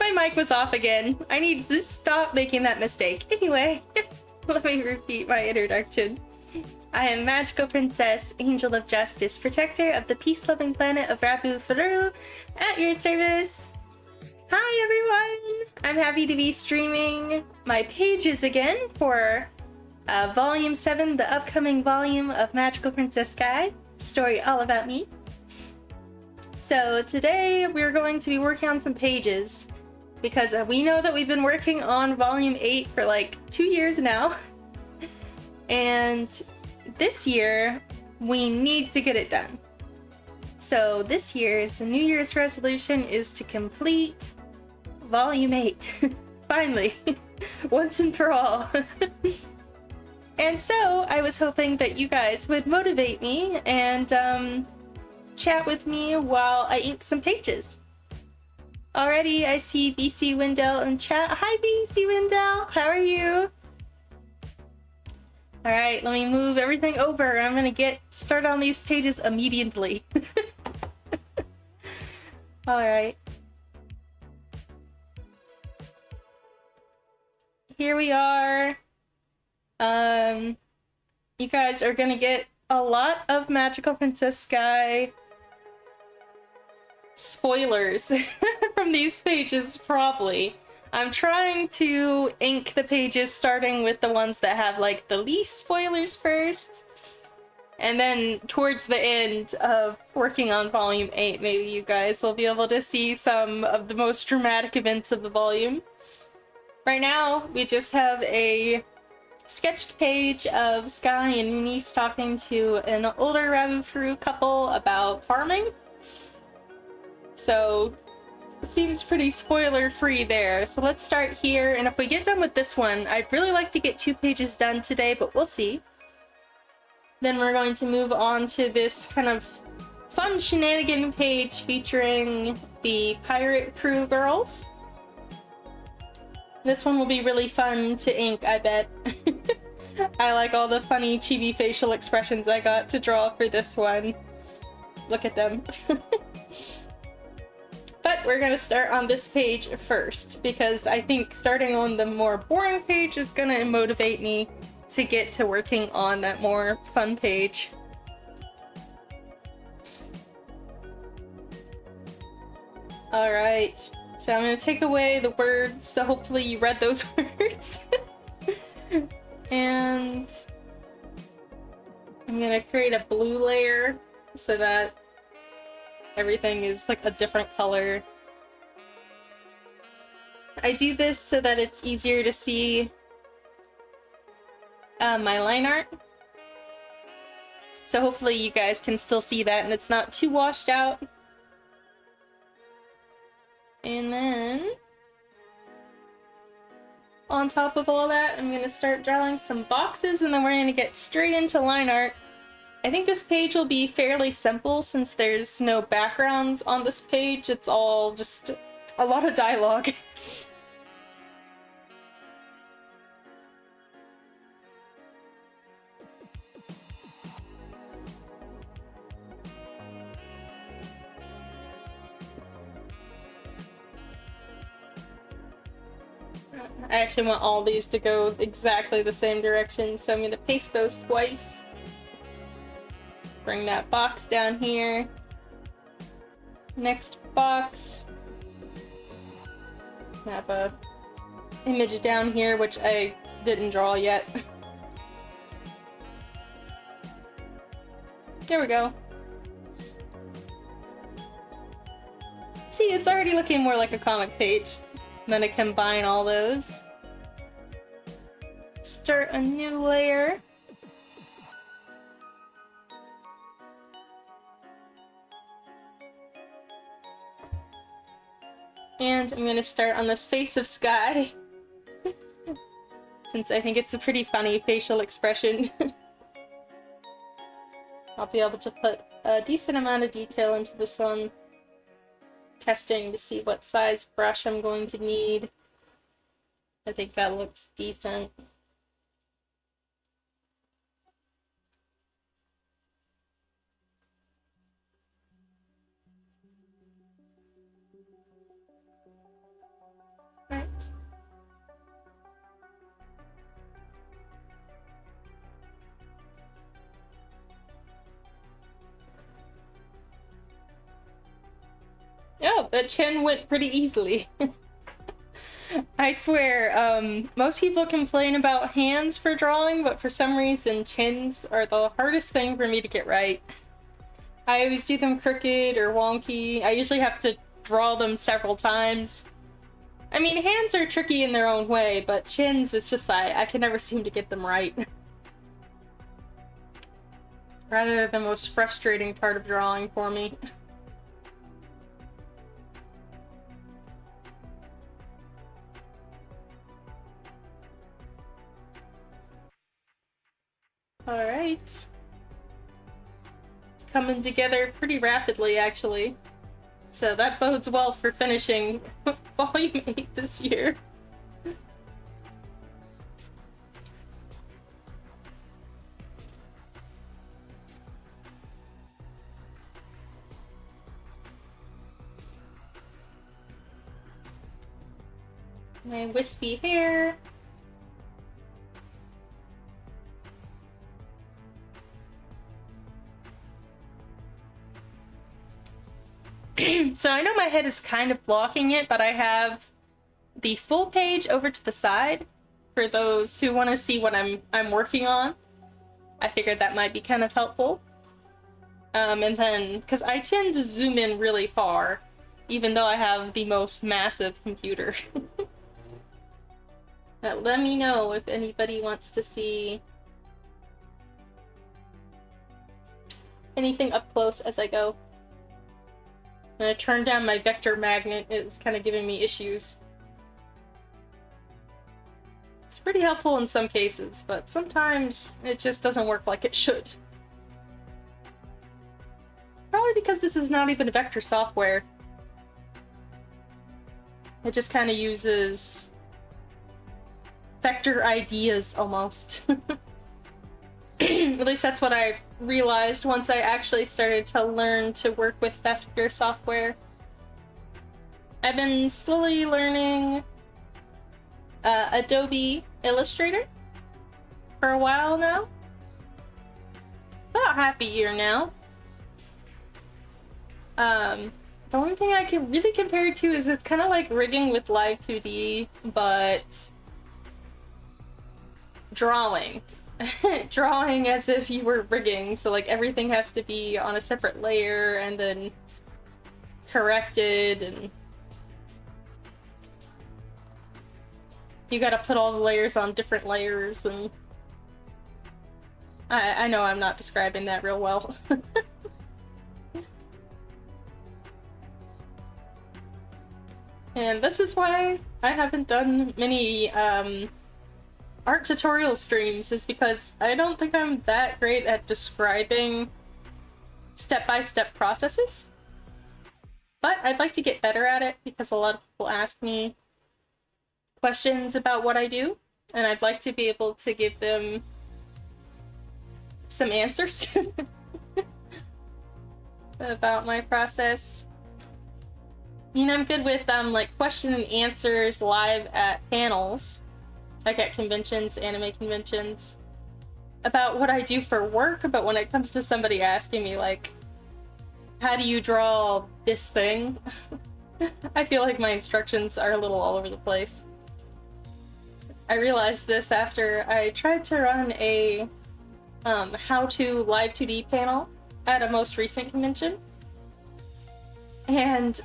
My mic was off again. I need to stop making that mistake. Anyway, let me repeat my introduction. I am Magical Princess, Angel of Justice, Protector of the peace-loving planet of Rabufru, at your service. Hi everyone! I'm happy to be streaming my pages again for Volume 7, the upcoming volume of Magical Princess Sky, story all about me. So today we're going to be working on some pages, because we know that we've been working on Volume 8 for like 2 years now, and this year we need to get it done. So this year's New Year's resolution is to complete Volume 8. Finally, once and for all. And so I was hoping that you guys would motivate me and chat with me while I ink some pages. Already I see BC Wendell in chat. Hi BC Wendell, how are you? Alright, let me move everything over. I'm gonna get started on these pages immediately. Alright. Here we are. You guys are gonna get a lot of Magical Princess Sky spoilers from these pages, probably. I'm trying to ink the pages starting with the ones that have like the least spoilers first, and then towards the end of working on Volume 8, maybe you guys will be able to see some of the most dramatic events of the volume. Right now, we just have a sketched page of Sky and Eunice talking to an older Rabufru couple about farming. So it seems pretty spoiler-free there. So let's start here, and if we get done with this one, I'd really like to get 2 pages done today, but we'll see. Then we're going to move on to this kind of fun shenanigan page featuring the pirate crew girls. This one will be really fun to ink, I bet. I like all the funny chibi facial expressions I got to draw for this one. Look at them. But we're gonna start on this page first, because I think starting on the more boring page is gonna motivate me to get to working on that more fun page. Alright, so I'm gonna take away the words, so hopefully you read those words. And I'm gonna create a blue layer so that everything is like a different color. I do this so that it's easier to see my line art. So hopefully you guys can still see that and it's not too washed out. And then on top of all that, I'm gonna start drawing some boxes, and then we're gonna get straight into line art. I think this page will be fairly simple since there's no backgrounds on this page. It's all just a lot of dialogue. I actually want all these to go exactly the same direction, so I'm going to paste those twice. Bring that box down here. Next box. Have a image down here, which I didn't draw yet. There we go. See, it's already looking more like a comic page. I'm gonna combine all those. Start a new layer. And I'm gonna start on this face of Sky. Since I think it's a pretty funny facial expression. I'll be able to put a decent amount of detail into this one. Testing to see what size brush I'm going to need. I think that looks decent. Oh, but chin went pretty easily. I swear, most people complain about hands for drawing, but for some reason chins are the hardest thing for me to get right. I always do them crooked or wonky. I usually have to draw them several times. I mean, hands are tricky in their own way, but chins, it's just I can never seem to get them right. Rather the most frustrating part of drawing for me. Alright. It's coming together pretty rapidly, actually. So that bodes well for finishing Volume 8 this year. My wispy hair. So I know my head is kind of blocking it, but I have the full page over to the side for those who want to see what I'm working on. I figured that might be kind of helpful. And then, because I tend to zoom in really far, even though I have the most massive computer. Let me know if anybody wants to see anything up close as I go. I'm gonna turn down my vector magnet, it's kind of giving me issues. It's pretty helpful in some cases, but sometimes it just doesn't work like it should. Probably because this is not even vector software. It just kind of uses vector ideas, almost. At least that's what I realized once I actually started to learn to work with vector software. I've been slowly learning Adobe Illustrator for a while now. About half a year now. The only thing I can really compare it to is it's kind of like rigging with Live 2D, but drawing. Drawing as if you were rigging, so like everything has to be on a separate layer and then corrected, and you gotta put all the layers on different layers, and I know I'm not describing that real well. And this is why I haven't done many art tutorial streams, is because I don't think I'm that great at describing step-by-step processes. But I'd like to get better at it because a lot of people ask me questions about what I do, and I'd like to be able to give them some answers about my process. I mean, I'm good with like question and answers live at panels, like at conventions, anime conventions, about what I do for work, but when it comes to somebody asking me like, how do you draw this thing? I feel like my instructions are a little all over the place. I realized this after I tried to run a how-to live 2D panel at a most recent convention, and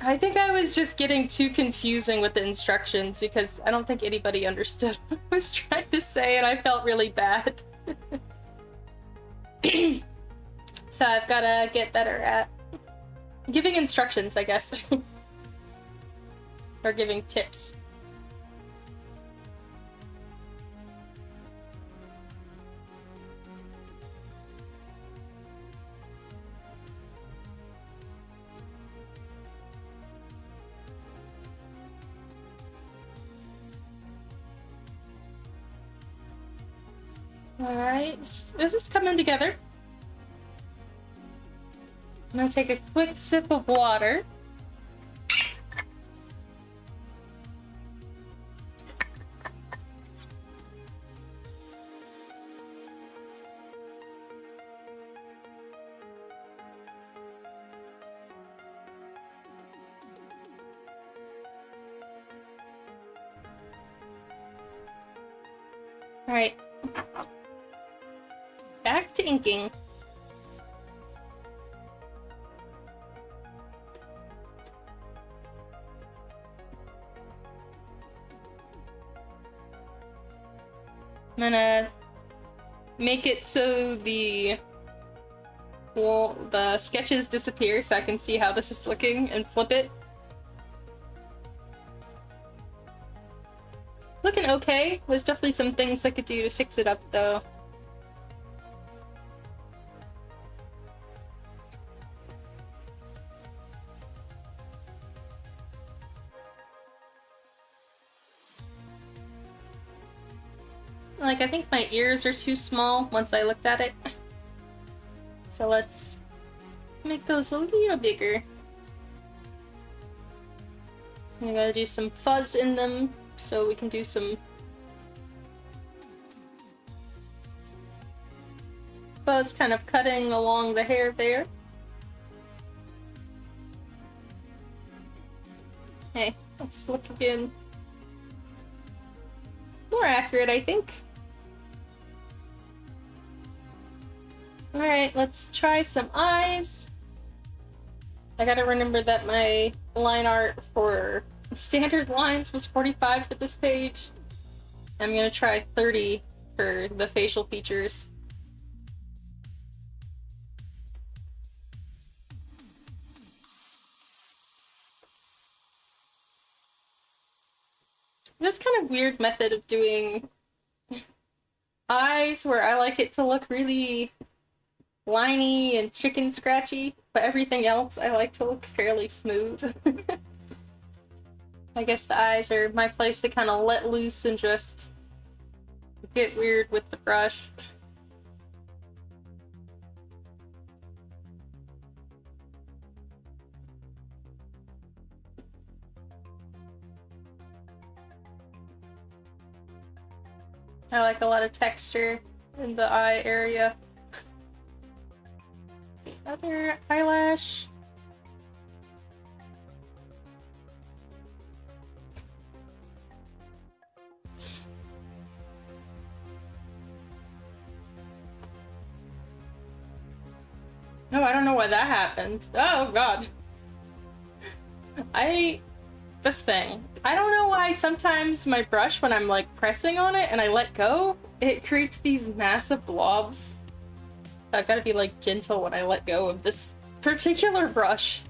I think I was just getting too confusing with the instructions because I don't think anybody understood what I was trying to say, and I felt really bad. So I've gotta get better at giving instructions, I guess. Or giving tips. Alright, this is coming together. I'm gonna take a quick sip of water. Alright. Back to inking. I'm gonna make it so the sketches disappear so I can see how this is looking and flip it. Looking okay. There's definitely some things I could do to fix it up though. Like, I think my ears are too small once I looked at it. So let's make those a little bigger. I'm gonna do some fuzz in them so we can do some fuzz kind of cutting along the hair there. Hey, let's look again. More accurate, I think. Alright, let's try some eyes. I gotta remember that my line art for standard lines was 45 for this page. I'm gonna try 30 for the facial features. This kind of weird method of doing eyes where I like it to look really liney and chicken scratchy, but everything else I like to look fairly smooth. I guess the eyes are my place to kind of let loose and just get weird with the brush. I like a lot of texture in the eye area. The other eyelash. No, I don't know why that happened. Oh god. This thing. I don't know why sometimes my brush, when I'm like pressing on it and I let go, it creates these massive blobs. I've got to be like gentle when I let go of this particular brush.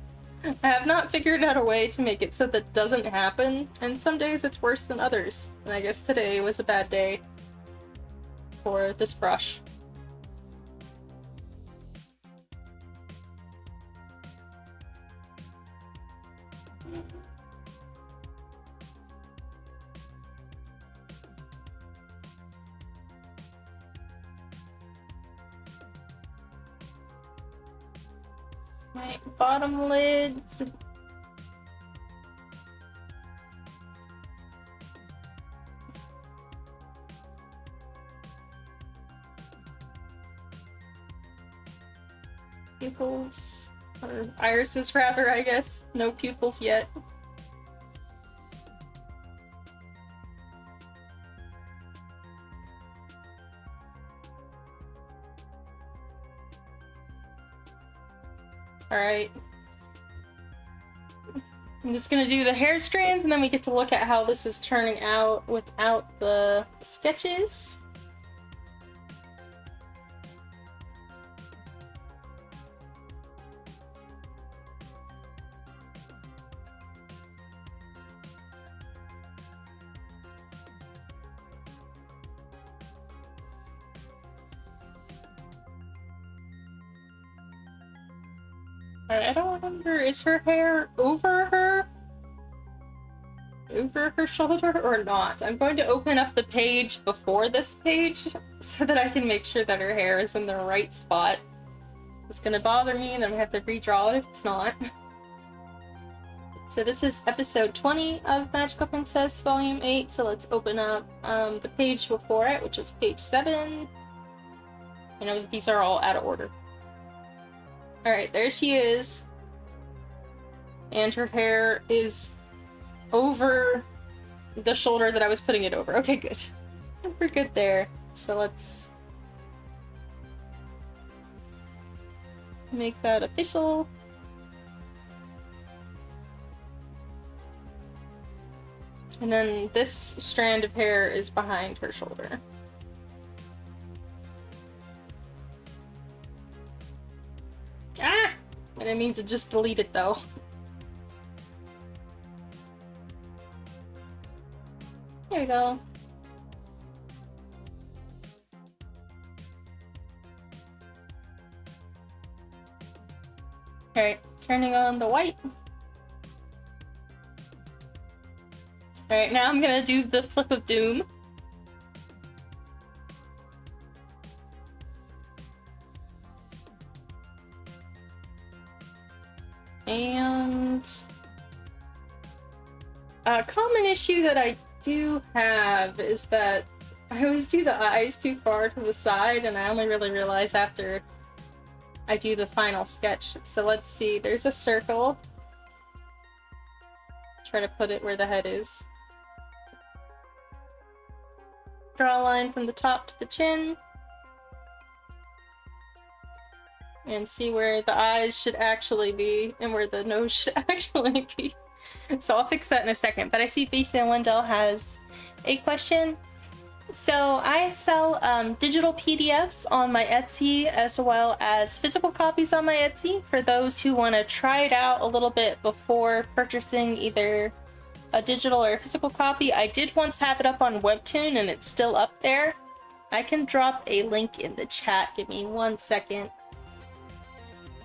I have not figured out a way to make it so that doesn't happen, and some days it's worse than others. And I guess today was a bad day for this brush. My bottom lids. Pupils. Or irises, rather, I guess. No pupils yet. Alright. I'm just gonna do the hair strands and then we get to look at how this is turning out without the sketches. I don't remember, is her hair over her shoulder or not? I'm going to open up the page before this page so that I can make sure that her hair is in the right spot. It's gonna bother me and then I have to redraw it if it's not. So this is episode 20 of Magical Princess Volume 8, so let's open up the page before it, which is page 7. I know that these are all out of order. Alright, there she is. And her hair is over the shoulder that I was putting it over. Okay, good. we're good there. So let's make that official. And then this strand of hair is behind her shoulder. Ah! I didn't mean to just delete it though. There we go. Alright, turning on the white. Alright, now I'm gonna do the flip of doom. And a common issue that I do have is that I always do the eyes too far to the side, and I only really realize after I do the final sketch. So let's see, there's a circle. Try to put it where the head is. Draw a line from the top to the chin. And see where the eyes should actually be and where the nose should actually be. So I'll fix that in a second. But I see Basin Wendell has a question. So I sell digital PDFs on my Etsy as well as physical copies on my Etsy for those who want to try it out a little bit before purchasing either a digital or a physical copy. I did once have it up on Webtoon and it's still up there. I can drop a link in the chat. Give me 1 second.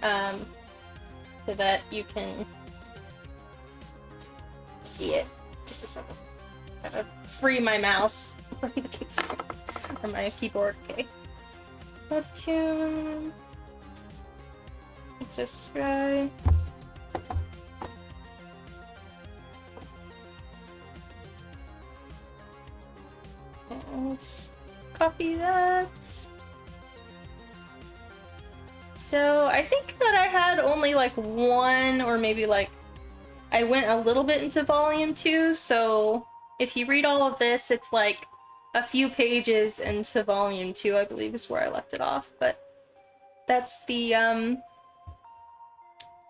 So that you can see it. Just a second. I'm gonna free my mouse from the keyboard, or my keyboard. Okay. Webtoon. Just try. Let's copy that. So I think that I had only like one, or maybe like I went a little bit into volume 2, so if you read all of this, it's like a few pages into volume 2, I believe is where I left it off, but that's the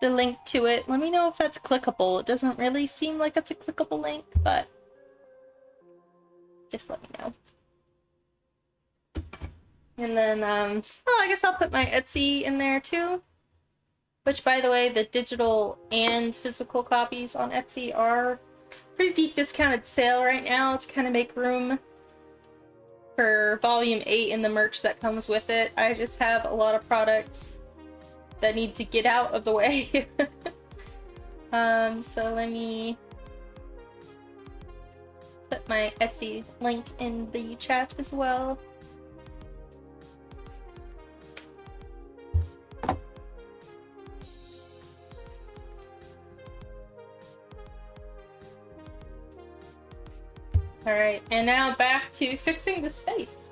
link to it. Let me know if that's clickable. It doesn't really seem like it's a clickable link, but just let me know. And then, well, I guess I'll put my Etsy in there too. Which, by the way, the digital and physical copies on Etsy are pretty deep discounted sale right now to kind of make room for volume 8 and the merch that comes with it. I just have a lot of products that need to get out of the way. So let me put my Etsy link in the chat as well. Alright, and now back to fixing this face.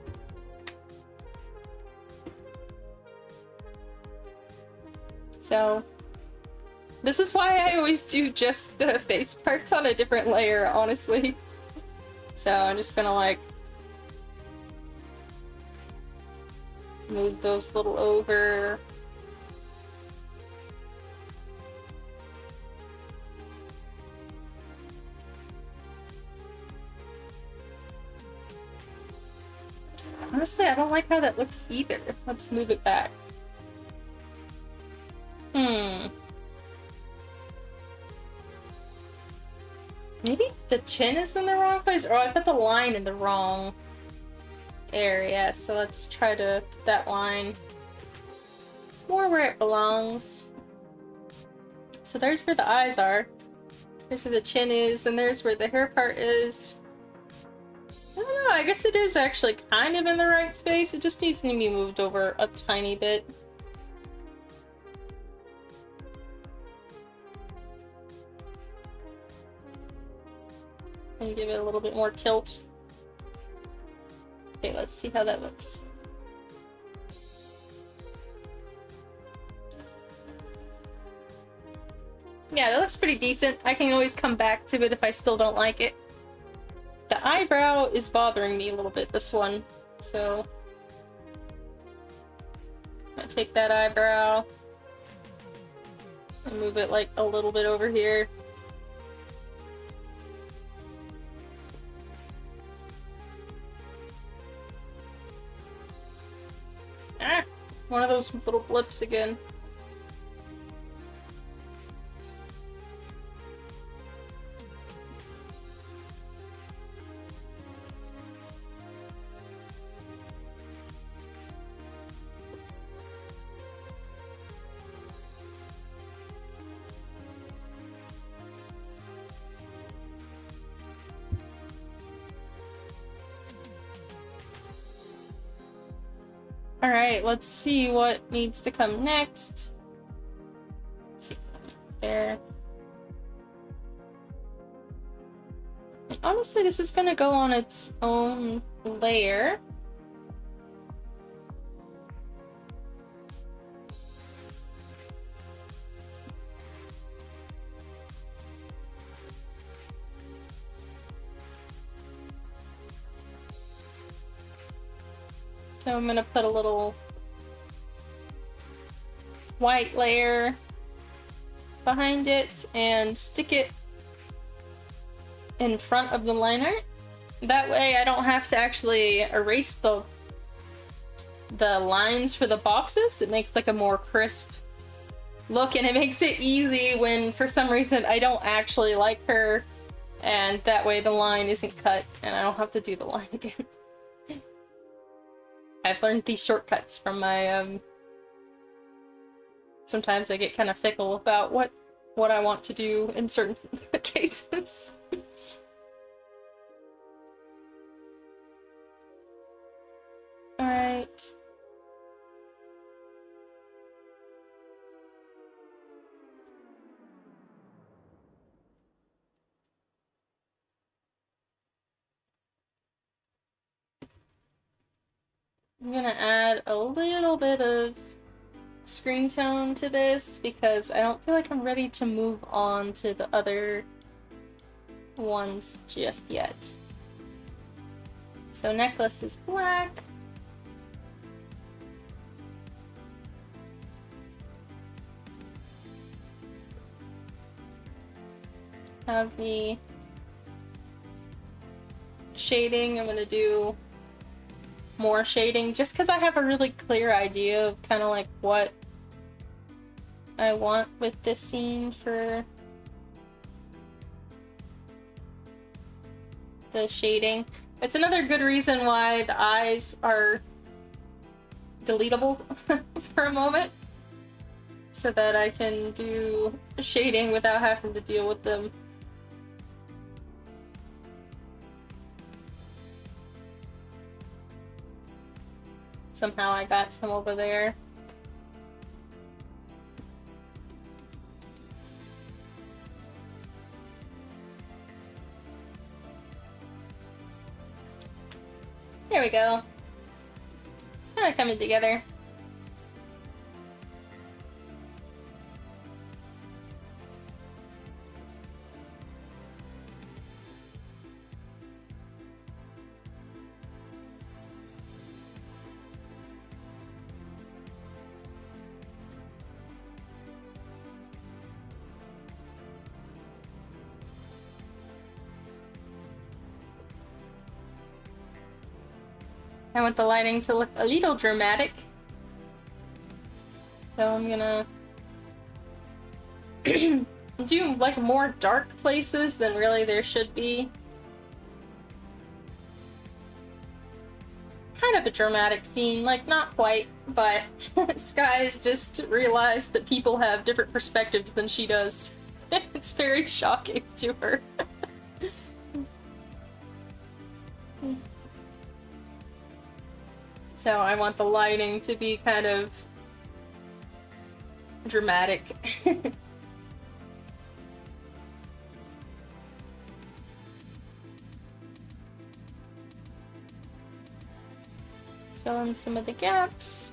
So, this is why I always do just the face parts on a different layer, honestly. So I'm just gonna like move those a little over. Honestly, I don't like how that looks either. Let's move it back. Maybe the chin is in the wrong place? Or I put the line in the wrong area. So let's try to put that line more where it belongs. So there's where the eyes are. There's where the chin is, and there's where the hair part is. I don't know, I guess it is actually kind of in the right space. It just needs to be moved over a tiny bit. And give it a little bit more tilt. Okay, let's see how that looks. Yeah, that looks pretty decent. I can always come back to it if I still don't like it. the eyebrow is bothering me a little bit, this one. So I take that eyebrow and move it like a little bit over here. Ah! One of those little blips again. Alright, let's see what needs to come next. Let's see, there. And honestly, this is gonna go on its own layer. So I'm gonna put a little white layer behind it and stick it in front of the liner. That way I don't have to actually erase the lines for the boxes. It makes like a more crisp look, and it makes it easy when for some reason I don't actually like her, and that way the line isn't cut and I don't have to do the line again. I've learned these shortcuts from my, sometimes I get kind of fickle about what I want to do in certain cases. Alright. I'm gonna add a little bit of screen tone to this because I don't feel like I'm ready to move on to the other ones just yet. So necklace is black. Have the shading, I'm gonna do more shading just because I have a really clear idea of kind of like what I want with this scene for the shading. It's another good reason why the eyes are deletable for a moment, so that I can do shading without having to deal with them. Somehow I got some over there. There we go. Kind of coming together. I want the lighting to look a little dramatic. So I'm gonna do like more dark places than really there should be. Kind of a dramatic scene, like not quite, but Sky's just realized that people have different perspectives than she does. It's very shocking to her. So I want the lighting to be kind of dramatic. Fill in some of the gaps.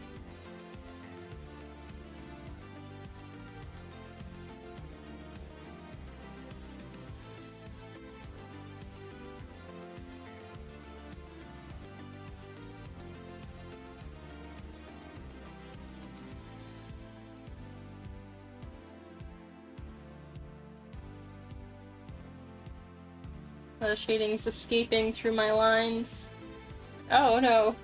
The shading's escaping through my lines. Oh no.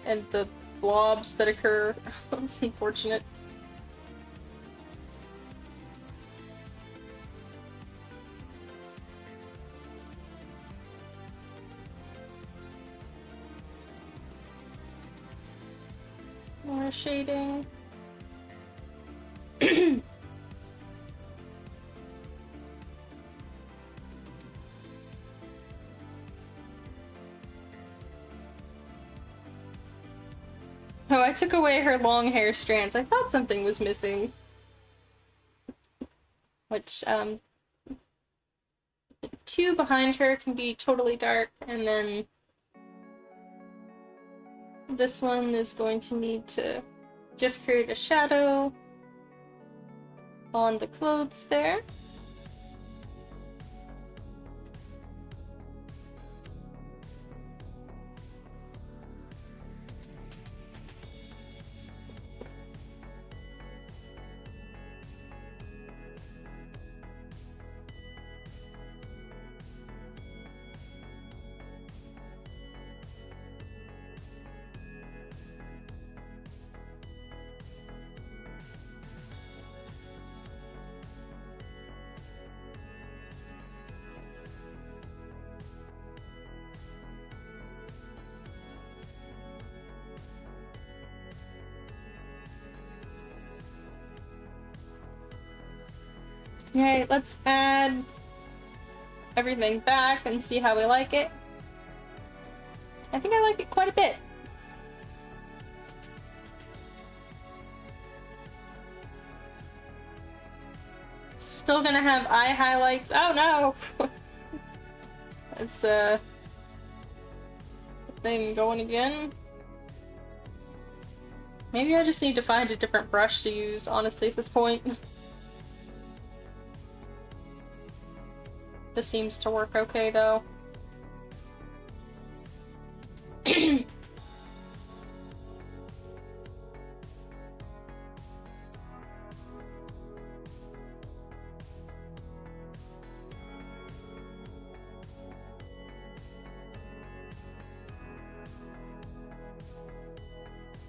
And the blobs that occur. That's unfortunate. More shading. Oh, I took away her long hair strands. I thought something was missing. Which, the two behind her can be totally dark, and then this one is going to need to just create a shadow on the clothes there. Alright, let's add everything back and see how we like it. I think I like it quite a bit. Still gonna have eye highlights. Oh no! That's thing going again. Maybe I just need to find a different brush to use, honestly, at this point. This seems to work okay, though.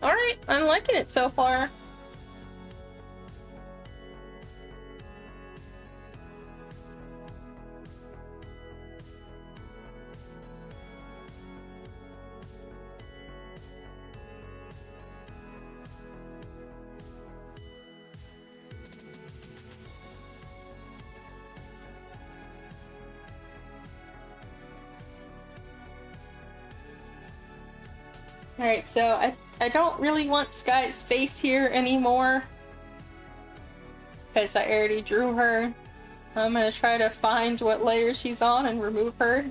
Alright, I'm liking it so far. Alright, so I don't really want Sky's face here anymore, because I already drew her. I'm gonna try to find what layer she's on and remove her.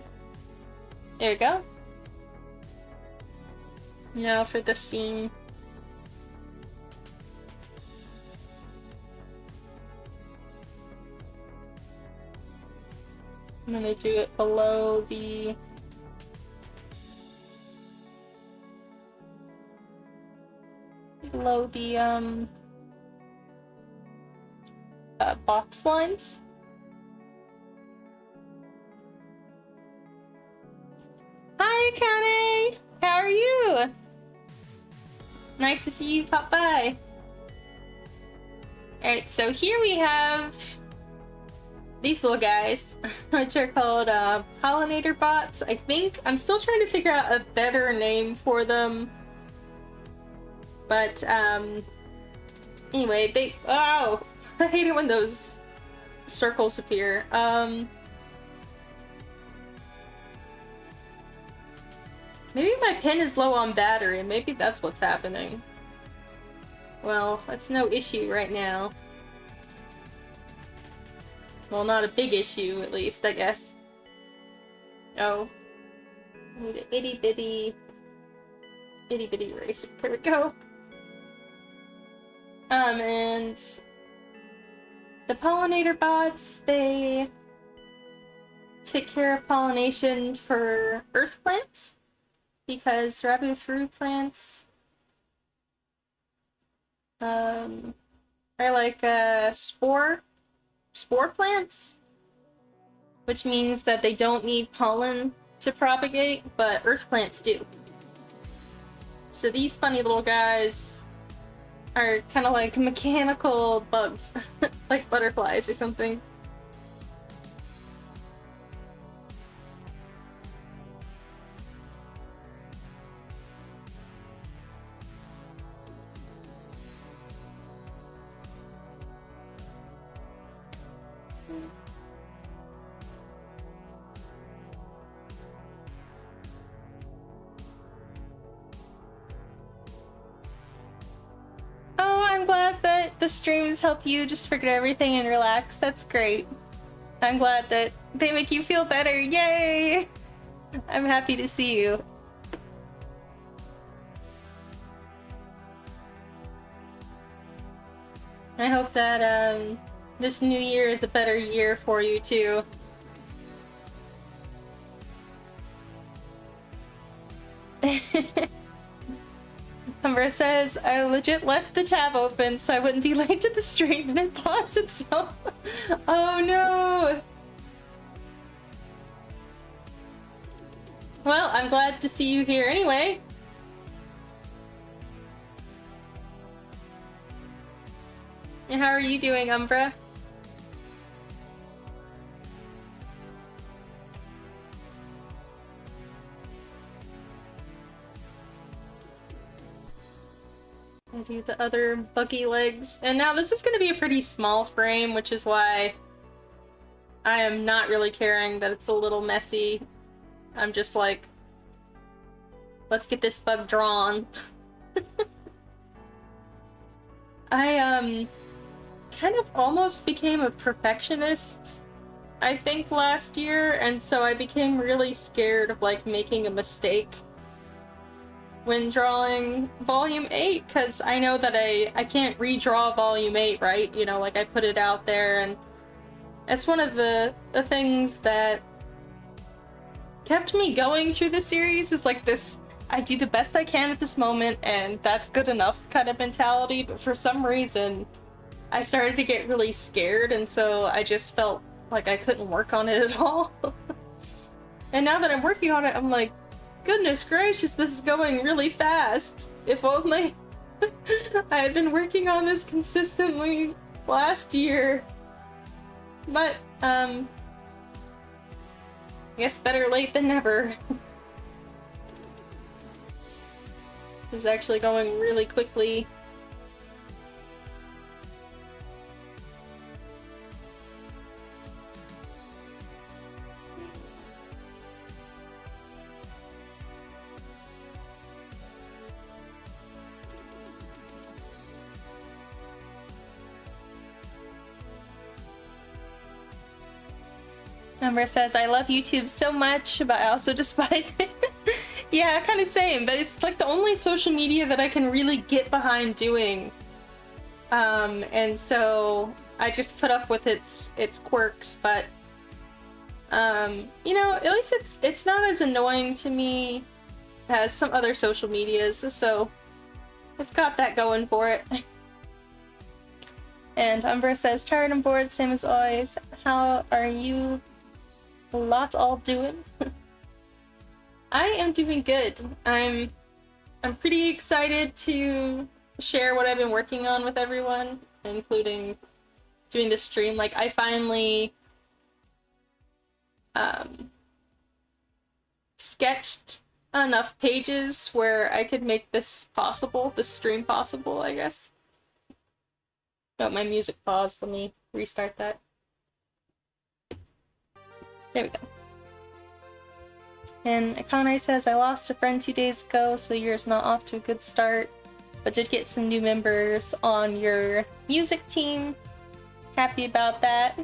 There we go. Now for the scene. I'm gonna do it below the box lines. Hi, Kane! How are you? Nice to see you pop by. Alright, so here we have these little guys, which are called pollinator bots, I think. I'm still trying to figure out a better name for them. But, anyway, they- oh! I hate it when those circles appear. Maybe my pen is low on battery, maybe that's what's happening. Well, that's no issue right now. Well, not a big issue, at least, I guess. Oh. I need an itty bitty eraser. There we go. And the pollinator bots, they take care of pollination for earth plants, because Rabufru plants are like spore plants. which means that they don't need pollen to propagate, but earth plants do. So these funny little guys are kind of like mechanical bugs, like butterflies or something. Oh, I'm glad that the streams help you just forget everything and relax. That's great. I'm glad that they make you feel better. Yay! I'm happy to see you. I hope that this new year is a better year for you too. Umbra says, I legit left the tab open so I wouldn't be late to the stream and it paused itself. Oh no! Well, I'm glad to see you here anyway. And how are you doing, Umbra? I do the other buggy legs. And now this is going to be a pretty small frame, which is why I am not really caring that it's a little messy. I'm just like, let's get this bug drawn. I kind of almost became a perfectionist, I think, last year, and so I became really scared of like making a mistake when drawing volume 8, because I know that I can't redraw volume 8, right? You know, like I put it out there, and it's one of the things that kept me going through the series is like this, I do the best I can at this moment and that's good enough kind of mentality, but for some reason I started to get really scared, and so I just felt like I couldn't work on it at all. And now that I'm working on it, I'm like, goodness gracious, this is going really fast. If only I had been working on this consistently last year. But, I guess better late than never. It's actually going really quickly. Amber says, I love YouTube so much, but I also despise it. Yeah, kind of same, but it's like the only social media that I can really get behind doing. And so I just put up with its quirks, but you know, at least it's not as annoying to me as some other social medias, so it's got that going for it. And Umbra says, tired and bored, same as always. How are you lot all doing? I am doing good. I'm pretty excited to share what I've been working on with everyone, including doing this stream. Like, I finally sketched enough pages where I could make this possible, this stream possible, I guess. Oh, my music paused. Let me restart that. There we go. And Akane says, I lost a friend 2 days ago, so yours not off to a good start, but did get some new members on your music team. Happy about that.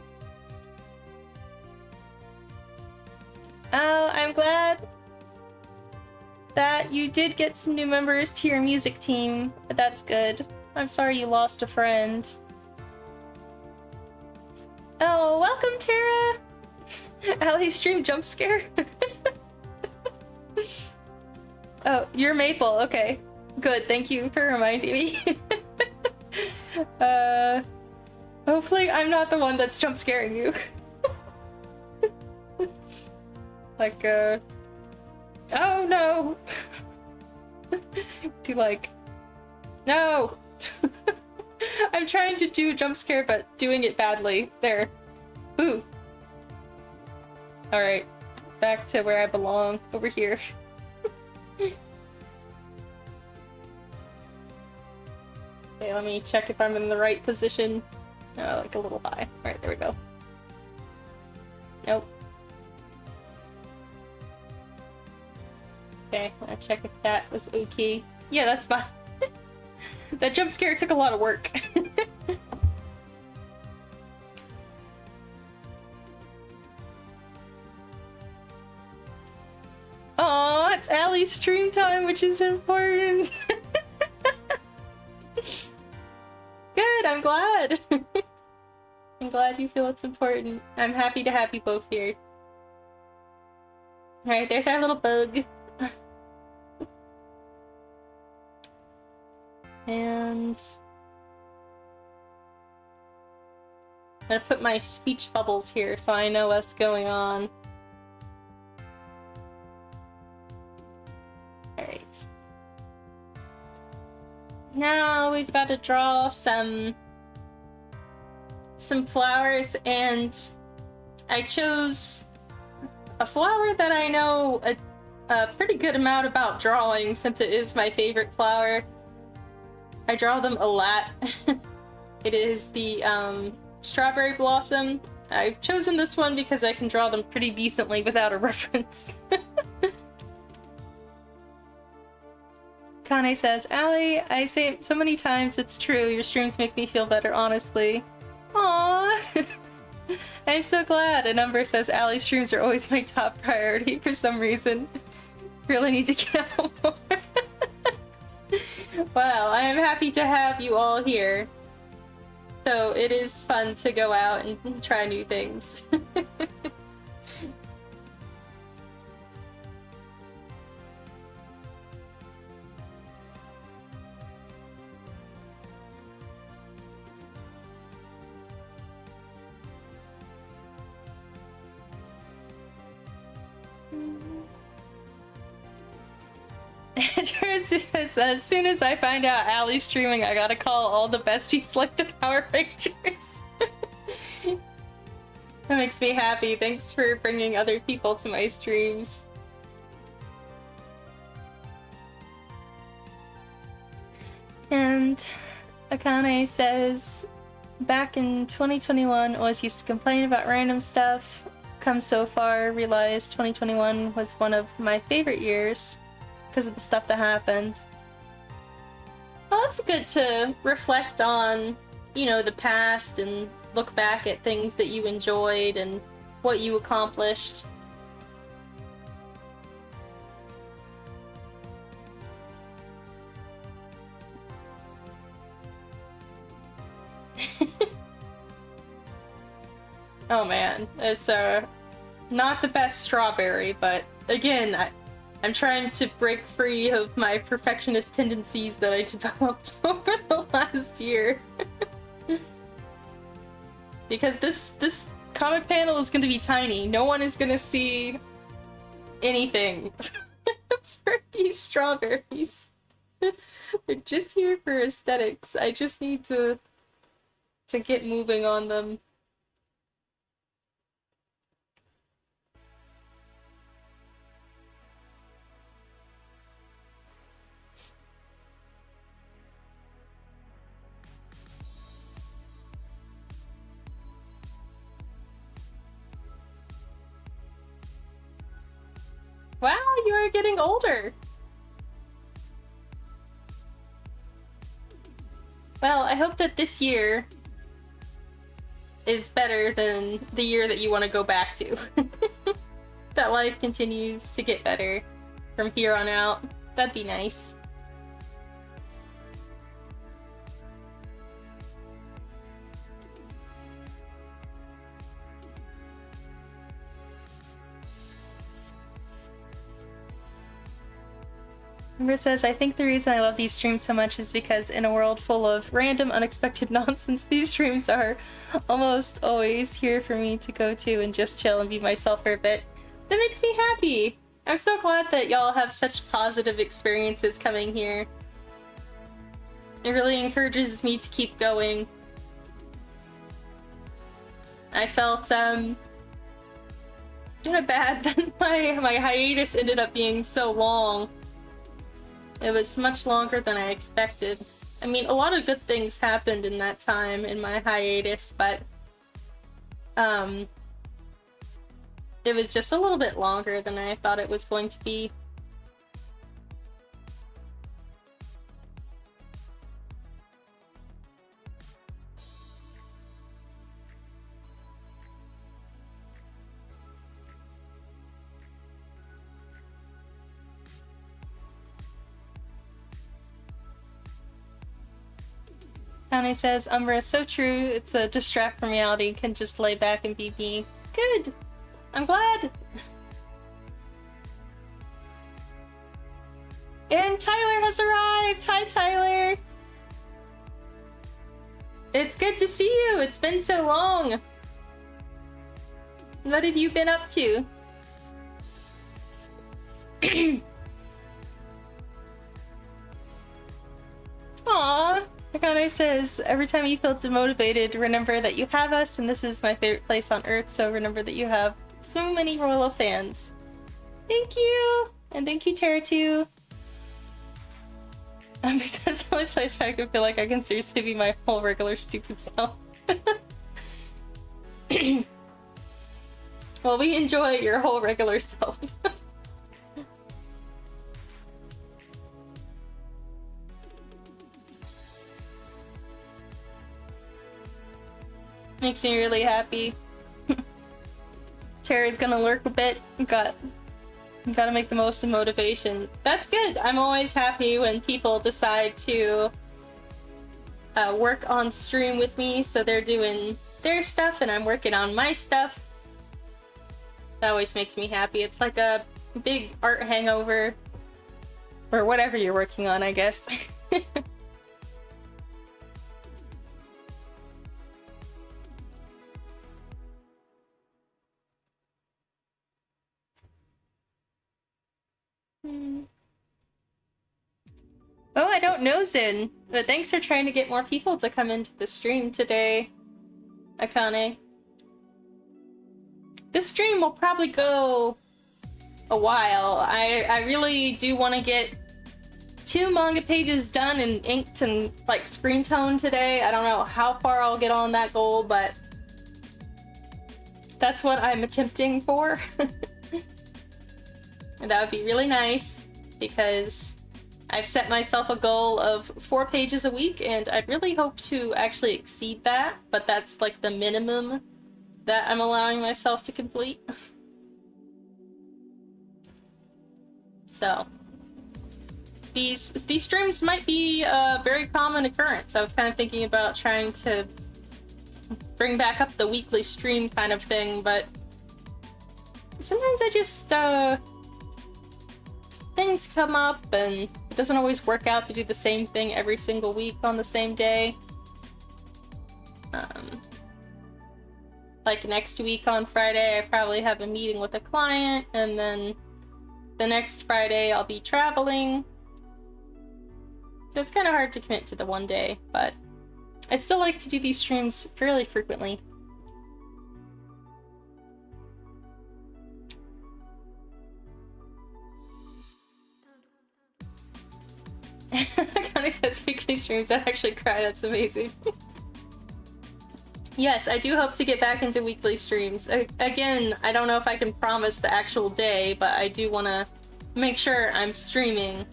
Oh, I'm glad that you did get some new members to your music team. That's good. I'm sorry you lost a friend. Oh, welcome, Tara! Allie's stream jump scare? Oh, you're Maple. Okay. Good, thank you for reminding me. Hopefully I'm not the one that's jump scaring you. Like, oh no! Be like, no! I'm trying to do a jump scare, but doing it badly. There. Ooh. Alright. Back to where I belong. Over here. Okay, let me check if I'm in the right position. Oh, like a little high. Alright, there we go. Nope. Okay, I'll check if that was okay. Yeah, that's fine. That jump scare took a lot of work. Aw, it's Allie's stream time, which is important. Good, I'm glad. I'm glad you feel it's important. I'm happy to have you both here. Alright, there's our little bug. And I'm gonna put my speech bubbles here so I know what's going on. Alright. Now we've got to draw some flowers, and I chose a flower that I know a pretty good amount about drawing since it is my favorite flower. I draw them a lot. It is the strawberry blossom. I've chosen this one because I can draw them pretty decently without a reference. Kane says, Allie, I say it so many times, it's true. Your streams make me feel better, honestly. Aww. I'm so glad. A number says, Allie's streams are always my top priority for some reason. Really need to get out more. Well, I am happy to have you all here. So it is fun to go out and try new things. As soon as I find out Allie's streaming, I gotta call all the besties like the Power Rangers. That makes me happy. Thanks for bringing other people to my streams. And Akane says, back in 2021, always used to complain about random stuff. Come so far, realized 2021 was one of my favorite years because of the stuff that happened. Well, it's good to reflect on, you know, the past and look back at things that you enjoyed and what you accomplished. Oh man, it's not the best strawberry, but again, I'm trying to break free of my perfectionist tendencies that I developed over the last year. Because this comic panel is going to be tiny. No one is going to see anything for these strawberries. They're just here for aesthetics. I just need to get moving on them. Wow, you are getting older! Well, I hope that this year is better than the year that you want to go back to. That life continues to get better from here on out. That'd be nice. Amber says, I think the reason I love these streams so much is because in a world full of random, unexpected nonsense, these streams are almost always here for me to go to and just chill and be myself for a bit. That makes me happy. I'm so glad that y'all have such positive experiences coming here. It really encourages me to keep going. I felt kind of bad that my hiatus ended up being so long. It was much longer than I expected. I mean, a lot of good things happened in that time in my hiatus, but it was just a little bit longer than I thought it was going to be. Connie says, Umbra, so true. It's a distract from reality. Can just lay back and be me. Good. I'm glad. And Tyler has arrived. Hi, Tyler. It's good to see you. It's been so long. What have you been up to? Aww. Akane says, every time you feel demotivated, remember that you have us, and this is my favorite place on Earth, so remember that you have so many royal fans. Thank you! And thank you, Tara, too. Because that's the only place where I can feel like I can seriously be my whole regular stupid self. Well, we enjoy your whole regular self. Makes me really happy. Tara's gonna lurk a bit. Gotta make the most of motivation. That's good. I'm always happy when people decide to work on stream with me, so they're doing their stuff and I'm working on my stuff. That always makes me happy. It's like a big art hangover. Or whatever you're working on, I guess. Oh, I don't know, Zin, but thanks for trying to get more people to come into the stream today, Akane. This stream will probably go a while. I really do want to get 2 manga pages done and inked and like screen tone today. I don't know how far I'll get on that goal, but that's what I'm attempting for. And that would be really nice because I've set myself a goal of 4 pages a week, and I'd really hope to actually exceed that, but that's like the minimum that I'm allowing myself to complete. So these streams might be a very common occurrence. I was kind of thinking about trying to bring back up the weekly stream kind of thing, but sometimes I just things come up and it doesn't always work out to do the same thing every single week on the same day. Like next week on Friday, I probably have a meeting with a client, and then the next Friday I'll be traveling. So it's kind of hard to commit to the one day, but I'd still like to do these streams fairly frequently. Connie says weekly streams. I actually cry. That's amazing. Yes, I do hope to get back into weekly streams. Again, I don't know if I can promise the actual day, but I do want to make sure I'm streaming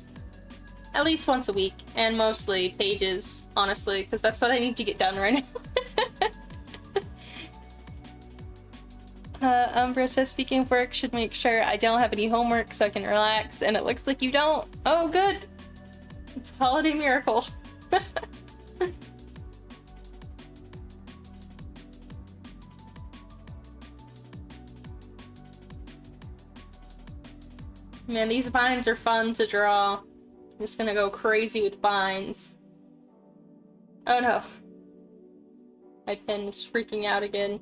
at least once a week, and mostly pages, honestly, because that's what I need to get done right now. Umbra says, speaking of work, should make sure I don't have any homework so I can relax, and it looks like you don't. Oh, good. It's a holiday miracle. Man, these vines are fun to draw. I'm just gonna go crazy with vines. Oh no. My pen is freaking out again.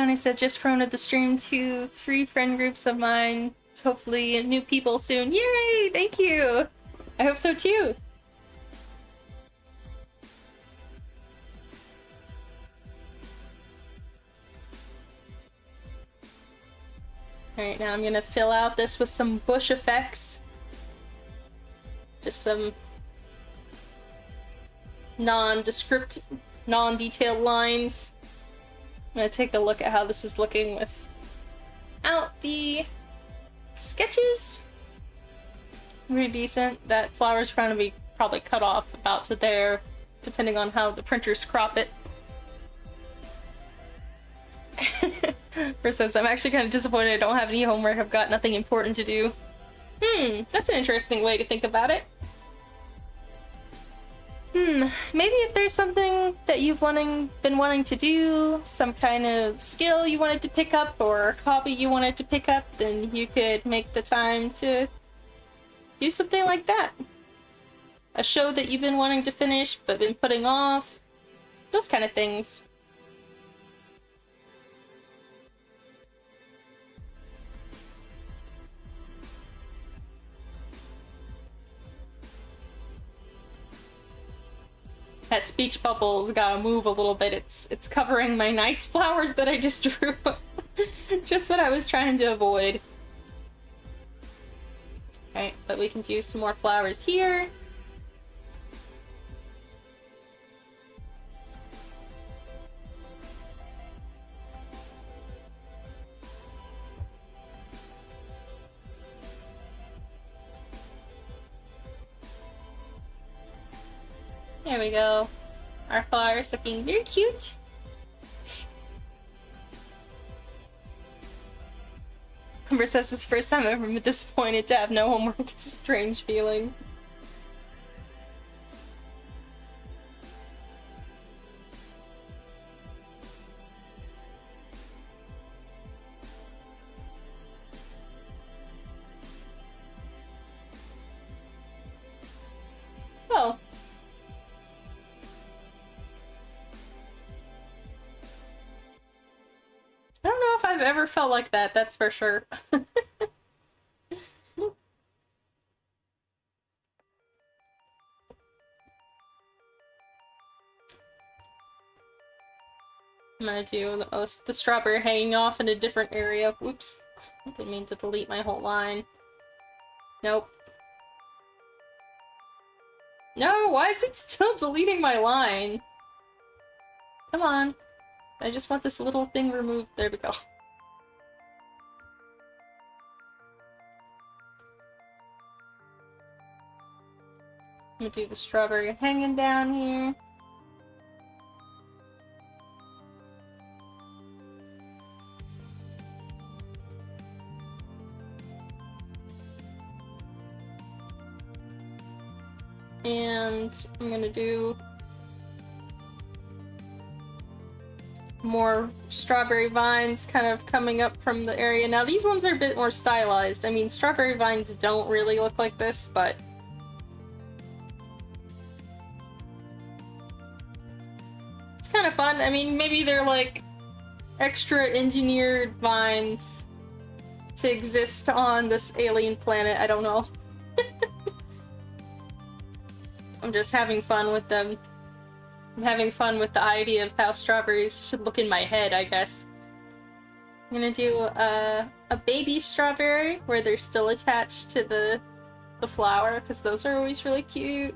Connie said, just promoted the stream to 3 friend groups of mine. It's hopefully new people soon. Yay! Thank you! I hope so too! Alright, now I'm gonna fill out this with some bush effects. Just some nondescript, non-detailed lines. I'm gonna take a look at how this is looking without the sketches. Pretty decent. That flower's going to be probably cut off about to there, depending on how the printers crop it. Versus, I'm actually kind of disappointed I don't have any homework. I've got nothing important to do. That's an interesting way to think about it. Maybe if there's something that you've been wanting to do, some kind of skill you wanted to pick up, or hobby you wanted to pick up, then you could make the time to do something like that. A show that you've been wanting to finish, but been putting off. Those kind of things. That speech bubble's gotta move a little bit. It's covering my nice flowers that I just drew. Just what I was trying to avoid. Okay, but we can do some more flowers here. There we go. Our flowers looking very cute. Humber says this is the first time I've ever been disappointed to have no homework. It's a strange feeling. Oh. I don't know if I've ever felt like that, that's for sure. I'm gonna do the strawberry hanging off in a different area. Oops. I didn't mean to delete my whole line. Nope. No, why is it still deleting my line? Come on. I just want this little thing removed. There we go. I'm gonna do the strawberry hanging down here. And I'm gonna do more strawberry vines kind of coming up from the area. Now these ones are a bit more stylized. I mean, strawberry vines don't really look like this, but it's kind of fun. I mean, maybe they're like extra engineered vines to exist on this alien planet. I don't know. I'm just having fun with them. I'm having fun with the idea of how strawberries should look in my head, I guess. I'm gonna do a baby strawberry where they're still attached to the flower, because those are always really cute.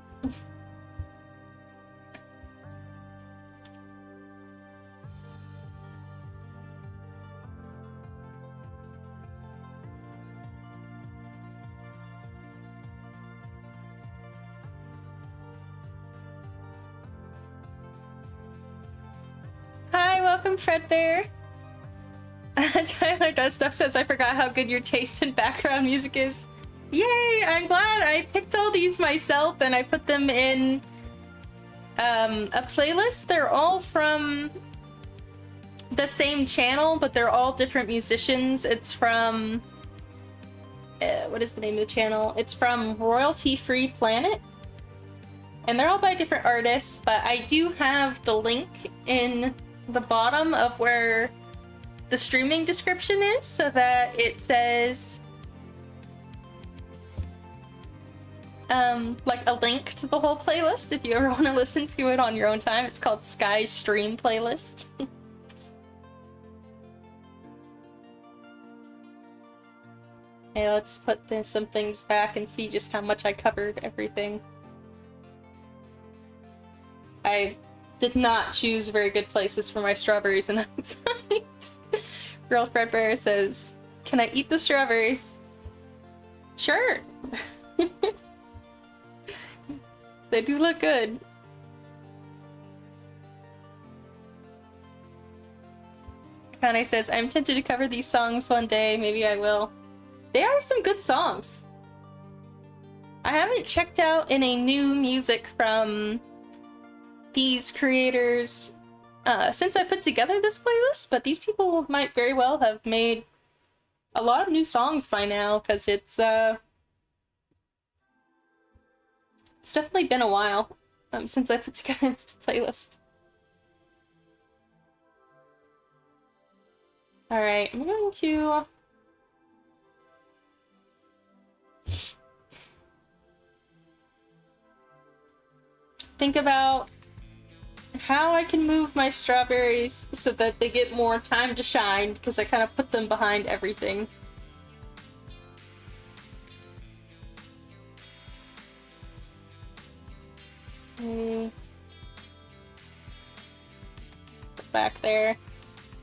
Hi, welcome Fredbear. Tyler Does Stuff says, I forgot how good your taste in background music is. Yay, I'm glad I picked all these myself and I put them in a playlist. They're all from the same channel, but they're all different musicians. It's from, what is the name of the channel? It's from Royalty Free Planet. And they're all by different artists, but I do have the link in the bottom of where the streaming description is, so that it says like a link to the whole playlist if you ever want to listen to it on your own time. It's called Sky's Stream Playlist. Okay, let's put some things back and see just how much I covered everything. I did not choose very good places for my strawberries and outside. Real Fredbear says, "Can I eat the strawberries?" Sure. They do look good. Kane says, "I'm tempted to cover these songs one day. Maybe I will." They are some good songs. I haven't checked out any new music from these creators since I put together this playlist, but these people might very well have made a lot of new songs by now, because it's definitely been a while since I put together this playlist. Alright, I'm going to think about how I can move my strawberries so that they get more time to shine, because I kind of put them behind everything. Put back there.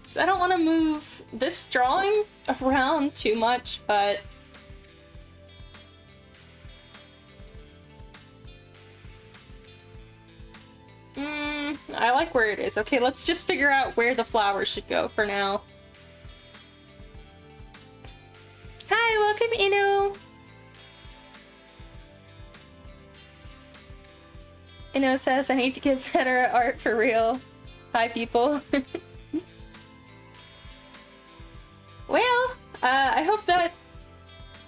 So I don't want to move this drawing around too much, but I like where it is. Okay, let's just figure out where the flowers should go for now. Hi, welcome, Inu! Inu says, "I need to get better at art for real." Hi, people. Well, I hope that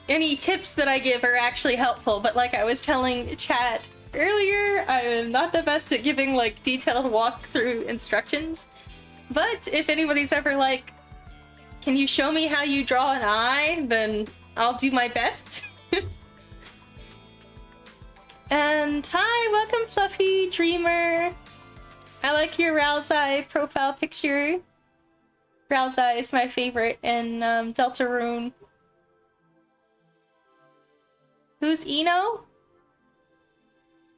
any tips that I give are actually helpful, but like I was telling chat earlier, I'm not the best at giving like detailed walkthrough instructions, but if anybody's ever like, "Can you show me how you draw an eye?" then I'll do my best. And hi, welcome Fluffy Dreamer. I like your Ralzai profile picture. Ralzai is my favorite in Deltarune. Who's Eno?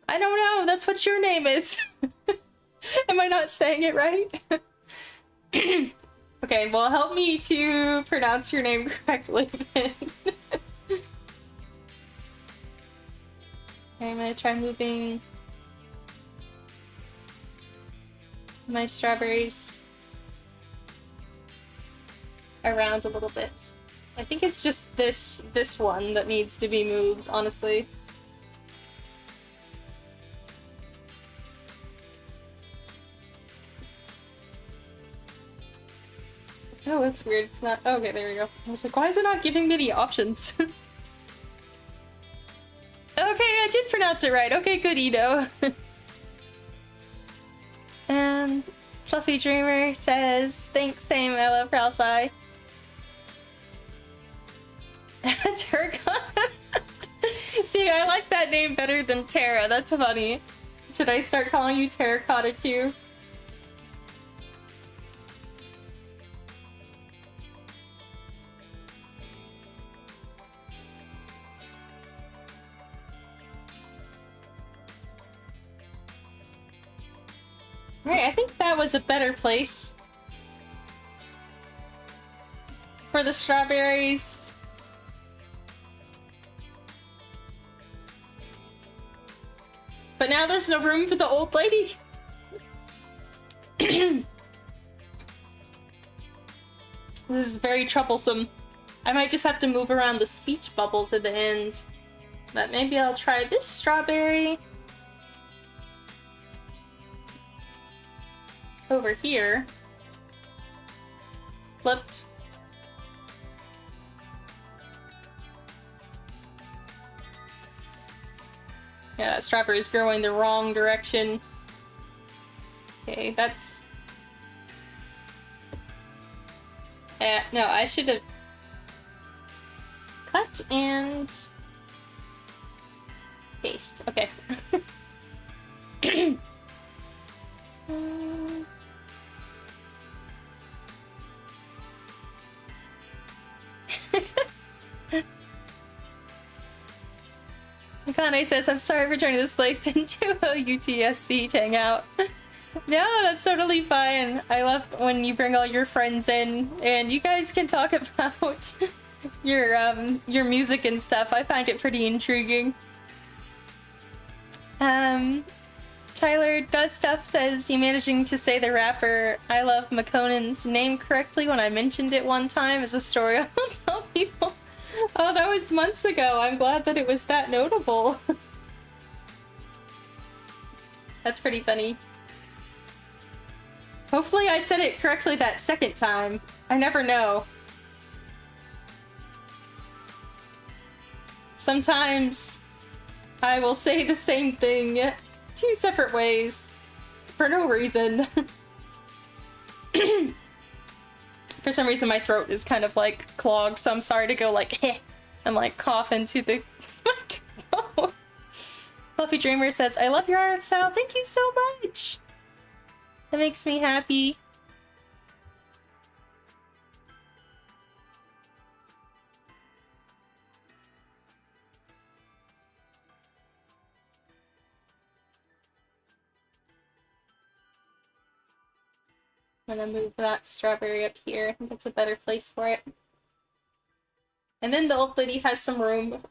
I don't know, that's what your name is. Am I not saying it right? Okay, well help me to pronounce your name correctly then. Okay, I'm gonna try moving my strawberries around a little bit. I think it's just this one that needs to be moved, honestly. Oh, that's weird. It's not. Okay, there we go. I was like, why is it not giving me the options? Okay, I did pronounce it right. Okay, good, Eno. And Fluffy Dreamer says, "Thanks, same. I love Ralsai." Terracotta. See, I like that name better than Terra. That's funny. Should I start calling you Terracotta too? Right, I think that was a better place for the strawberries. But now there's no room for the old lady. This is very troublesome. I might just have to move around the speech bubbles at the end. But maybe I'll try this strawberry over here. Flipped. Yeah, that strawberry's growing the wrong direction. Okay, that's No, I should have cut and paste. Okay. Akane says, I'm sorry for turning this place into a UTSC hangout. No, that's totally fine. I love when you bring all your friends in and you guys can talk about your music and stuff. I find it pretty intriguing. Tyler Does Stuff says, you managing to say the rapper I Love Makonan's name correctly when I mentioned it one time is a story I will tell people. Oh, that was months ago. I'm glad that it was that notable. That's pretty funny. Hopefully I said it correctly that second time. I never know. Sometimes I will say the same thing 2 separate ways for no reason. For some reason my throat is kind of like clogged, so I'm sorry to go like heh and like cough into the microphone. Fluffy Dreamer says, I love your art style. Thank you so much. That makes me happy. I'm gonna move that strawberry up here. I think that's a better place for it. And then the old lady has some room.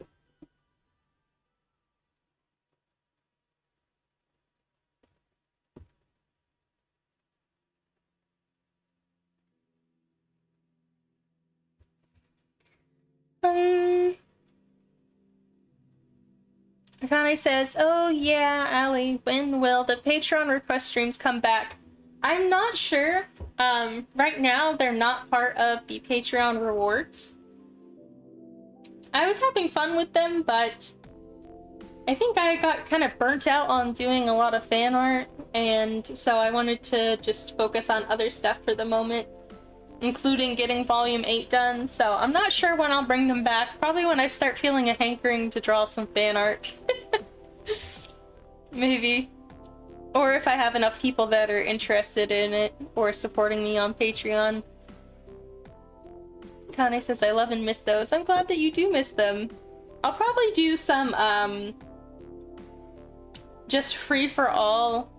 Akane says, oh yeah, Allie, when will the Patreon request streams come back? I'm not sure. Right now, they're not part of the Patreon rewards. I was having fun with them, but I think I got kind of burnt out on doing a lot of fan art, and so I wanted to just focus on other stuff for the moment, including getting Volume 8 done, so I'm not sure when I'll bring them back. Probably when I start feeling a hankering to draw some fan art. Maybe. Or if I have enough people that are interested in it or supporting me on Patreon. Kane says, I love and miss those. I'm glad that you do miss them. I'll probably do some, just free-for-all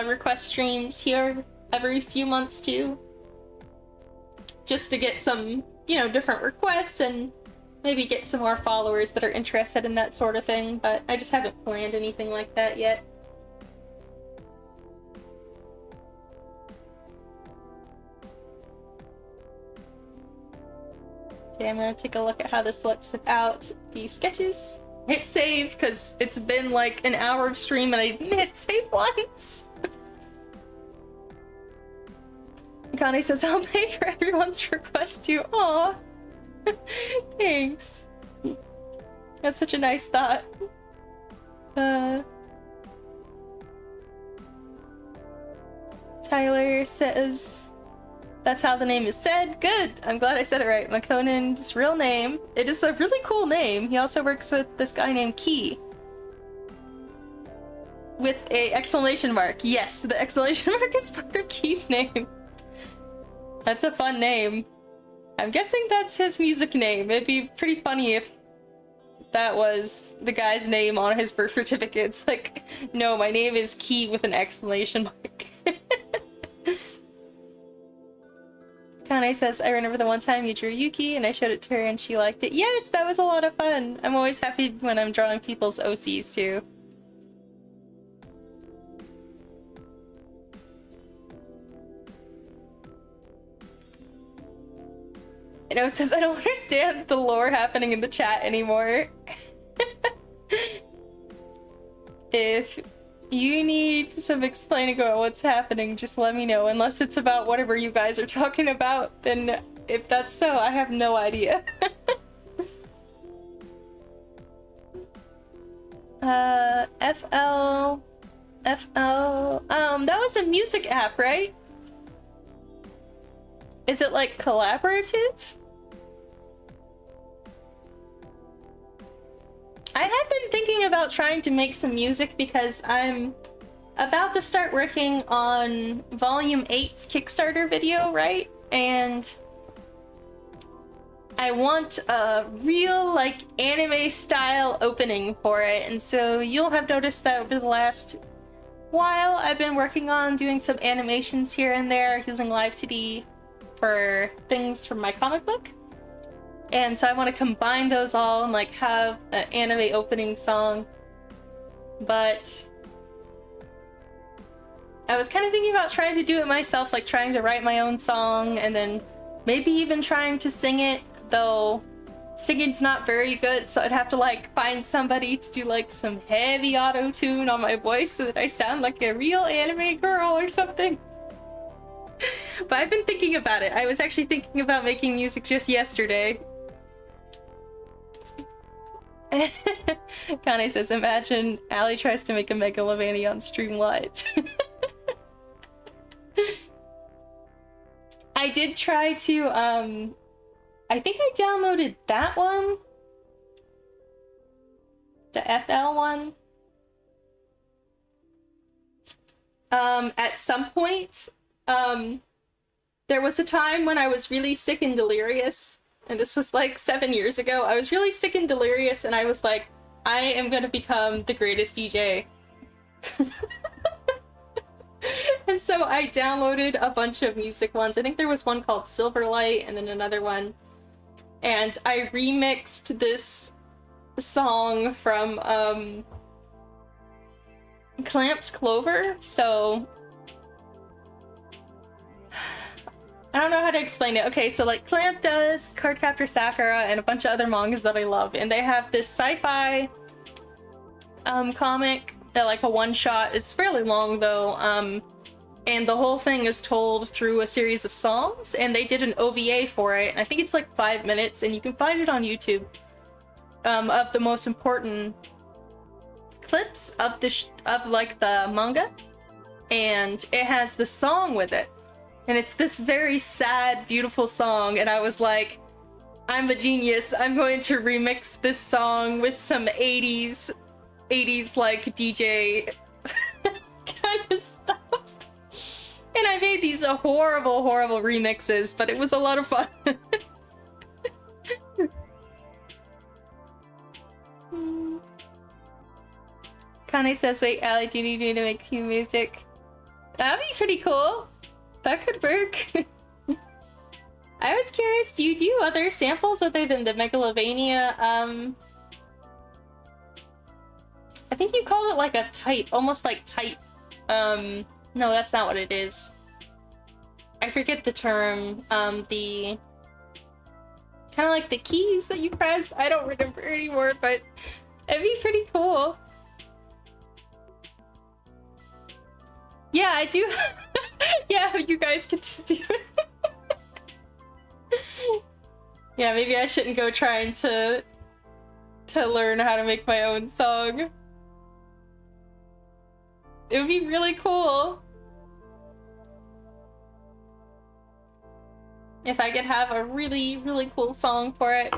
request streams here every few months, too. Just to get some, you know, different requests and maybe get some more followers that are interested in that sort of thing, but I just haven't planned anything like that yet. Okay, I'm gonna take a look at how this looks without the sketches. Hit save, because it's been like an hour of stream and I didn't hit save once. Connie says, I'll pay for everyone's request too. Aw. Thanks. That's such a nice thought. Tyler says, that's how the name is said. Good. I'm glad I said it right. Makonan's real name. It is a really cool name. He also works with this guy named Key. With a exclamation mark. Yes, the exclamation mark is part of Key's name. That's a fun name. I'm guessing that's his music name. It'd be pretty funny if that was the guy's name on his birth certificate. It's like, no, my name is Key with an exclamation mark. Kane says, I remember the one time you drew Yuki and I showed it to her and she liked it. Yes, that was a lot of fun. I'm always happy when I'm drawing people's OCs too. And it says, I don't understand the lore happening in the chat anymore. If you need some explaining about what's happening, just let me know. Unless it's about whatever you guys are talking about, then if that's so, I have no idea. FL... that was a music app, right? Is it like collaborative? I have been thinking about trying to make some music because I'm about to start working on Volume 8's Kickstarter video, right? And I want a real, like, anime-style opening for it. And so you'll have noticed that over the last while, I've been working on doing some animations here and there using Live 2D for things from my comic book. And so I want to combine those all and, like, have an anime opening song. But I was kind of thinking about trying to do it myself, like trying to write my own song and then maybe even trying to sing it, though singing's not very good, so I'd have to like find somebody to do like some heavy auto-tune on my voice so that I sound like a real anime girl or something. But I've been thinking about it. I was actually thinking about making music just yesterday. Kane says, imagine Allie tries to make a Megalovania on stream live. I did try to, I think I downloaded that one. The FL one. At some point, there was a time when I was really sick and delirious, and this was like 7 years ago. I was really sick and delirious, and I was like, I am gonna become the greatest DJ. And so I downloaded a bunch of music ones. I think there was one called Silverlight and then another one. And I remixed this song from Clamp's Clover. So I don't know how to explain it. Okay, so like Clamp does Cardcaptor Sakura and a bunch of other mangas that I love, and they have this sci-fi comic that like a one-shot. It's fairly long though, and the whole thing is told through a series of songs, and they did an OVA for it, and I think it's like 5 minutes, and you can find it on YouTube, of the most important clips of the like the manga, and it has the song with it. And it's this very sad, beautiful song, and I was like, I'm a genius. I'm going to remix this song with some 80s like DJ kind of stuff. And I made these horrible, horrible remixes, but it was a lot of fun. Kane says, wait, Allie, do you need to make new music? That'd be pretty cool. That could work. I was curious, do you do other samples other than the Megalovania? I think you call it like a type, almost like type. No, that's not what it is. I forget the term. The kind of like the keys that you press. I don't remember anymore, but it'd be pretty cool. Yeah, I do. Yeah, you guys could just do it. Yeah, maybe I shouldn't go trying to learn how to make my own song. It would be really cool if I could have a really, really cool song for it.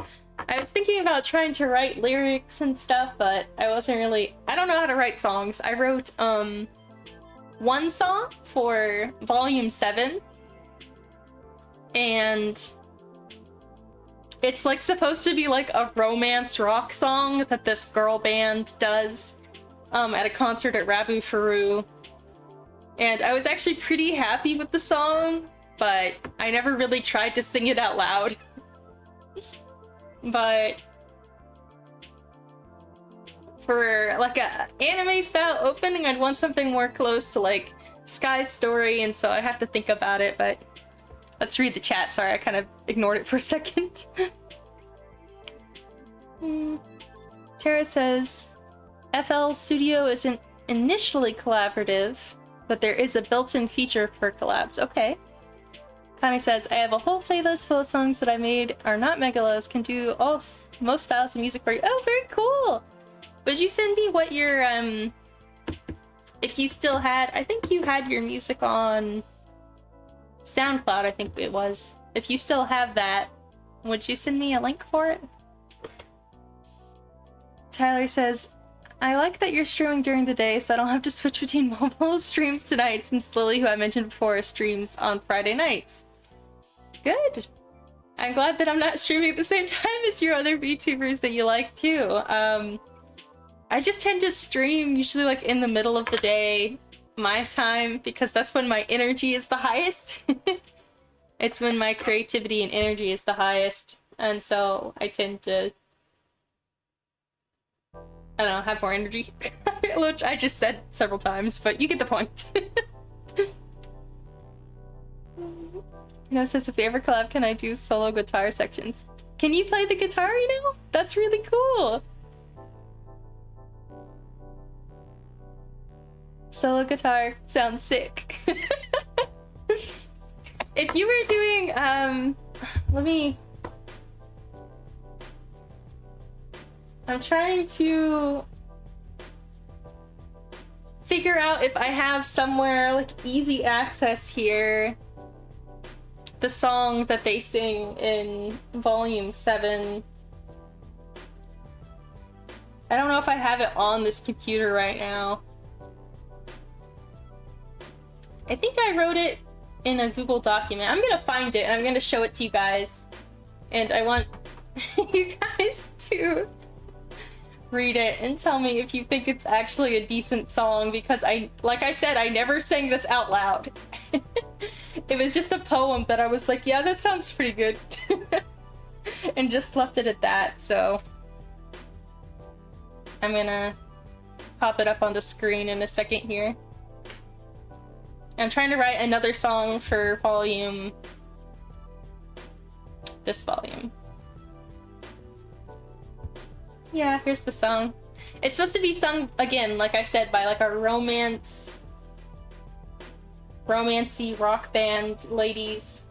I was thinking about trying to write lyrics and stuff, but I don't know how to write songs. I wrote, one song for Volume 7, and it's like supposed to be like a romance rock song that this girl band does at a concert at Rabufru. And I was actually pretty happy with the song, but I never really tried to sing it out loud. But for like a anime style opening, I'd want something more close to like Sky's story, and so I have to think about it. But let's read the chat. Sorry, I kind of ignored it for a second. Tara says, FL Studio isn't initially collaborative, but there is a built-in feature for collabs. Okay. Connie says, I have a whole playlist full of songs that I made are not megalos, can do most styles of music for you. Oh, very cool! Would you send me what your, if you still had, I think you had your music on SoundCloud, I think it was. If you still have that, would you send me a link for it? Tyler says, I like that you're streaming during the day so I don't have to switch between multiple streams tonight since Lily, who I mentioned before, streams on Friday nights. Good. I'm glad that I'm not streaming at the same time as your other VTubers that you like too. I just tend to stream usually like in the middle of the day, my time, because that's when my energy is the highest. It's when my creativity and energy is the highest, and so I tend to, I don't know, have more energy. Which I just said several times, but you get the point. You know, it says if we ever collab, can I do solo guitar sections? Can you play the guitar, you know? That's really cool! Solo guitar sounds sick. If you were doing, I'm trying to figure out if I have somewhere, like, easy access here. The song that they sing in Volume 7. I don't know if I have it on this computer right now. I think I wrote it in a Google document. I'm gonna find it and I'm gonna show it to you guys. And I want you guys to read it and tell me if you think it's actually a decent song, because like I said, I never sang this out loud. It was just a poem that I was like, yeah, that sounds pretty good. And just left it at that, so I'm gonna pop it up on the screen in a second here. I'm trying to write another song for this volume. Yeah, here's the song. It's supposed to be sung, again, like I said, by like a romancy rock band ladies.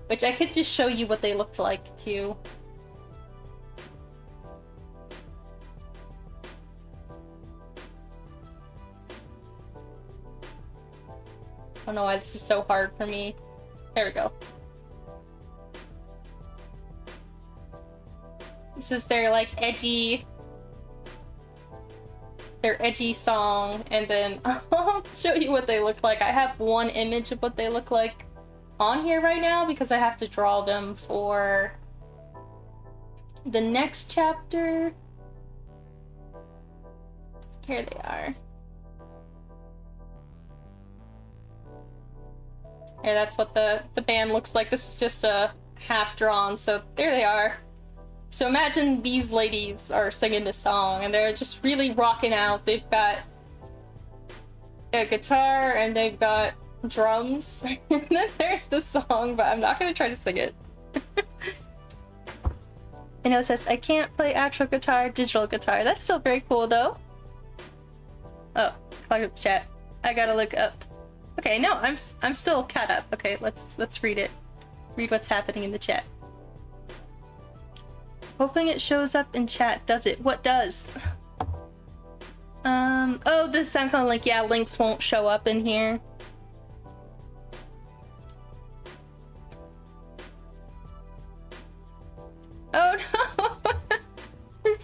Which I could just show you what they looked like, too. I don't know why this is so hard for me. There we go. This is their, like, edgy song, and then I'll show you what they look like. I have one image of what they look like on here right now because I have to draw them for the next chapter. Here they are. Here, that's what the band looks like. This is just a half drawn, so there they are. So imagine these ladies are singing this song and they're just really rocking out. They've got a guitar and they've got drums. And then there's the song, but I'm not gonna try to sing it. And it says, I can't play actual guitar, digital guitar. That's still very cool though. Oh, clog up the chat. I gotta look up. Okay, no, I'm still caught up. Okay, let's read it. Read what's happening in the chat. Hoping it shows up in chat. Does it? What does? Oh, this sound kind of like, yeah, links won't show up in here. Oh no!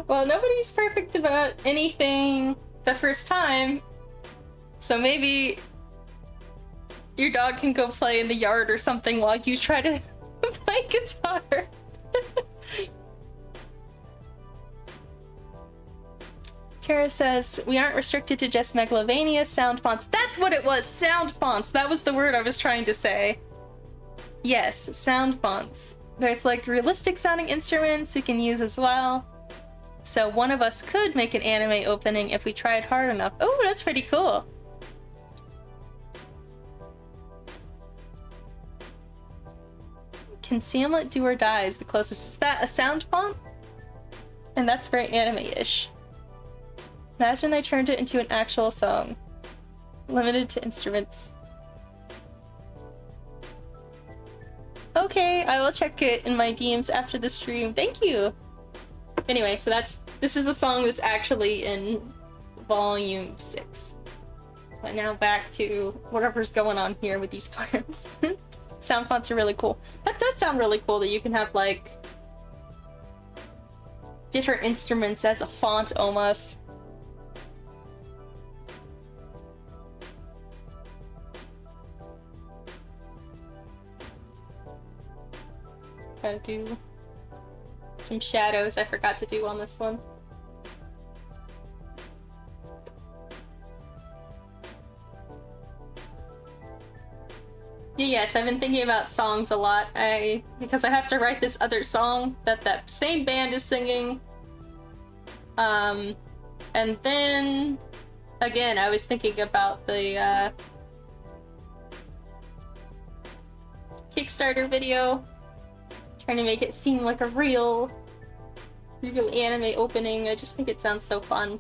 Well, nobody's perfect about anything the first time. So maybe your dog can go play in the yard or something while you try to play guitar. Tara says, we aren't restricted to just Megalovania sound fonts. That's what it was! Sound fonts! That was the word I was trying to say. Yes, sound fonts. There's like realistic sounding instruments we can use as well. So one of us could make an anime opening if we tried hard enough. Oh, that's pretty cool. Concealment Do or Die is the closest. Is that a sound font? And that's very anime-ish. Imagine I turned it into an actual song. Limited to instruments. Okay, I will check it in my DMs after the stream. Thank you! Anyway, so this is a song that's actually in Volume 6. But now back to whatever's going on here with these plants. Sound fonts are really cool. That does sound really cool that you can have, like, different instruments as a font, almost. Gotta do some shadows I forgot to do on this one. Yes, I've been thinking about songs a lot. Because I have to write this other song that same band is singing. And then again, I was thinking about the Kickstarter video, trying to make it seem like a real anime opening. I just think it sounds so fun.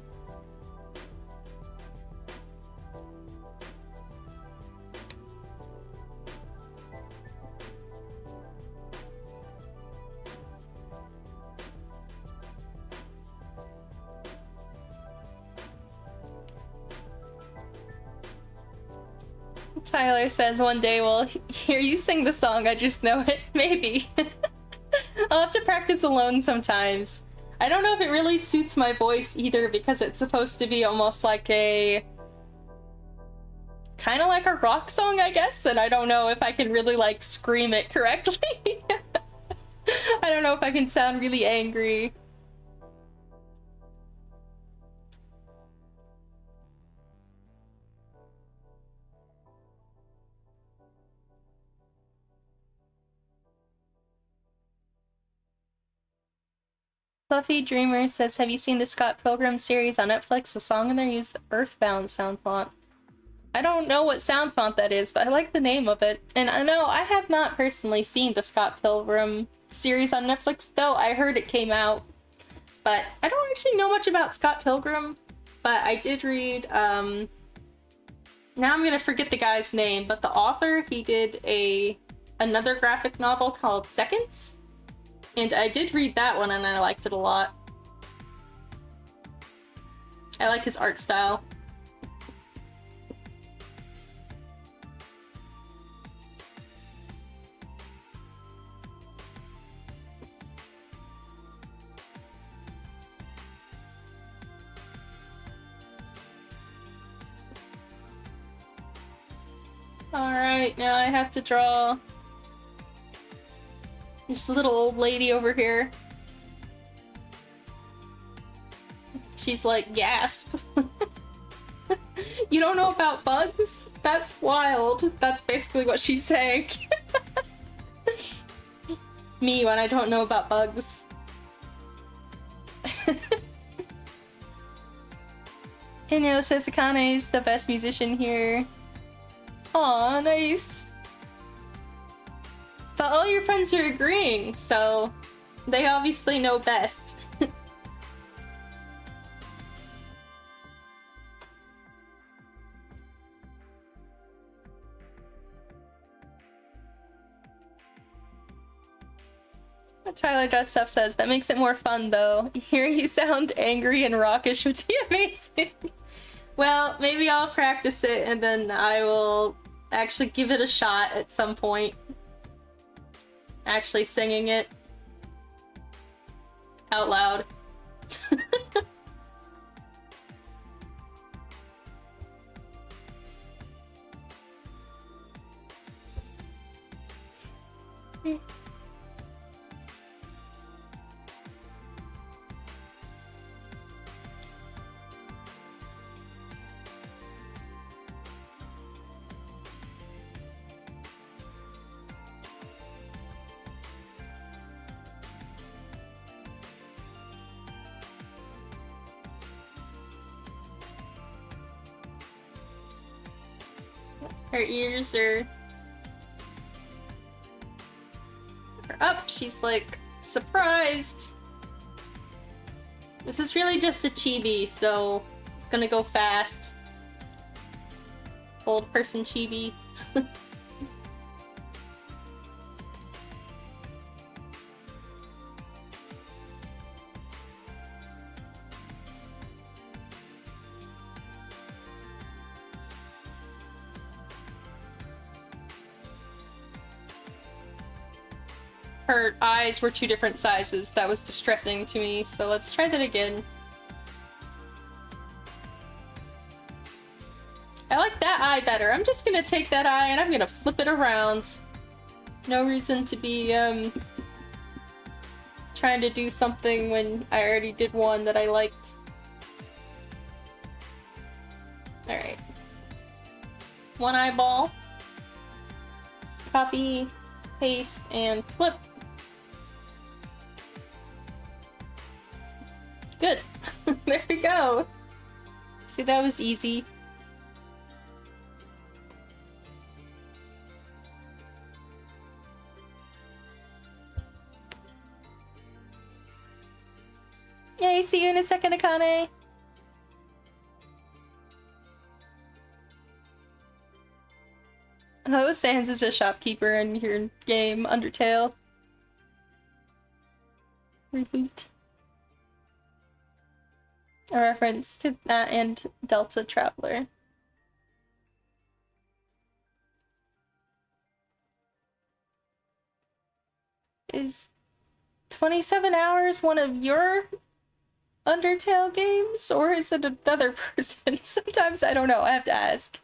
Tyler says one day we'll hear you sing the song, I just know it. Maybe. I'll have to practice alone sometimes. I don't know if it really suits my voice either, because it's supposed to be almost like a... kind of like a rock song, I guess, and I don't know if I can really, like, scream it correctly. I don't know if I can sound really angry. Fluffy Dreamer says, have you seen the Scott Pilgrim series on Netflix? The song in there used the Earthbound sound font. I don't know what sound font that is, but I like the name of it. And I know I have not personally seen the Scott Pilgrim series on Netflix, though I heard it came out. But I don't actually know much about Scott Pilgrim, but I did read, now I'm gonna forget the guy's name, but the author, he did another graphic novel called Seconds. And I did read that one and I liked it a lot. I like his art style. Alright, now I have to draw this little old lady over here. She's like, gasp. You don't know about bugs? That's wild. That's basically what she's saying. Me when I don't know about bugs. Hino says Akane is the best musician here. Aw, nice. But all your friends are agreeing, so they obviously know best. Tyler Dressed Up says, that makes it more fun though. Hearing you sound angry and rockish would be amazing. Well, maybe I'll practice it and then I will actually give it a shot at some point. Actually singing it out loud. Her ears are up. She's like surprised. This is really just a chibi, so it's gonna go fast. Old person chibi. her eyes were two different sizes. That was distressing to me, so let's try that again. I like that eye better. I'm just gonna take that eye and I'm gonna flip it around. No reason to be, trying to do something when I already did one that I liked. Alright. One eyeball. Copy, paste, and flip. Good. There we go. See, that was easy. Yay, see you in a second, Akane! Oh, Sans is a shopkeeper in your game, Undertale. Reboot. A reference to that and Delta Traveler. Is 27 hours one of your Undertale games, or is it another person? Sometimes I don't know, I have to ask.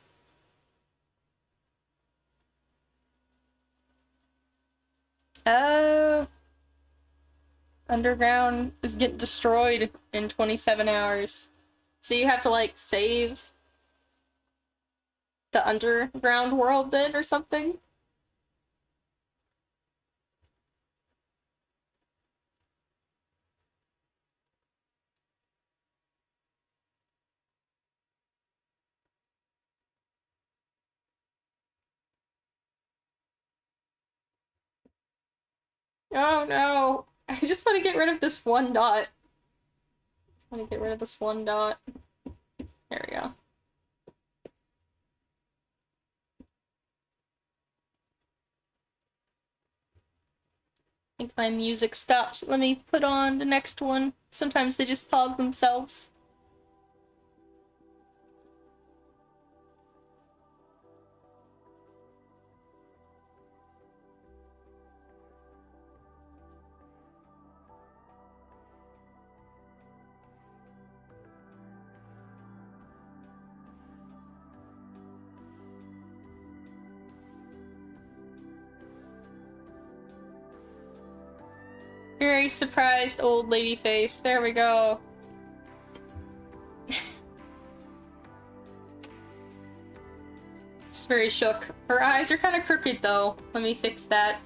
Underground is getting destroyed in 27 hours. So you have to, like, save the underground world then, or something? Oh no! I just want to get rid of this one dot. Just want to get rid of this one dot. There we go. I think my music stops. Let me put on the next one. Sometimes they just pause themselves. Very surprised old lady face. There we go. She's very shook. Her eyes are kind of crooked though. Let me fix that.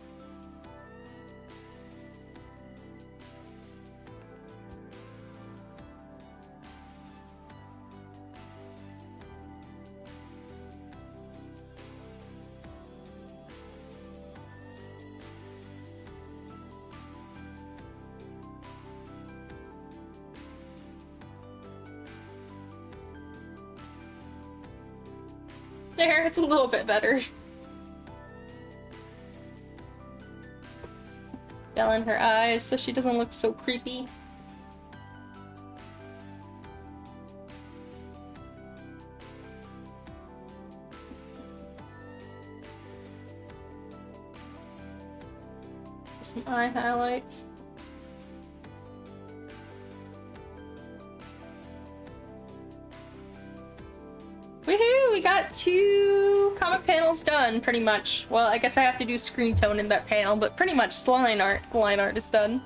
There, it's a little bit better. Down in her eyes so she doesn't look so creepy. Some eye highlights. Woohoo! We got 2 comic panels done, pretty much. Well, I guess I have to do screen tone in that panel, but pretty much the line art is done.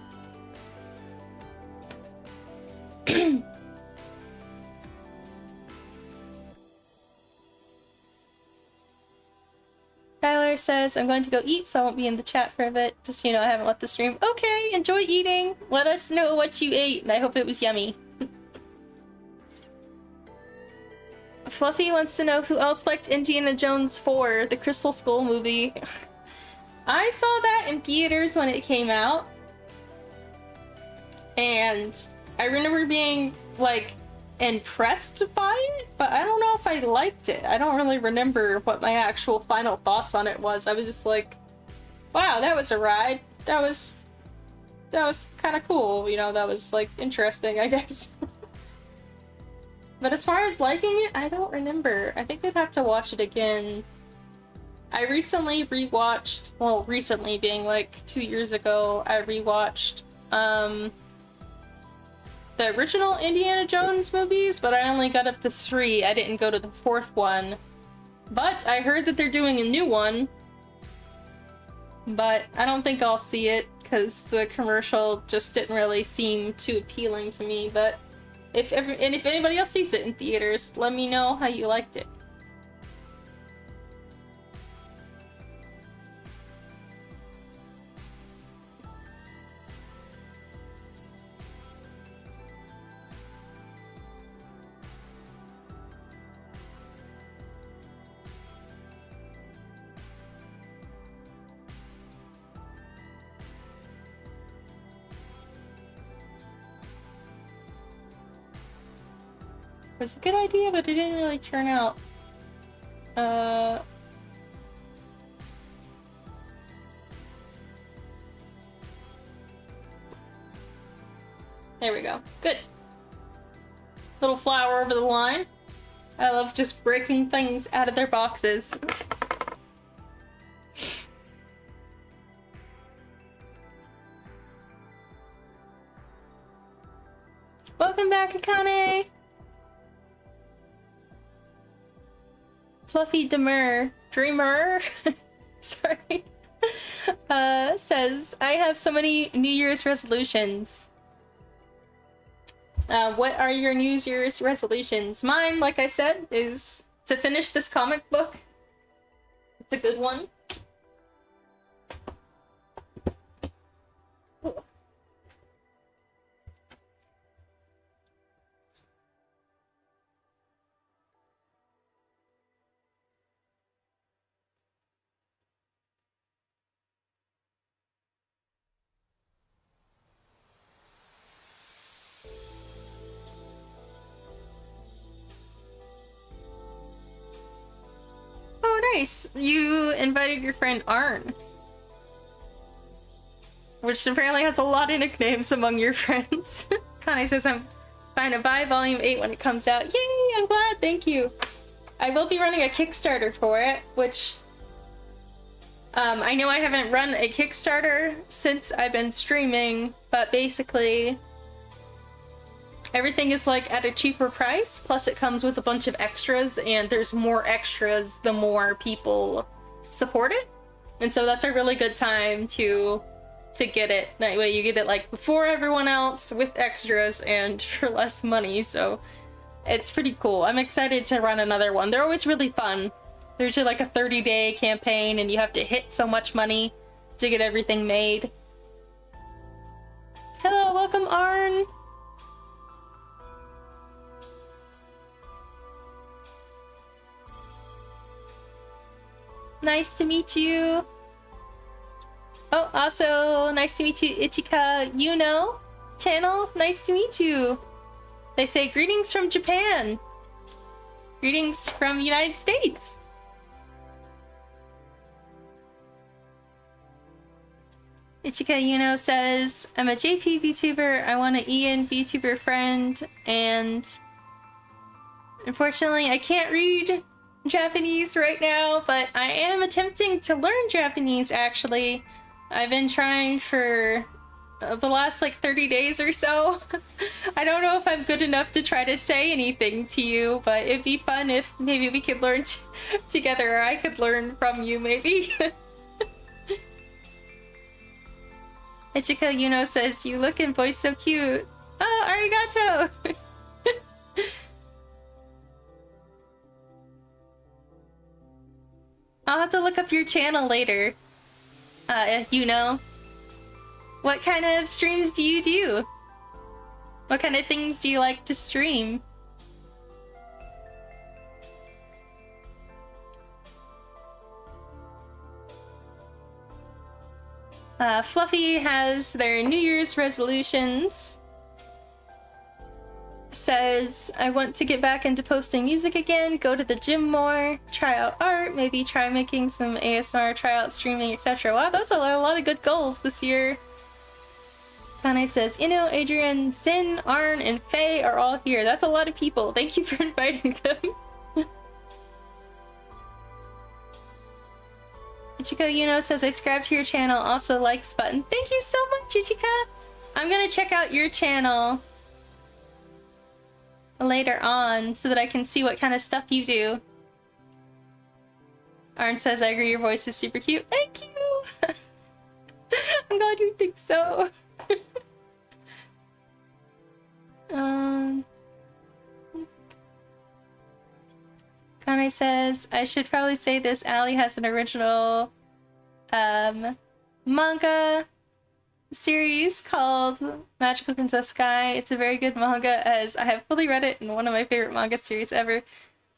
Tyler says, I'm going to go eat, so I won't be in the chat for a bit. Just so you know, I haven't left the stream. Okay, enjoy eating! Let us know what you ate, and I hope it was yummy. Fluffy wants to know who else liked Indiana Jones 4, the Crystal Skull movie. I saw that in theaters when it came out. And I remember being, like, impressed by it, but I don't know if I liked it. I don't really remember what my actual final thoughts on it was. I was just like, wow, that was a ride. That was kind of cool, you know, that was, like, interesting, I guess. But as far as liking it, I don't remember. I think I'd have to watch it again. I recently rewatched, well, recently being like 2 years ago, I rewatched the original Indiana Jones movies, but I only got up to 3. I didn't go to the 4th one. But I heard that they're doing a new one. But I don't think I'll see it, because the commercial just didn't really seem too appealing to me. But if anybody else sees it in theaters, let me know how you liked it. It was a good idea, but it didn't really turn out. There we go. Good. Little flower over the line. I love just breaking things out of their boxes. Welcome back, Akane! Fluffy Dreamer, sorry, says, I have so many New Year's resolutions. What are your New Year's resolutions? Mine, like I said, is to finish this comic book. It's a good one. Oh, nice! You invited your friend Arn. Which apparently has a lot of nicknames among your friends. Connie says I'm fine to buy Volume 8 when it comes out. Yay! I'm glad, thank you! I will be running a Kickstarter for it, which... I know I haven't run a Kickstarter since I've been streaming, but basically... everything is like at a cheaper price, plus it comes with a bunch of extras, and there's more extras the more people support it. And so that's a really good time to get it. That way you get it like before everyone else with extras and for less money, so it's pretty cool. I'm excited to run another one. They're always really fun. There's usually like a 30-day campaign and you have to hit so much money to get everything made. Hello, welcome Arn! Nice to meet you. Oh, also nice to meet you, Ichika Yuno channel. Nice to meet you. They say greetings from Japan. Greetings from United States. Ichika Yuno says, I'm a JP VTuber. I want an Ian VTuber friend, and unfortunately I can't read Japanese right now, but I am attempting to learn Japanese actually. I've been trying for the last like 30 days or so. I don't know if I'm good enough to try to say anything to you, but it'd be fun if maybe we could learn together, or I could learn from you maybe. Ichika Yuno says, you look and voice so cute. Oh, arigato! I'll have to look up your channel later. You know. What kind of streams do you do? What kind of things do you like to stream? Fluffy has their New Year's resolutions. Says, I want to get back into posting music again, go to the gym more, try out art, maybe try making some ASMR, try out streaming, etc. Wow, those are a lot of good goals this year. Kane says, Ino, Adrian, Sin, Arn, and Faye are all here. That's a lot of people. Thank you for inviting them. Ichiko Yuno says, I subscribed to your channel, also likes button. Thank you so much, Ichika! I'm gonna check out your channel later on so that I can see what kind of stuff you do. Arn says, I agree, your voice is super cute. Thank you! I'm glad you think so. Kane says, I should probably say this, Allie has an original manga series called Magical Princess Sky. It's a very good manga, as I have fully read it in one of my favorite manga series ever.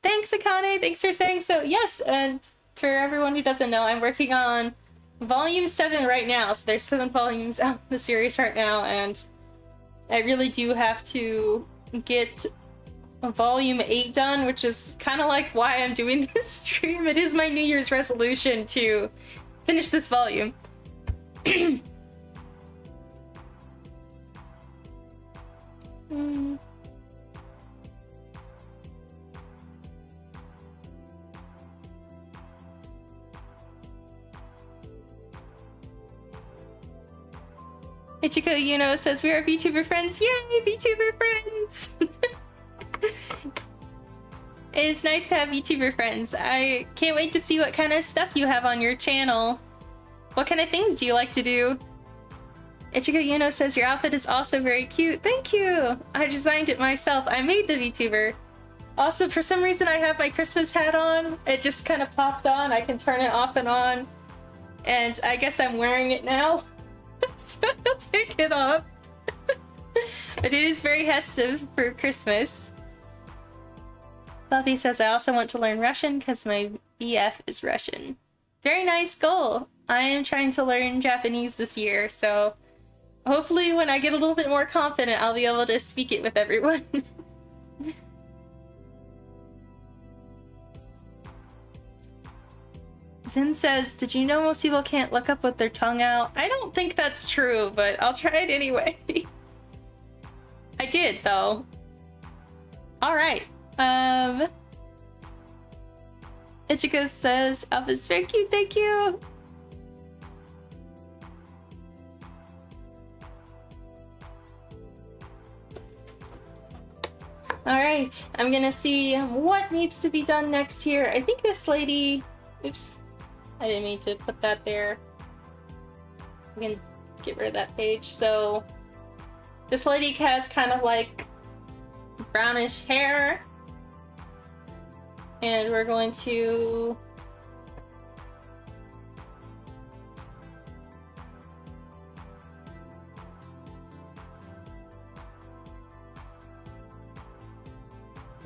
Thanks, Akane! Thanks for saying so! Yes, and for everyone who doesn't know, I'm working on Volume 7 right now, so there's 7 volumes out in the series right now, and I really do have to get Volume 8 done, which is kind of like why I'm doing this stream. It is my New Year's resolution to finish this volume. Ichiko Yuno says, we are VTuber friends. Yay, VTuber friends! It is nice to have VTuber friends. I can't wait to see what kind of stuff you have on your channel. What kind of things do you like to do? Ichiko Yuno says, your outfit is also very cute. Thank you! I designed it myself. I made the VTuber. Also, for some reason, I have my Christmas hat on. It just kind of popped on. I can turn it off and on. And I guess I'm wearing it now. So I'll take it off. But it is very festive for Christmas. Buffy says, I also want to learn Russian because my BF is Russian. Very nice goal. I am trying to learn Japanese this year, so hopefully when I get a little bit more confident, I'll be able to speak it with everyone. Zin says, did you know most people can't look up with their tongue out? I don't think that's true, but I'll try it anyway. I did, though. Alright. Ichiko says, Alpha's very cute, thank you! Alright, I'm gonna see what needs to be done next here. I think this lady... Oops. I didn't mean to put that there. I'm gonna get rid of that page. So, this lady has kind of like brownish hair. And we're going to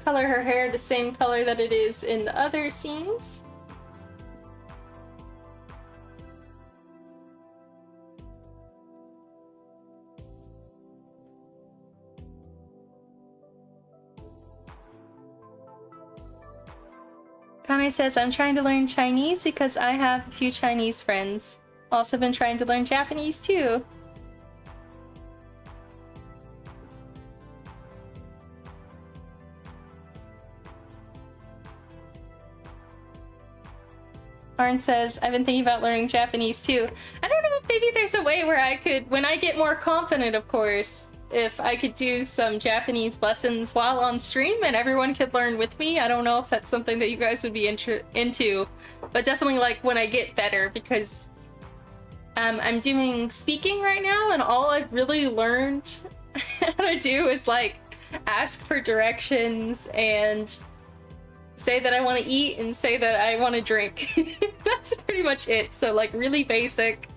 color her hair the same color that it is in the other scenes. Kane says, I'm trying to learn Chinese because I have a few Chinese friends. Also been trying to learn Japanese too. Arn says, I've been thinking about learning Japanese too. I don't know if maybe there's a way where I could, when I get more confident, of course, if I could do some Japanese lessons while on stream and everyone could learn with me. I don't know if that's something that you guys would be into, but definitely like when I get better, because I'm doing speaking right now and all I've really learned how to do is like ask for directions and say that I want to eat and say that I want to drink. That's pretty much it. So like really basic.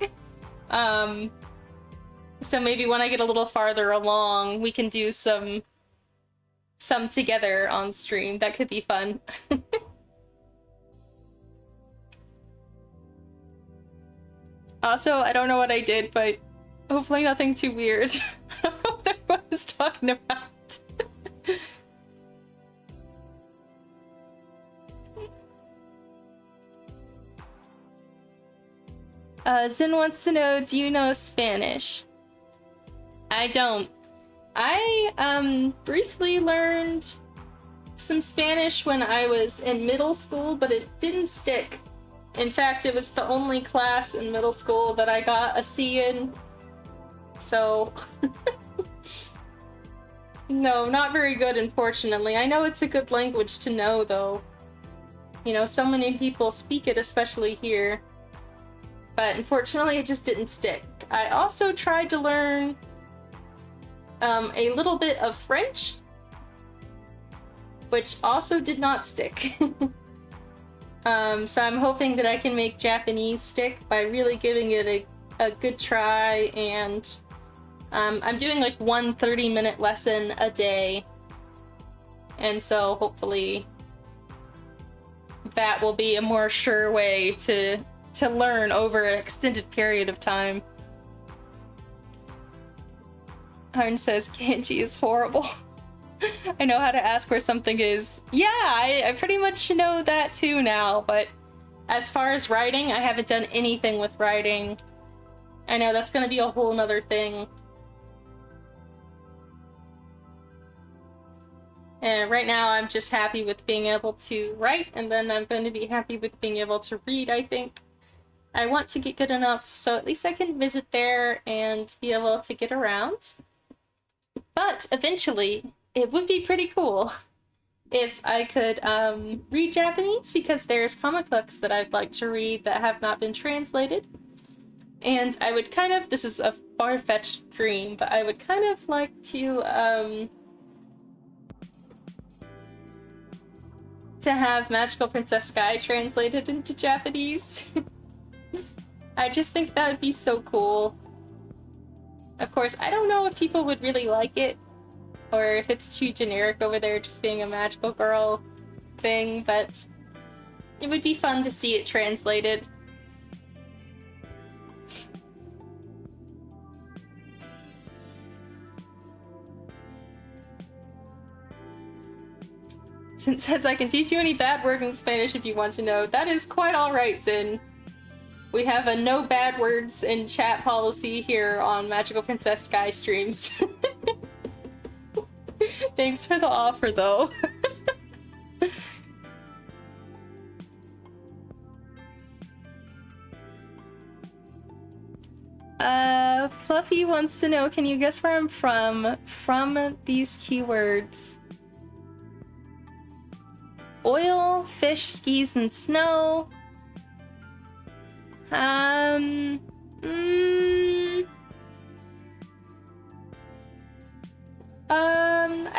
So maybe when I get a little farther along, we can do some together on stream. That could be fun. Also, I don't know what I did, but hopefully nothing too weird. I don't know what I was talking about. Zin wants to know, do you know Spanish? I don't. I briefly learned some Spanish when I was in middle school, but it didn't stick. In fact, it was the only class in middle school that I got a C in. So... no, not very good, unfortunately. I know it's a good language to know, though. You know, so many people speak it, especially here. But unfortunately, it just didn't stick. I also tried to learn a little bit of French, which also did not stick. So I'm hoping that I can make Japanese stick by really giving it a good try, and I'm doing like one 30-minute lesson a day, and so hopefully that will be a more sure way to learn over an extended period of time. Arn says kanji is horrible. I know how to ask where something is. Yeah, I pretty much know that too now, but as far as writing, I haven't done anything with writing. I know that's gonna be a whole nother thing. And right now I'm just happy with being able to write, and then I'm going to be happy with being able to read, I think. I want to get good enough so at least I can visit there and be able to get around. But eventually, it would be pretty cool if I could read Japanese, because there's comic books that I'd like to read that have not been translated. And I would kind of, this is a far-fetched dream, but I would kind of like to have Magical Princess Sky translated into Japanese. I just think that would be so cool. Of course, I don't know if people would really like it, or if it's too generic over there just being a magical girl thing, but it would be fun to see it translated. Sin says, I can teach you any bad word in Spanish if you want to know. That is quite alright, Sin. We have a no bad words in chat policy here on Magical Princess Sky streams. Thanks for the offer, though. Fluffy wants to know, can you guess where I'm from these keywords? Oil, fish, skis, and snow. I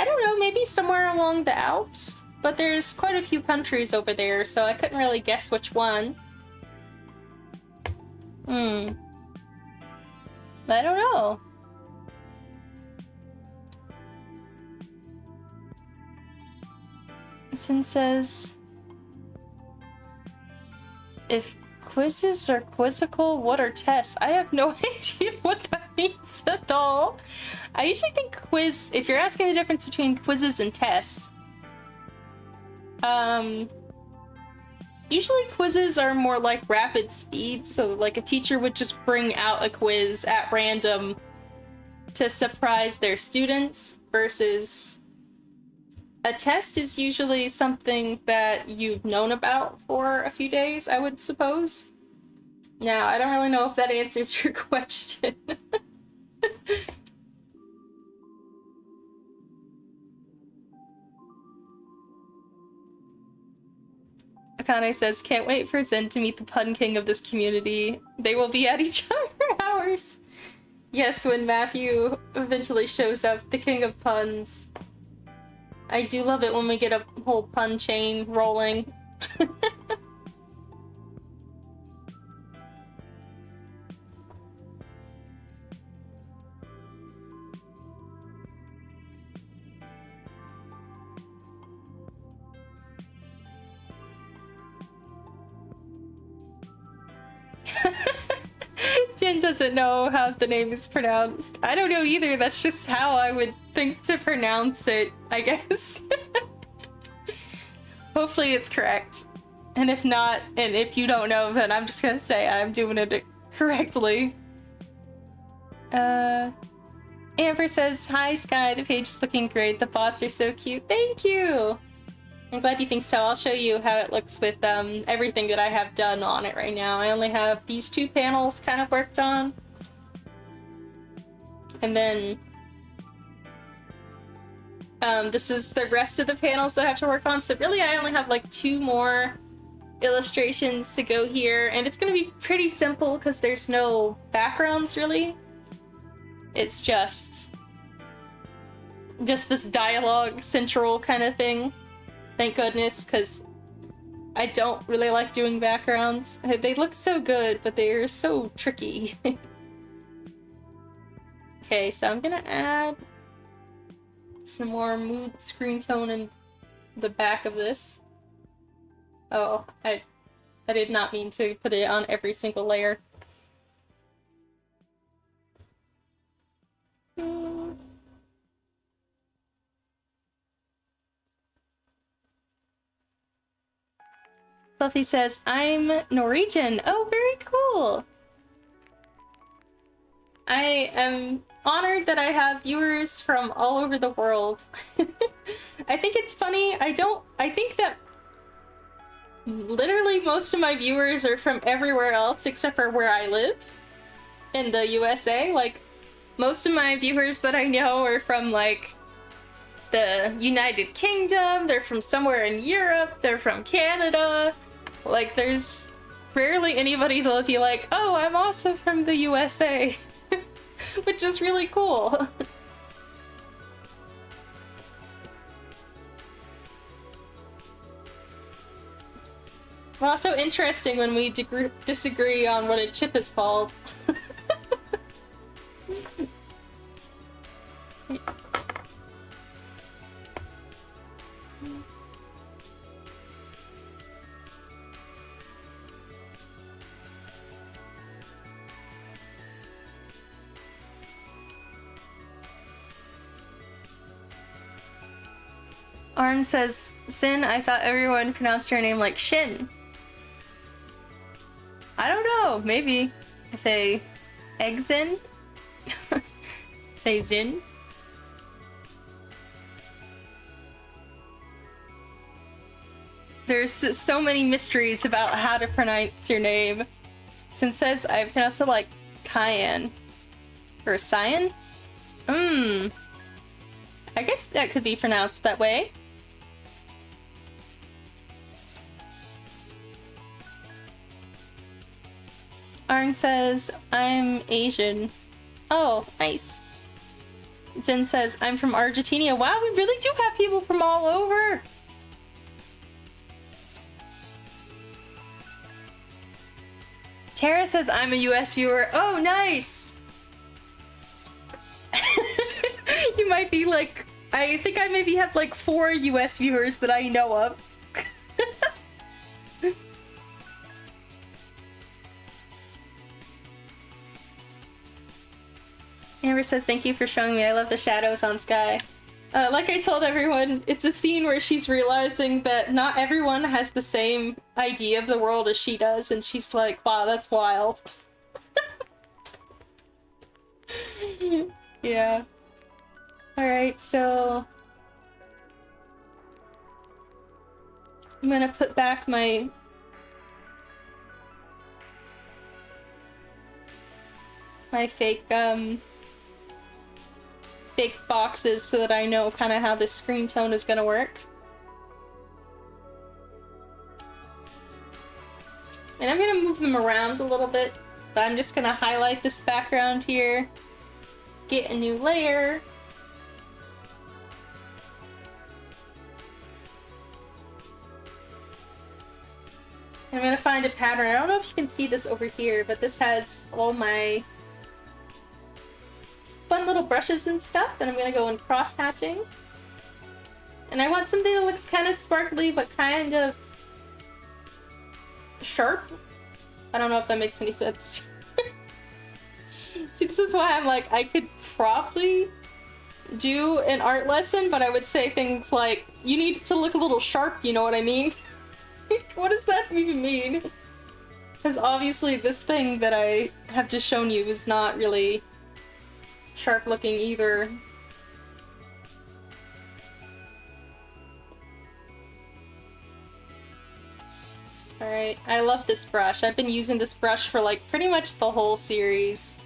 don't know, maybe somewhere along the Alps, but there's quite a few countries over there, so I couldn't really guess which one. I don't know. Sin says, if quizzes are quizzical, what are tests? I have no idea what that means at all. I usually think quiz, if you're asking the difference between quizzes and tests, usually quizzes are more like rapid speed, so like a teacher would just bring out a quiz at random to surprise their students, versus a test is usually something that you've known about for a few days, I would suppose. Now, I don't really know if that answers your question. Akane says, can't wait for Zen to meet the pun king of this community. They will be at each other hours. Yes, when Matthew eventually shows up, the king of puns. I do love it when we get a whole pun chain rolling. Jen doesn't know how the name is pronounced. I don't know either, that's just how I would think to pronounce it, I guess. Hopefully it's correct. And if not, and if you don't know, then I'm just gonna say I'm doing it correctly. Amber says, hi Sky, the page is looking great, the bots are so cute. Thank you! I'm glad you think so. I'll show you how it looks with everything that I have done on it right now. I only have these 2 panels kind of worked on. And then this is the rest of the panels that I have to work on. So really I only have like 2 more illustrations to go here. And it's going to be pretty simple because there's no backgrounds really. It's just this dialogue central kind of thing. Thank goodness, because I don't really like doing backgrounds. They look so good, but they're so tricky. Okay, so I'm gonna add some more mood screen tone in the back of this. Oh, I did not mean to put it on every single layer. Fluffy says, I'm Norwegian. Oh, very cool. I am honored that I have viewers from all over the world. I think it's funny. I think that literally most of my viewers are from everywhere else except for where I live in the USA. Like, most of my viewers that I know are from, like, the United Kingdom, they're from somewhere in Europe, they're from Canada. Like, there's rarely anybody that'll be like, oh, I'm also from the USA. Which is really cool. Also interesting when we disagree on what a chip is called. Arn says, Sin, I thought everyone pronounced her name like Shin. I don't know, maybe. I say Eggzin. Say Zin. There's so many mysteries about how to pronounce your name. Sin says I pronounce it like Cayenne. Or Cyan? I guess that could be pronounced that way. Arn says, I'm Asian. Oh, nice. Zen says, I'm from Argentina. Wow, we really do have people from all over. Tara says, I'm a US viewer. Oh, nice. You might be like, I think I maybe have like 4 US viewers that I know of. Amber says, thank you for showing me. I love the shadows on Sky. Like I told everyone, it's a scene where she's realizing that not everyone has the same idea of the world as she does, and she's like, wow, that's wild. Yeah. Alright, so... I'm gonna put back my... fake, fake boxes so that I know kind of how this screen tone is gonna work. And I'm gonna move them around a little bit, but I'm just gonna highlight this background here, get a new layer. I'm gonna find a pattern. I don't know if you can see this over here, but this has all my fun little brushes and stuff, and I'm gonna go in cross-hatching. And I want something that looks kind of sparkly, but kind of sharp. I don't know if that makes any sense. See, this is why I'm like, I could probably do an art lesson, but I would say things like, you need to look a little sharp, you know what I mean? What does that even mean? Because obviously this thing that I have just shown you is not really sharp looking either. Alright, I love this brush. I've been using this brush for like pretty much the whole series.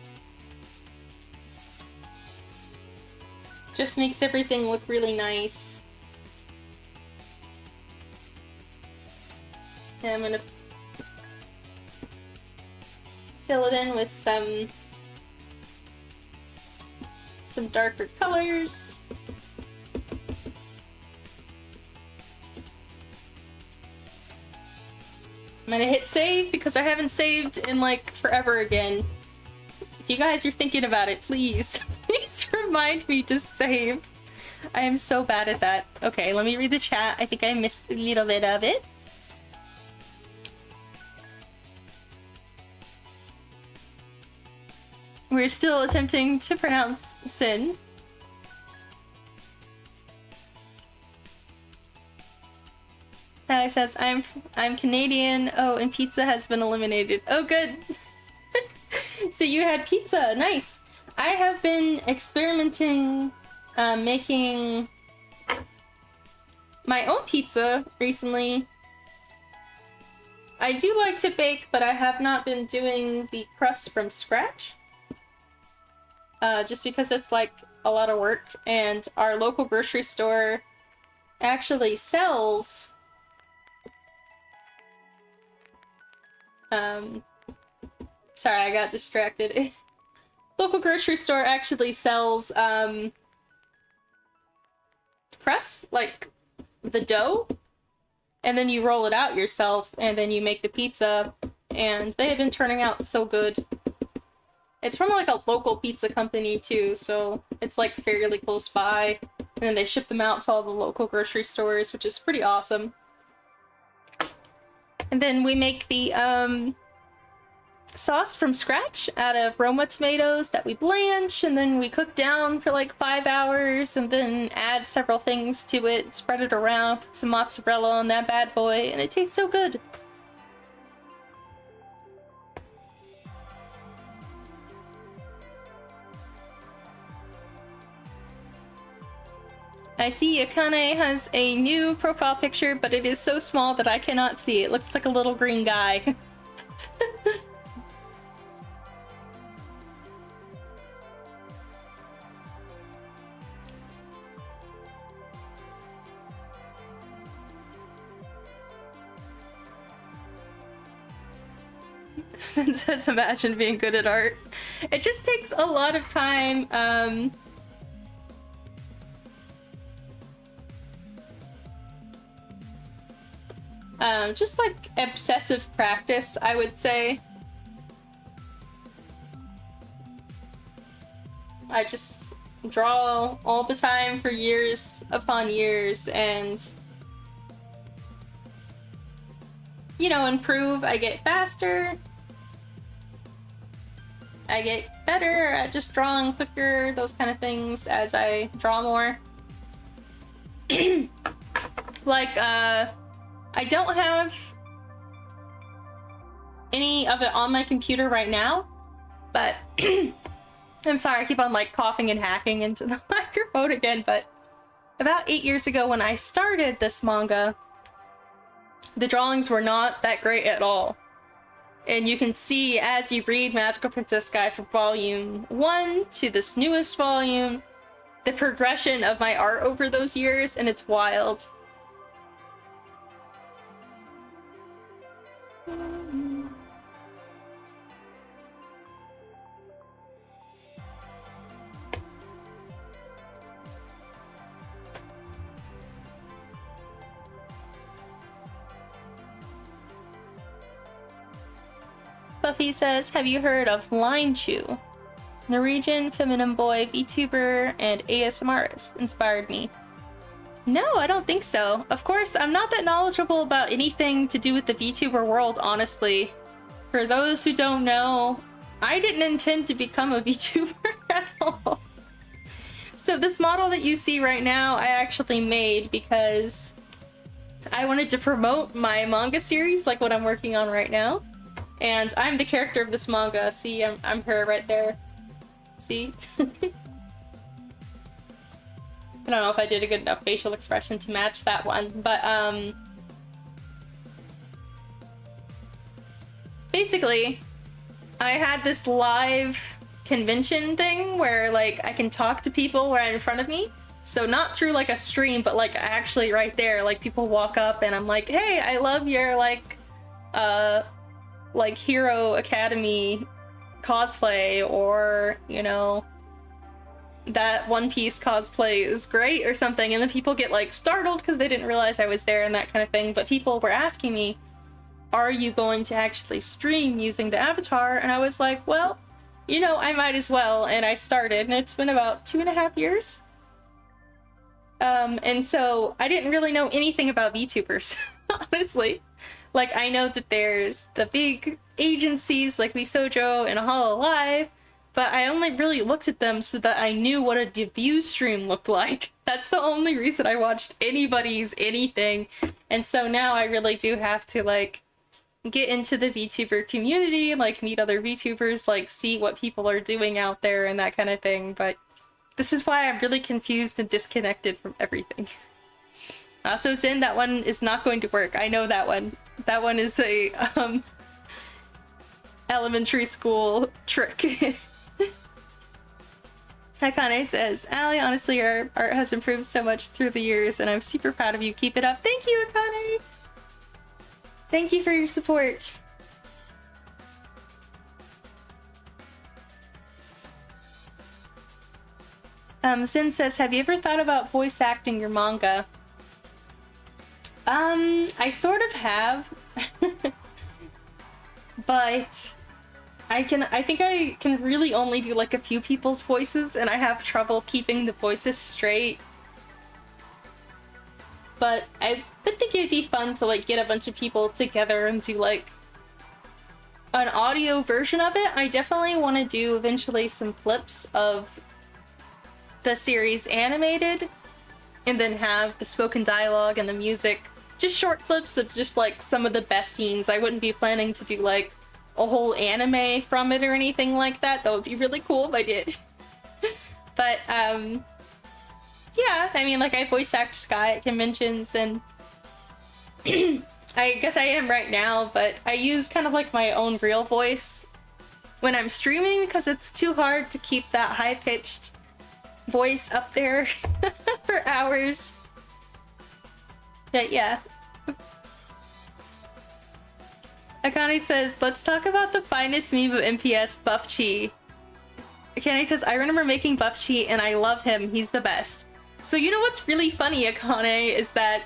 Just makes everything look really nice. And I'm gonna fill it in with some darker colors. I'm gonna hit save because I haven't saved in like forever again. If you guys are thinking about it, please, please remind me to save. I am so bad at that. Okay, let me read the chat. I think I missed a little bit of it. We're still attempting to pronounce sin. Alex says, I'm Canadian. Oh, and pizza has been eliminated. Oh, good. So you had pizza. Nice. I have been experimenting making my own pizza recently. I do like to bake, but I have not been doing the crust from scratch. Just because it's like a lot of work, and our local grocery store actually sells sorry, I got distracted. Local grocery store actually sells crust, like the dough, and then you roll it out yourself, and then you make the pizza, and they have been turning out so good. It's from like a local pizza company too, so it's like fairly close by, and then they ship them out to all the local grocery stores, which is pretty awesome. And then we make the sauce from scratch out of Roma tomatoes that we blanch, and then we cook down for like 5 hours, and then add several things to it, spread it around, put some mozzarella on that bad boy, and it tastes so good. I see Akane has a new profile picture, but it is so small that I cannot see. It looks like a little green guy. Says imagine being good at art. It just takes a lot of time. Just like obsessive practice, I would say. I just draw all the time for years upon years, and you know, improve. I get faster. I get better at just drawing quicker, those kind of things, as I draw more. Like, I don't have any of it on my computer right now, but I'm sorry, I keep on like coughing and hacking into the microphone again, but about 8 years ago when I started this manga, the drawings were not that great at all. And you can see as you read Magical Princess Guide from Volume 1 to this newest volume, the progression of my art over those years, and it's wild. Buffy says, have you heard of Line Chew? Norwegian feminine boy, VTuber, and ASMR artist inspired me. No, I don't think so. Of course, I'm not that knowledgeable about anything to do with the VTuber world, honestly. For those who don't know, I didn't intend to become a VTuber at all. So this model that you see right now, I actually made because I wanted to promote my manga series, like what I'm working on right now. And I'm the character of this manga. See, I'm her right there. See? I don't know if I did a good enough facial expression to match that one, but basically, I had this live convention thing where like I can talk to people right in front of me. So not through like a stream, but like actually right there, like people walk up and I'm like, hey, I love your like Hero Academy cosplay, or you know, that One Piece cosplay is great or something, and then people get like startled because they didn't realize I was there and that kind of thing. But people were asking me, are you going to actually stream using the avatar? And I was like, well, you know, I might as well. And I started, and it's been about 2.5 years. And so I didn't really know anything about VTubers, honestly. Like, I know that there's the big agencies like Misojo and Hololive, but I only really looked at them so that I knew what a debut stream looked like. That's the only reason I watched anybody's anything. And so now I really do have to, like, get into the VTuber community, like, meet other VTubers, like, see what people are doing out there and that kind of thing. But this is why I'm really confused and disconnected from everything. So Zin, that one is not going to work. I know that one. That one is a, elementary school trick. Akane says, Allie, honestly, your art has improved so much through the years, and I'm super proud of you. Keep it up. Thank you, Akane! Thank you for your support. Zin says, have you ever thought about voice acting your manga? I sort of have. But I think I can really only do like a few people's voices, and I have trouble keeping the voices straight. But I would think it'd be fun to like get a bunch of people together and do like an audio version of it. I definitely want to do eventually some clips of the series animated, and then have the spoken dialogue and the music. Just short clips of just like some of the best scenes. I wouldn't be planning to do like a whole anime from it or anything like that. That would be really cool if I did. But yeah, I mean, like, I voice act Sky at conventions, and I guess I am right now, but I use kind of like my own real voice when I'm streaming because it's too hard to keep that high-pitched voice up there for hours. But yeah. Akane says, let's talk about the finest meme of MPS, Buff Chi. Akane says, I remember making Buff Chi and I love him. He's the best. So you know what's really funny, Akane, is that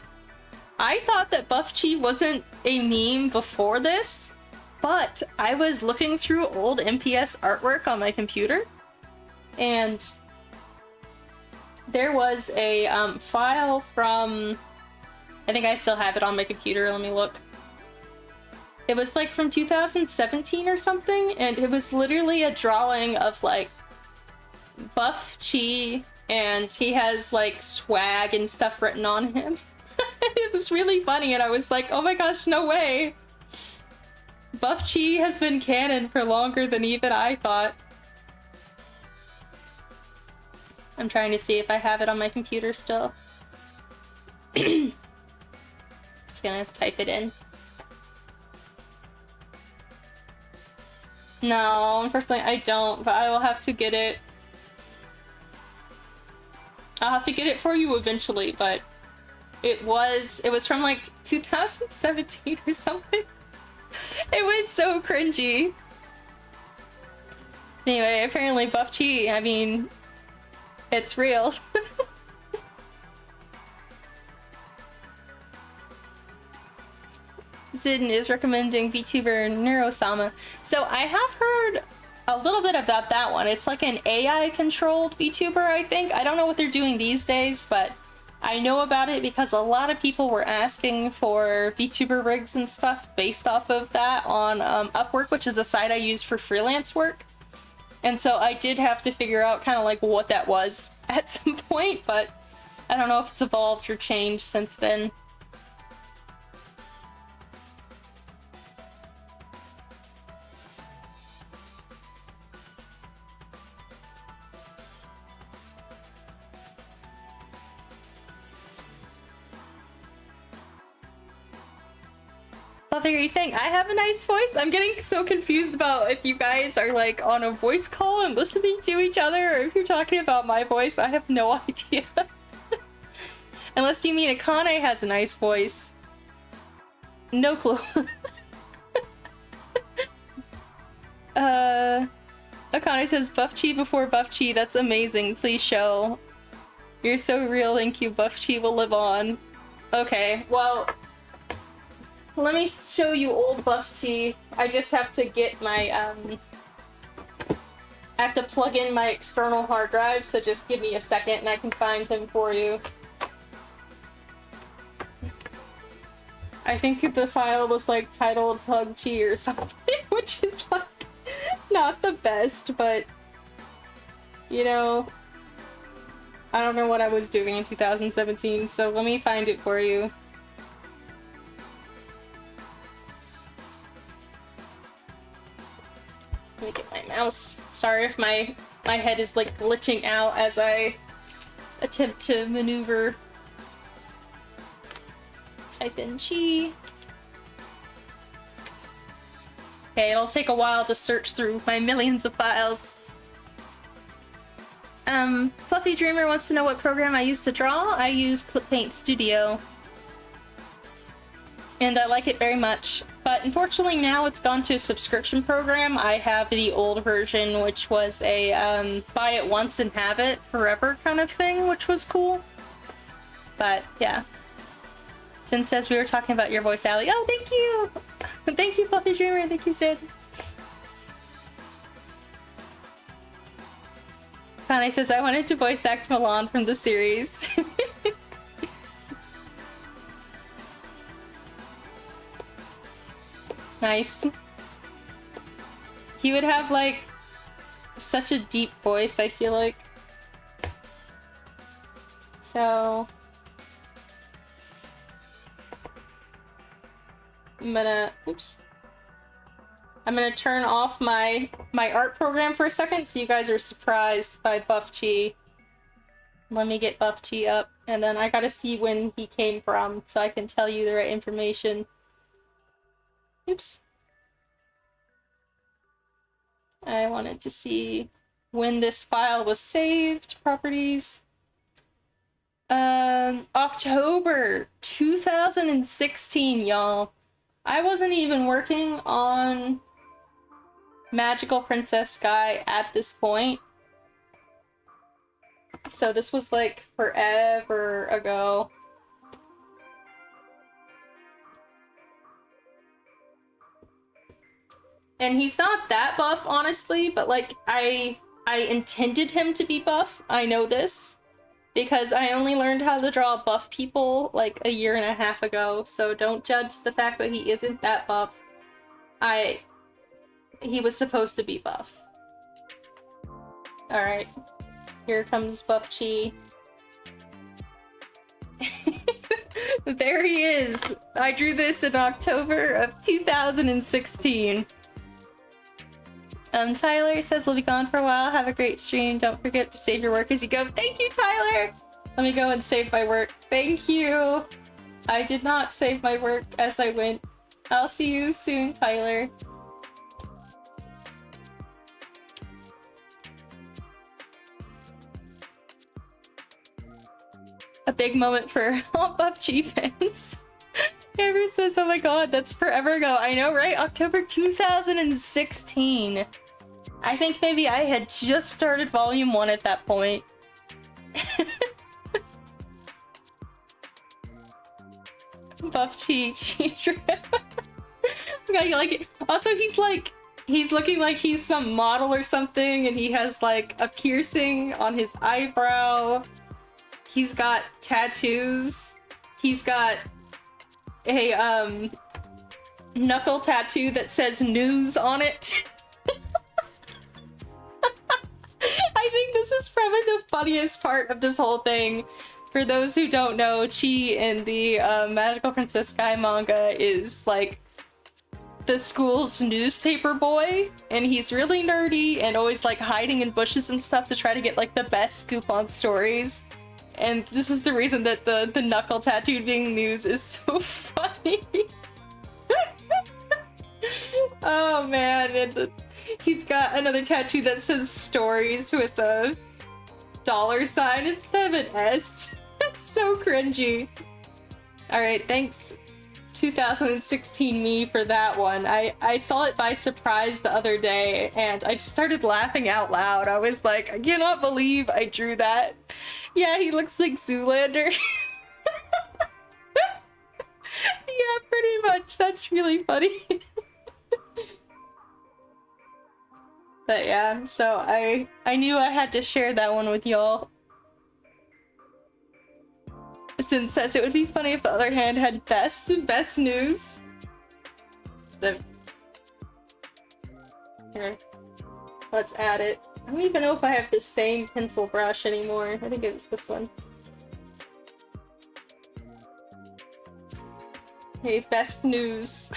I thought that Buff Chi wasn't a meme before this, but I was looking through old MPS artwork on my computer, and there was a file from, I think I still have it on my computer, let me look. It was like from 2017 or something, and it was literally a drawing of like Buff Chi, and he has like swag and stuff written on him. It was really funny, and I was like, oh my gosh, no way! Buff Chi has been canon for longer than even I thought. I'm trying to see if I have it on my computer still. Just gonna type it in. No, unfortunately I don't, but I will have to get it. I'll have to get it for you eventually, but it was from like 2017 or something. It was so cringy. Anyway, apparently Buff Chi, I mean, it's real. Zidane is recommending VTuber Neurosama. So I have heard a little bit about that one. It's like an AI-controlled VTuber, I think. I don't know what they're doing these days, but I know about it because a lot of people were asking for VTuber rigs and stuff based off of that on Upwork, which is the site I use for freelance work. And so I did have to figure out kind of like what that was at some point, but I don't know if it's evolved or changed since then. Fluffy, are you saying I have a nice voice? I'm getting so confused about if you guys are like on a voice call and listening to each other, or if you're talking about my voice. I have no idea. Unless you mean Akane has a nice voice. No clue. Akane says Buff Chi before Buff Chi. That's amazing. Please show. You're so real. Thank you. Buff Chi will live on. Okay, well, let me show you old Buff Chi. I just have to get my, I have to plug in my external hard drive, so just give me a second and I can find him for you. I think the file was like titled Hug Chi or something, which is like not the best, but you know, I don't know what I was doing in 2017, so let me find it for you. Let me get my mouse. Sorry if my head is like glitching out as I attempt to maneuver. Type in Chi. Okay, it'll take a while to search through my millions of files. Fluffy Dreamer wants to know what program I use to draw. I use Clip Paint Studio. And I like it very much. But unfortunately now it's gone to a subscription program. I have the old version, which was a buy it once and have it forever kind of thing, which was cool. But yeah. Sin says we were talking about your voice, Allie. Oh, thank you! Thank you, Fluffy Dreamer. Thank you, Sid. Connie says, I wanted to voice act Milan from the series. Nice. He would have, like, such a deep voice, I feel like. So... I'm gonna turn off my art program for a second so you guys are surprised by Buff Chi. Let me get Buff Chi up, and then I gotta see when he came from so I can tell you the right information. Oops. I wanted to see when this file was saved. Properties. October 2016, y'all. I wasn't even working on Magical Princess Sky at this point. So this was like forever ago. And he's not that buff, honestly, but like I intended him to be buff. I know this. Because I only learned how to draw buff people like a year and a half ago, so don't judge the fact that he isn't that buff. He was supposed to be buff. Alright. Here comes Buff Chi. There he is! I drew this in October of 2016. Tyler says we'll be gone for a while. Have a great stream. Don't forget to save your work as you go. Thank you, Tyler! Let me go and save my work. Thank you! I did not save my work as I went. I'll see you soon, Tyler. A big moment for all Buff Chi fans. Amber says, oh my god, that's forever ago. I know, right? October 2016. I think maybe I had just started volume 1 at that point. Buff Chi trip. Okay, you like it. Also, he's looking like he's some model or something, and he has like a piercing on his eyebrow. He's got tattoos. He's got a knuckle tattoo that says news on it. I think this is probably the funniest part of this whole thing. For those who don't know, Chi in the Magical Princess Sky manga is like the school's newspaper boy, and he's really nerdy and always like hiding in bushes and stuff to try to get like the best scoop on stories. And this is the reason that the knuckle tattooed being news is so funny. Oh man, and he's got another tattoo that says stories with a $sign instead of an S. That's so cringy. Alright, thanks 2016 me for that one. I saw it by surprise the other day and I just started laughing out loud. I was like, I cannot believe I drew that. Yeah, he looks like Zoolander. Yeah, pretty much. That's really funny. But yeah, so I knew I had to share that one with y'all. Sin says it would be funny if the other hand had best news. Here, let's add it. I don't even know if I have the same pencil brush anymore. I think it was this one. Hey, best news.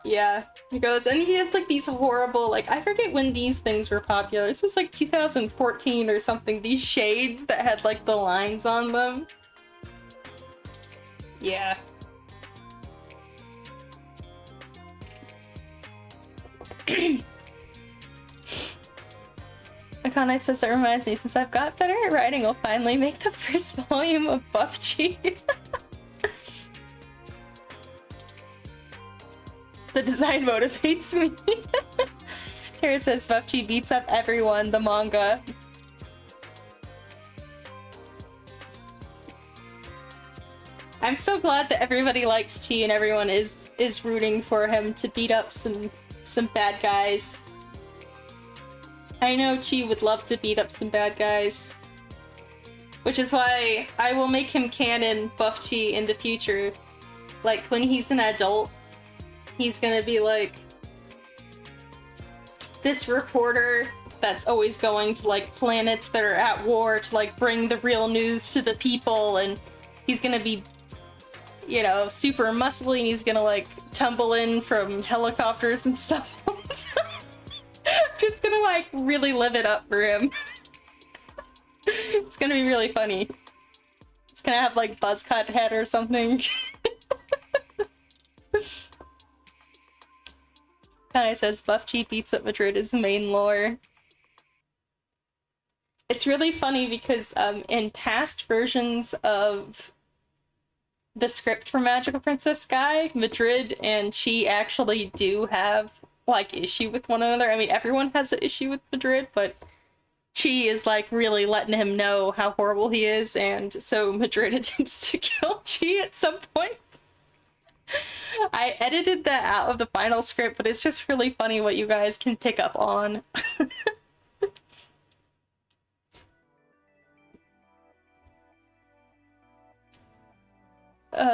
Yeah, he goes, and he has like these horrible, like, I forget when these things were popular. This was like 2014 or something. These shades that had like the lines on them. Yeah. Akane says, that reminds me, since I've got better at writing, I'll finally make the first volume of Buffy. The design motivates me. Tara says Buffy beats up everyone, the manga. I'm so glad that everybody likes Chi and everyone is rooting for him to beat up some bad guys. I know Chi would love to beat up some bad guys. Which is why I will make him canon Buff Chi in the future. Like, when he's an adult, he's gonna be like this reporter that's always going to like planets that are at war to like bring the real news to the people, and he's gonna be, you know, super muscly and he's gonna like tumble in from helicopters and stuff all the time. Just gonna like really live it up for him. It's gonna be really funny. It's gonna have like buzz cut head or something. Kanai says Buffy beats up Madrid is the main lore. It's really funny because in past versions of the script for Magical Princess Sky, Madrid and Chi actually do have like issue with one another. I mean, everyone has an issue with Madrid, but Chi is like really letting him know how horrible he is, and so Madrid attempts to kill Chi at some point. I edited that out of the final script, but it's just really funny what you guys can pick up on.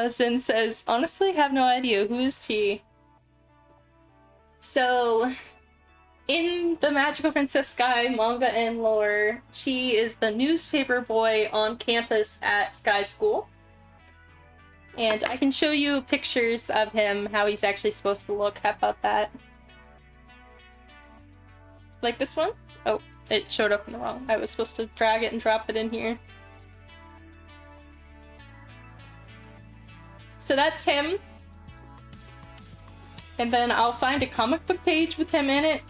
Zin says, honestly, have no idea. Who is Chi? So, in the Magical Princess Sky manga and lore, Chi is the newspaper boy on campus at Sky School. And I can show you pictures of him, how he's actually supposed to look. How about that? Like this one? Oh, it showed up in the wrong. I was supposed to drag it and drop it in here. So that's him. And then I'll find a comic book page with him in it.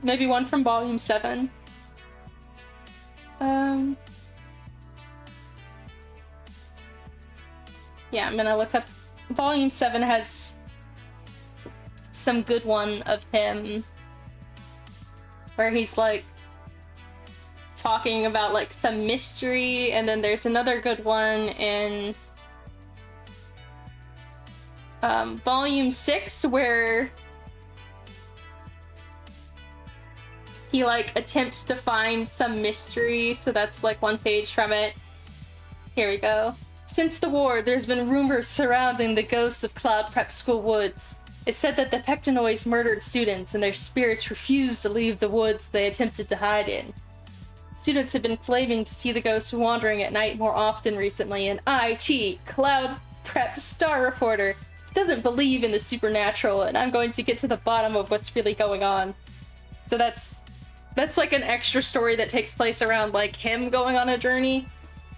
Maybe one from volume 7. Yeah, I'm gonna look up. Volume 7 has some good one of him where he's like talking about like some mystery, and then there's another good one in volume 6 where he like attempts to find some mystery, so that's like one page from it. Here we go. Since the war, there's been rumors surrounding the ghosts of Cloud Prep School woods. It's said that the Pectinoids murdered students and their spirits refused to leave the woods they attempted to hide in. Students have been claiming to see the ghosts wandering at night more often recently, and IT, Cloud Prep Star Reporter, doesn't believe in the supernatural, and I'm going to get to the bottom of what's really going on. So that's like an extra story that takes place around like him going on a journey.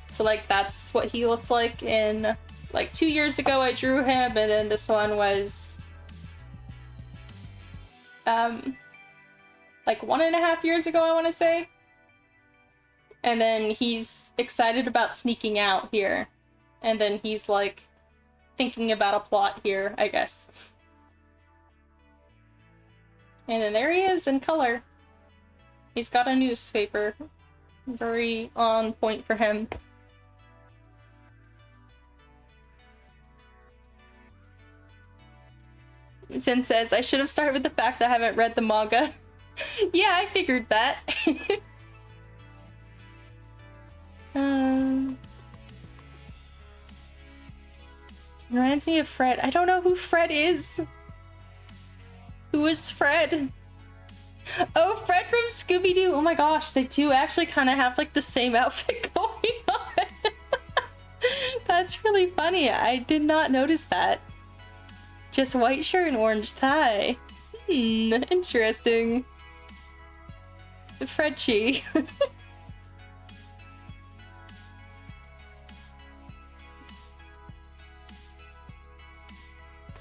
So like that's what he looks like in like 2 years ago I drew him, and then this one was like 1.5 years ago, I want to say. And then he's excited about sneaking out here, and then he's like thinking about a plot here, I guess. And then there he is in color. He's got a newspaper. Very on point for him. Zen says, I should have started with the fact that I haven't read the manga. Yeah, I figured that. Reminds me of Fred. I don't know who Fred is. Who is Fred? Oh, Fred from Scooby-Doo. Oh my gosh, they do actually kind of have like the same outfit going on. That's really funny. I did not notice that. Just white shirt and orange tie. Interesting. Fredchie.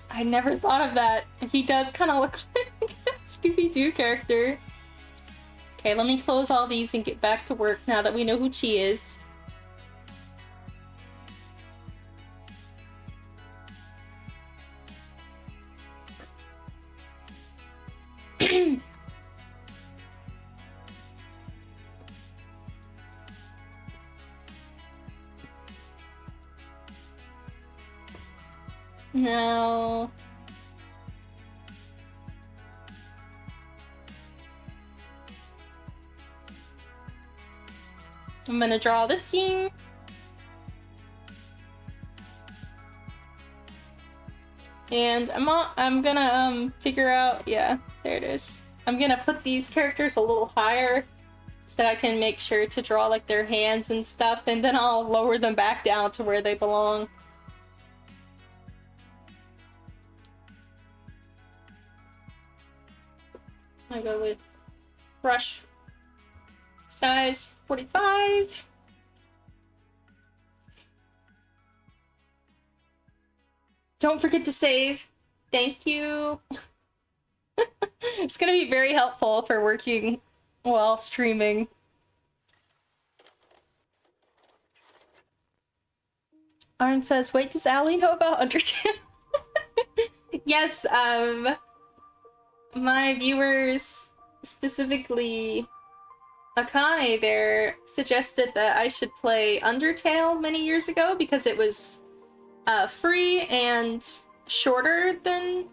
I never thought of that. He does kind of look like a Scooby-Doo character. Okay, let me close all these and get back to work now that we know who Chi is. No. I'm gonna draw this scene. And I'm gonna figure out, yeah, there it is. I'm gonna put these characters a little higher so that I can make sure to draw like their hands and stuff, and then I'll lower them back down to where they belong. I go with brush size 45. Don't forget to save. Thank you. It's gonna be very helpful for working while streaming. Arn says, wait, does Allie know about Undertale? Yes, my viewers, specifically Akane there, suggested that I should play Undertale many years ago because it was free and shorter than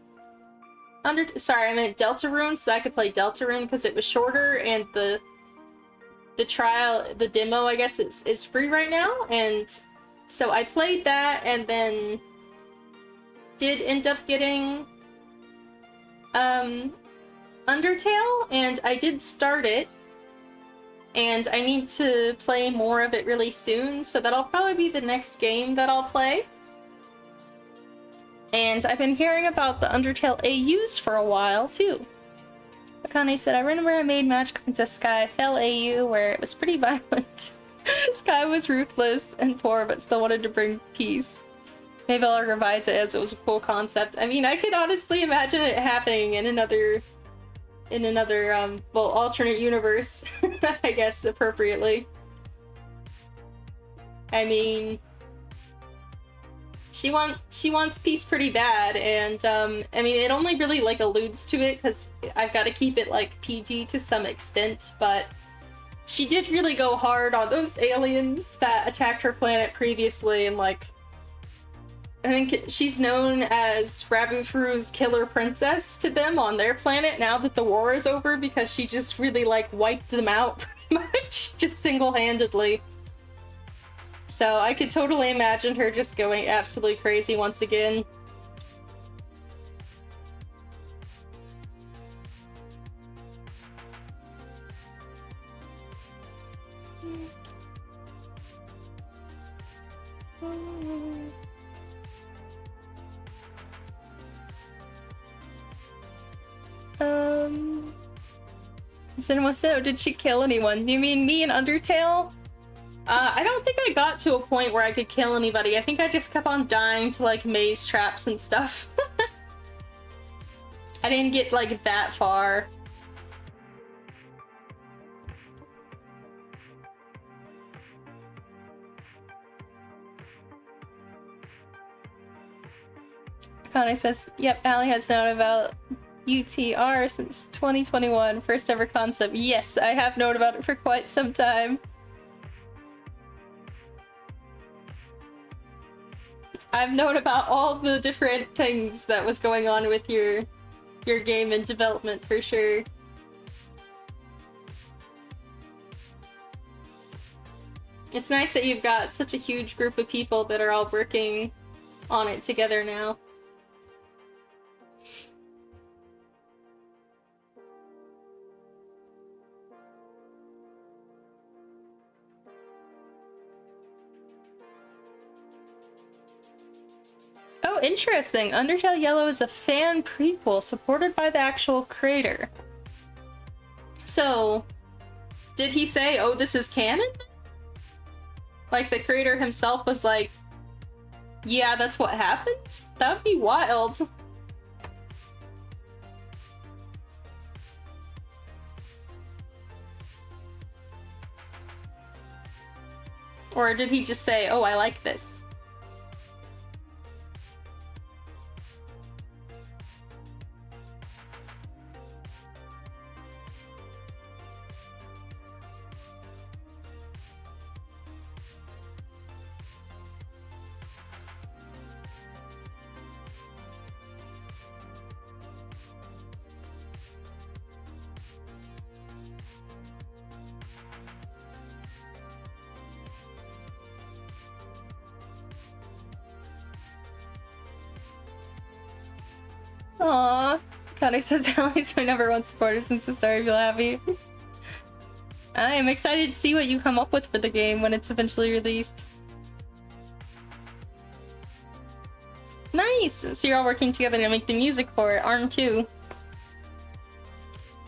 sorry, I meant Deltarune, so I could play Deltarune because it was shorter, and the trial, the demo, I guess, is free right now, and so I played that, and then did end up getting Undertale, and I did start it, and I need to play more of it really soon, so that'll probably be the next game that I'll play. And I've been hearing about the Undertale AUs for a while, too. Akane said, I remember I made Magic Princess Sky Fell AU, where it was pretty violent. Sky was ruthless and poor, but still wanted to bring peace. Maybe I'll revise it as it was a cool concept. I mean, I could honestly imagine it happening in another, well, alternate universe, I guess, appropriately. I mean, she wants peace pretty bad, and I mean, it only really like alludes to it because I've got to keep it like PG to some extent, but she did really go hard on those aliens that attacked her planet previously, and like, I think she's known as Rabufru's killer princess to them on their planet now that the war is over, because she just really like wiped them out pretty much, just single-handedly. So I could totally imagine her just going absolutely crazy once again. Cinema said, did she kill anyone? You mean me in Undertale? I don't think I got to a point where I could kill anybody. I think I just kept on dying to, like, maze traps and stuff. I didn't get, like, that far. Connie says, yep, Allie has known about UTR since 2021, first ever concept. Yes, I have known about it for quite some time. I've known about all the different things that was going on with your game and development for sure. It's nice that you've got such a huge group of people that are all working on it together now. Oh, interesting. Undertale Yellow is a fan prequel supported by the actual creator. So, did he say, oh, this is canon? Like, the creator himself was like, yeah, that's what happens? That would be wild. Or did he just say, oh, I like this? Aww. Connie says Allie's my #1 supporter since the start. I feel happy. I am excited to see what you come up with for the game when it's eventually released. Nice! So you're all working together to make the music for it. Arm 2.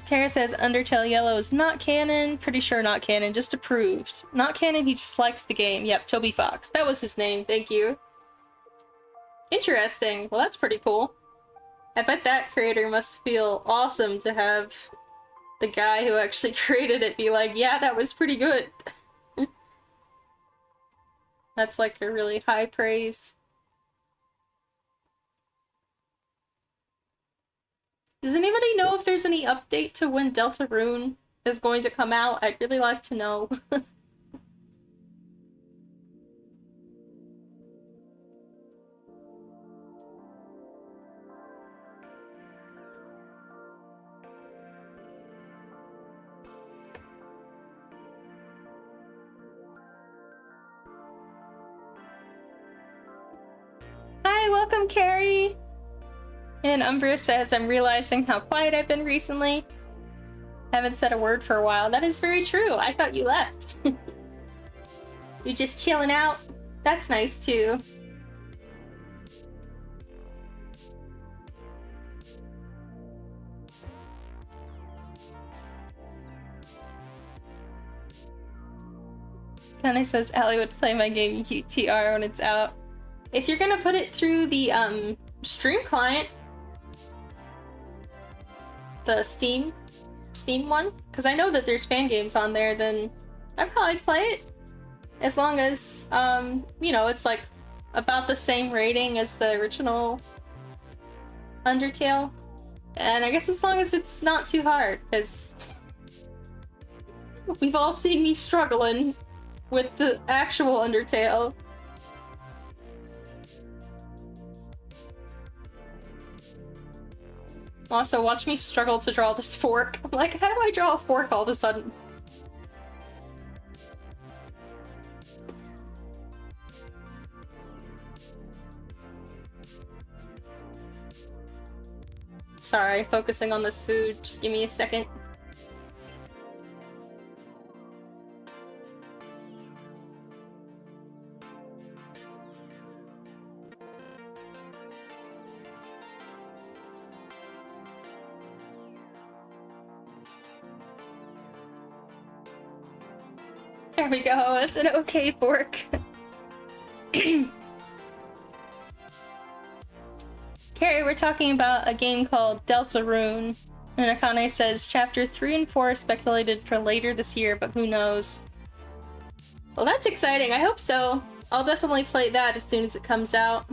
Tara says Undertale Yellow is not canon. Pretty sure not canon, just approved. Not canon, he just likes the game. Yep, Toby Fox. That was his name, thank you. Interesting. Well, that's pretty cool. I bet that creator must feel awesome to have the guy who actually created it be like, yeah, that was pretty good. That's like a really high praise. Does anybody know if there's any update to when Deltarune is going to come out? I'd really like to know. Hi, welcome, Carrie! And Umbra says, I'm realizing how quiet I've been recently. Haven't said a word for a while. That is very true. I thought you left. You just chilling out? That's nice, too. Kinda says Allie would play my game UTR when it's out. If you're gonna put it through the stream client, the Steam one, because I know that there's fan games on there, then I'd probably play it. As long as, you know, it's like about the same rating as the original Undertale. And I guess as long as it's not too hard, because we've all seen me struggling with the actual Undertale. Also, watch me struggle to draw this fork. I'm like, how do I draw a fork all of a sudden? Sorry, focusing on this food. Just give me a second. There we go, it's an okay fork. Carrie, we're talking about a game called Deltarune, and Akane says Chapter 3 and 4 are speculated for later this year, but who knows? Well, that's exciting. I hope so. I'll definitely play that as soon as it comes out.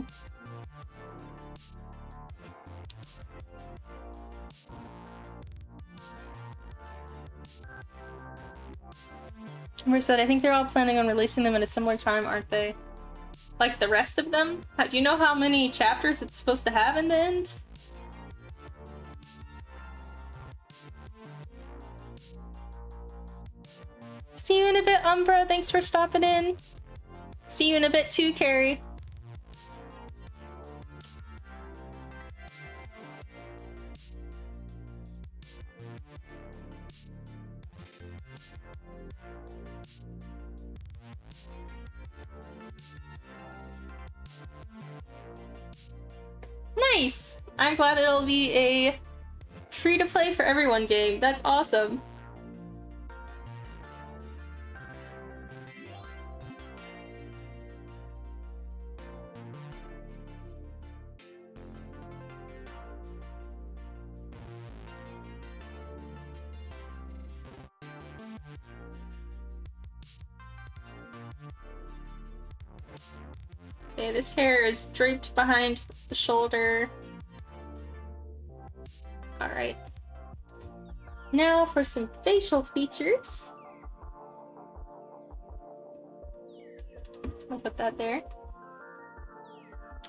Said, I think they're all planning on releasing them at a similar time, aren't they? Like the rest of them? Do you know how many chapters it's supposed to have in the end? See you in a bit, Umbra. Thanks for stopping in. See you in a bit too, Carrie. Nice! I'm glad it'll be a free-to-play for everyone game. That's awesome. Okay, this hair is draped behind the shoulder. Alright. Now for some facial features. I'll put that there.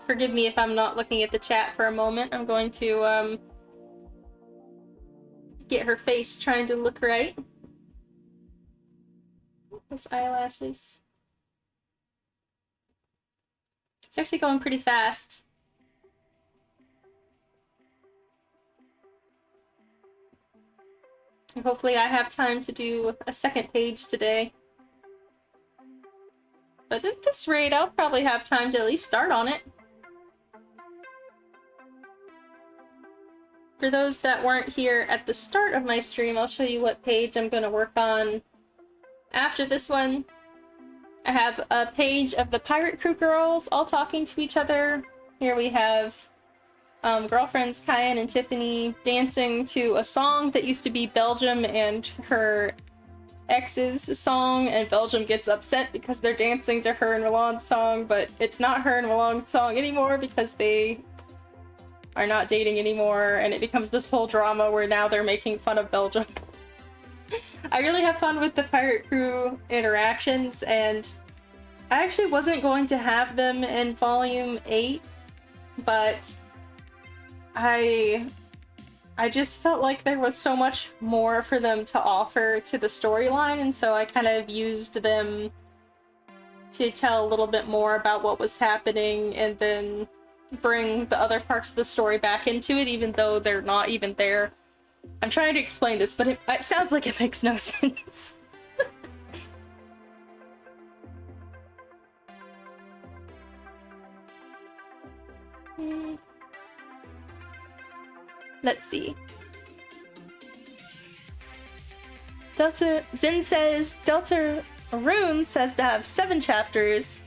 Forgive me if I'm not looking at the chat for a moment. I'm going to, get her face trying to look right. Those eyelashes. It's actually going pretty fast. And hopefully I have time to do a second page today. But at this rate, I'll probably have time to at least start on it. For those that weren't here at the start of my stream, I'll show you what page I'm going to work on after this one. I have a page of the Pirate Crew girls all talking to each other. Here we have girlfriends Kyan and Tiffany dancing to a song that used to be Belgium and her ex's song, and Belgium gets upset because they're dancing to her and Roland's song, but it's not her and Roland's song anymore because they are not dating anymore, and it becomes this whole drama where now they're making fun of Belgium. I really have fun with the Pirate Crew interactions, and I actually wasn't going to have them in Volume 8, but I just felt like there was so much more for them to offer to the storyline, and so I kind of used them to tell a little bit more about what was happening, and then bring the other parts of the story back into it, even though they're not even there. I'm trying to explain this, but it sounds like it makes no sense. Let's see. Zin says Deltarune says to have 7 chapters,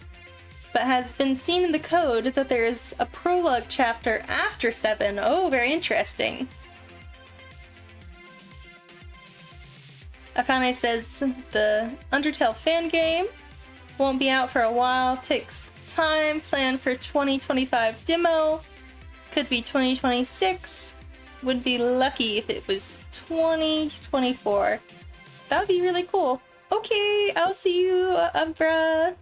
but has been seen in the code that there is a prologue chapter after 7. Oh, very interesting. Akane says the Undertale fan game won't be out for a while, takes time, plan for 2025 demo, could be 2026, would be lucky if it was 2024. That would be really cool. Okay, I'll see you, Umbra.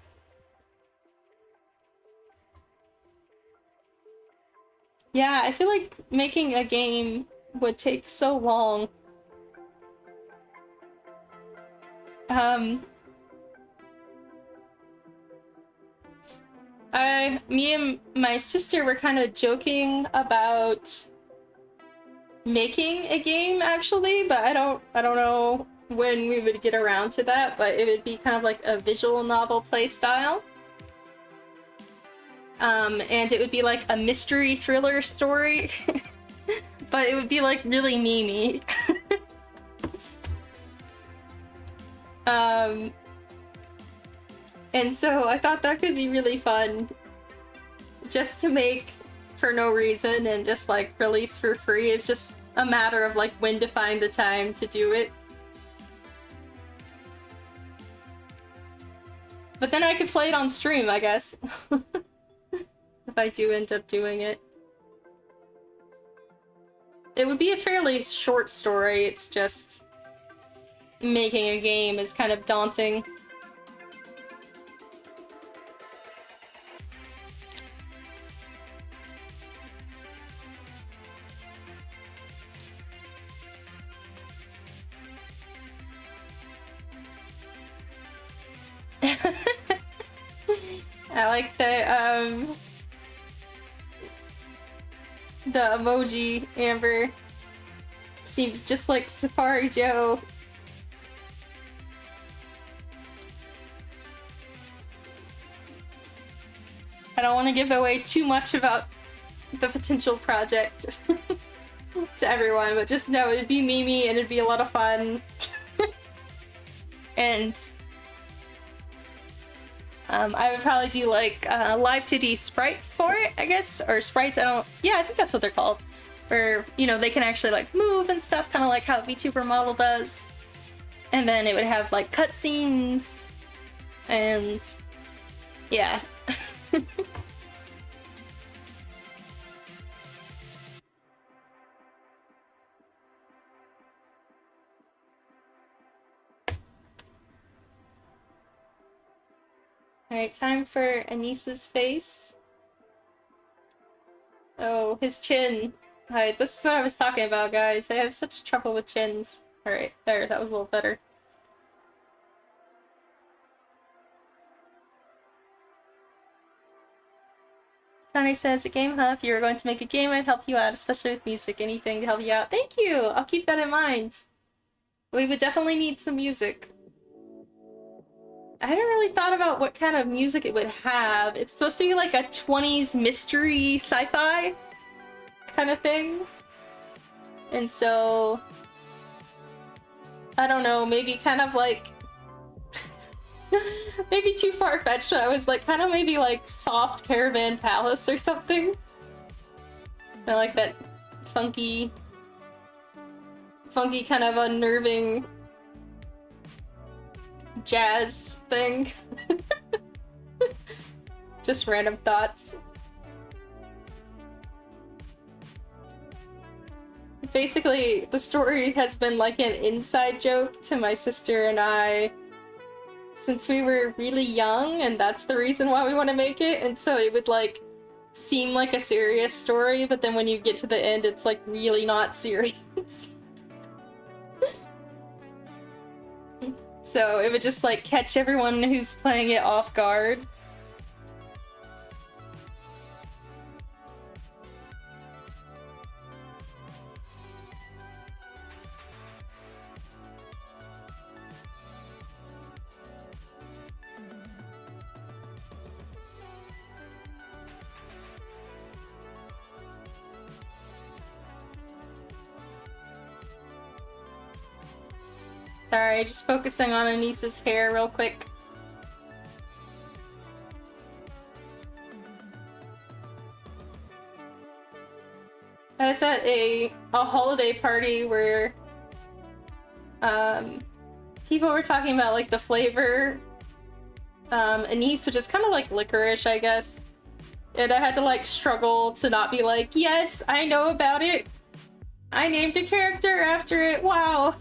Yeah, I feel like making a game would take so long. Me and my sister were kind of joking about making a game, actually, but I don't know when we would get around to that, but it would be kind of like a visual novel play style. And it would be like a mystery thriller story, but it would be like really memey. And so I thought that could be really fun just to make for no reason and just like release for free. It's just a matter of like when to find the time to do it. But then I could play it on stream, I guess. If I do end up doing it. It would be a fairly short story, it's just making a game is kind of daunting. I like the emoji, Amber. Seems just like Safari Joe. I don't want to give away too much about the potential project to everyone, but just know it'd be Mimi and it'd be a lot of fun. And I would probably do like live 2D sprites for it, I guess, or sprites. Yeah, I think that's what they're called. Where, you know, they can actually like move and stuff, kind of like how Vtuber model does. And then it would have like cutscenes, and yeah. Alright, time for Anis's face. Oh, his chin. Hi, this is what I was talking about, guys. I have such trouble with chins. Alright, there, that was a little better. Connie says, at Game Hub, if you were going to make a game, I'd help you out, especially with music. Anything to help you out. Thank you! I'll keep that in mind. We would definitely need some music. I haven't really thought about what kind of music it would have. It's supposed to be like a 20s mystery sci-fi kind of thing. And so, I don't know, maybe kind of like, maybe too far-fetched. I was like, kind of maybe like soft Caravan Palace or something. I like that funky kind of unnerving jazz thing. Just random thoughts. Basically, the story has been like an inside joke to my sister and I since we were really young, and that's the reason why we want to make it. And so it would like seem like a serious story, but then when you get to the end, it's like really not serious. So it would just like catch everyone who's playing it off guard. Sorry, just focusing on Anissa's hair real quick. I was at a holiday party where people were talking about like the flavor anise, which is kind of like licorice, I guess. And I had to like struggle to not be like, yes, I know about it. I named a character after it. Wow.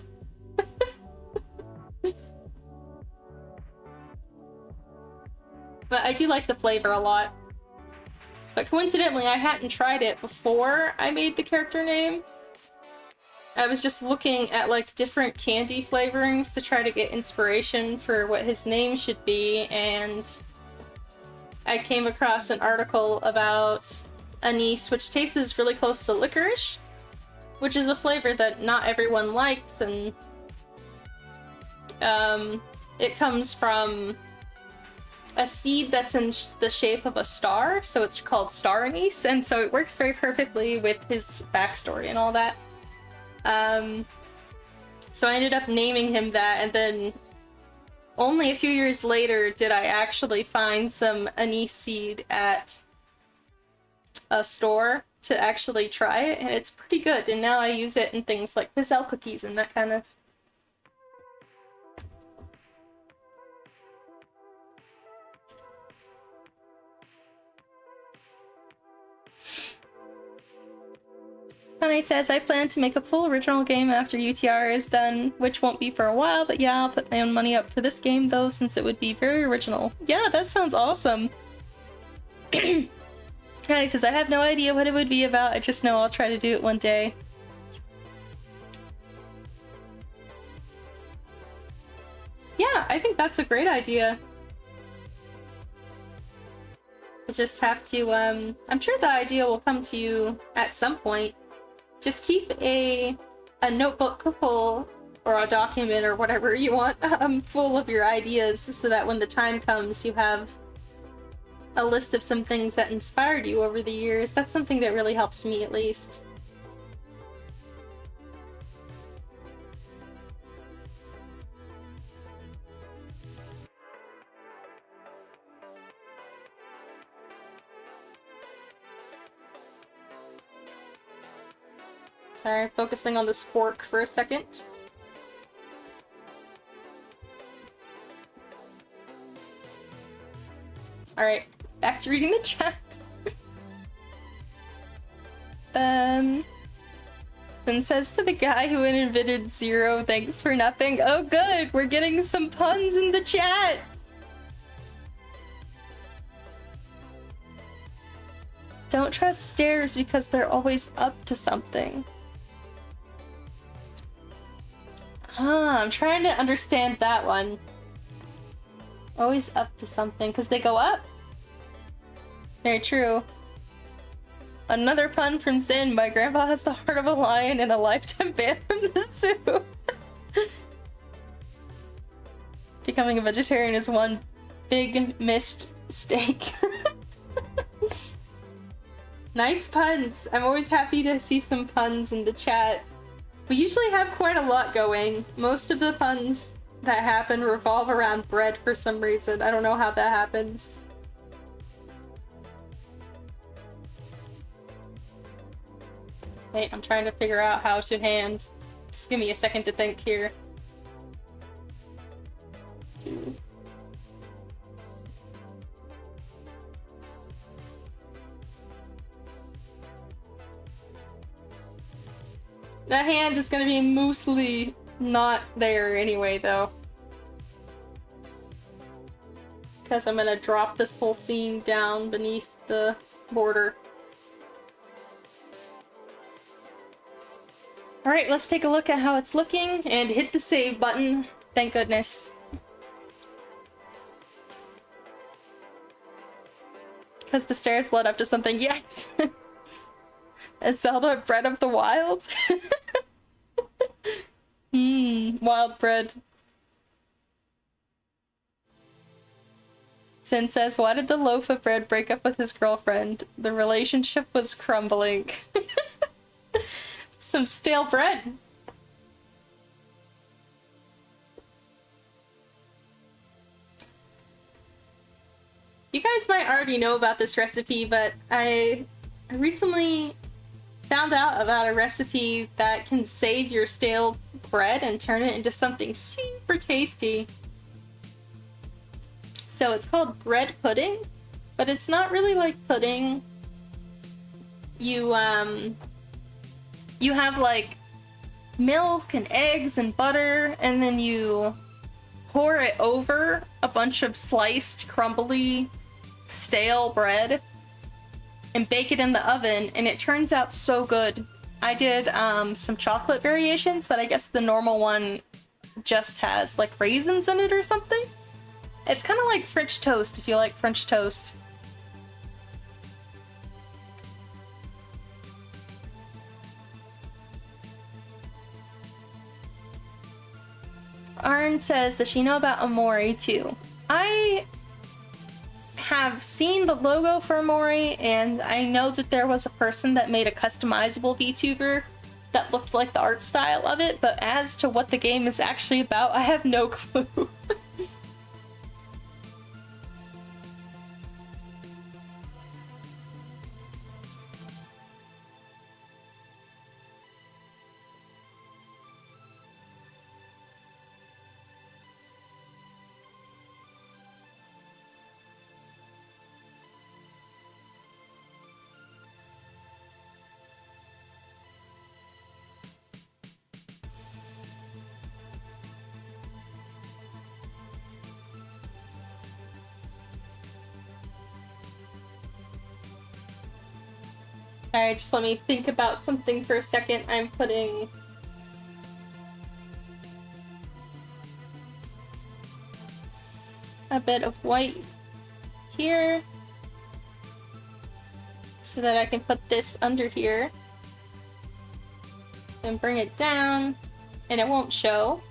But I do like the flavor a lot. But coincidentally, I hadn't tried it before I made the character name. I was just looking at like different candy flavorings to try to get inspiration for what his name should be, and I came across an article about anise, which tastes really close to licorice, which is a flavor that not everyone likes, and it comes from a seed that's in the shape of a star, so it's called star anise, and so it works very perfectly with his backstory and all that. So I ended up naming him that, and then only a few years later did I actually find some anise seed at a store to actually try it, and it's pretty good, and now I use it in things like pizzelle cookies and that kind of. Honey says, I plan to make a full original game after UTR is done, which won't be for a while, but yeah, I'll put my own money up for this game though, since it would be very original. Yeah, that sounds awesome. Honey says, I have no idea what it would be about, I just know I'll try to do it one day. Yeah, I think that's a great idea. We'll just have to, I'm sure the idea will come to you at some point. Just keep a notebook full, or a document, or whatever you want, full of your ideas, so that when the time comes, you have a list of some things that inspired you over the years. That's something that really helps me, at least. Sorry, focusing on this fork for a second. Alright, back to reading the chat. Then says to the guy who invented zero, thanks for nothing. Oh good, we're getting some puns in the chat! Don't trust stairs because they're always up to something. Huh, I'm trying to understand that one. Always up to something, because they go up? Very true. Another pun from Zin. My grandpa has the heart of a lion and a lifetime ban from the zoo. Becoming a vegetarian is one big missed mistake. Nice puns! I'm always happy to see some puns in the chat. We usually have quite a lot going. Most of the puns that happen revolve around bread for some reason. I don't know how that happens. Wait, I'm trying to figure out how to hand. Just give me a second to think here. That hand is gonna be mostly not there anyway, though. Because I'm gonna drop this whole scene down beneath the border. Alright, let's take a look at how it's looking and hit the save button. Thank goodness. Because the stairs led up to something. Yes! It's Zelda Bread of the Wild? Wild bread. Sin says, why did the loaf of bread break up with his girlfriend? The relationship was crumbling. Some stale bread. You guys might already know about this recipe, but I recently found out about a recipe that can save your stale bread and turn it into something super tasty. So it's called bread pudding, but it's not really like pudding. You have like milk and eggs and butter, and then you pour it over a bunch of sliced, crumbly, stale bread and bake it in the oven, and it turns out so good. I did some chocolate variations, but I guess the normal one just has like raisins in it or something. It's kind of like French toast, if you like French toast. Arn says, does she know about Omori too? I have seen the logo for Omori, and I know that there was a person that made a customizable VTuber that looked like the art style of it, but as to what the game is actually about, I have no clue. Alright, just let me think about something for a second. I'm putting... a bit of white here so that I can put this under here and bring it down and it won't show.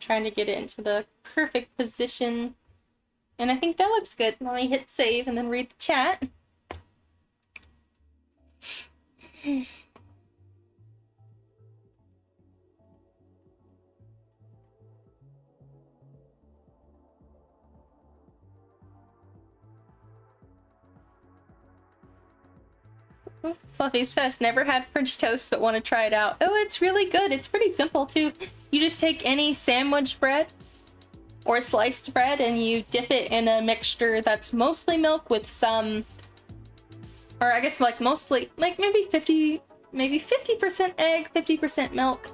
Trying to get it into the perfect position, and I think that looks good. Let me hit save and then read the chat. Fluffy says, never had French toast but want to try it out. Oh, it's really good. It's pretty simple too. You just take any sandwich bread or sliced bread and you dip it in a mixture that's mostly milk with some, or I guess like mostly, like maybe 50% egg, 50% milk.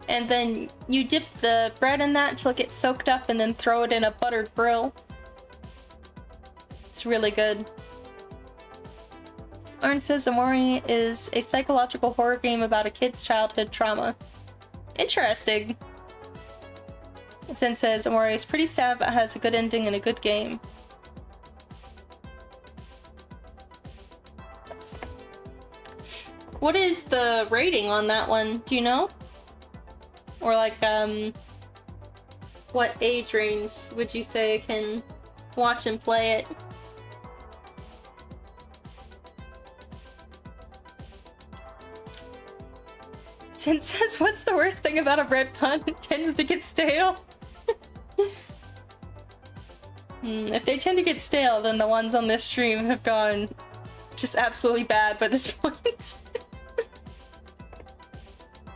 And then you dip the bread in that until it gets soaked up and then throw it in a buttered grill. It's really good. Lauren says Amori is a psychological horror game about a kid's childhood trauma. Interesting. Sen says Amori is pretty sad but has a good ending and a good game. What is the rating on that one? Do you know? Or like, what age range would you say can watch and play it? Sin says, what's the worst thing about a bread pun? It tends to get stale. If they tend to get stale, then the ones on this stream have gone just absolutely bad by this point.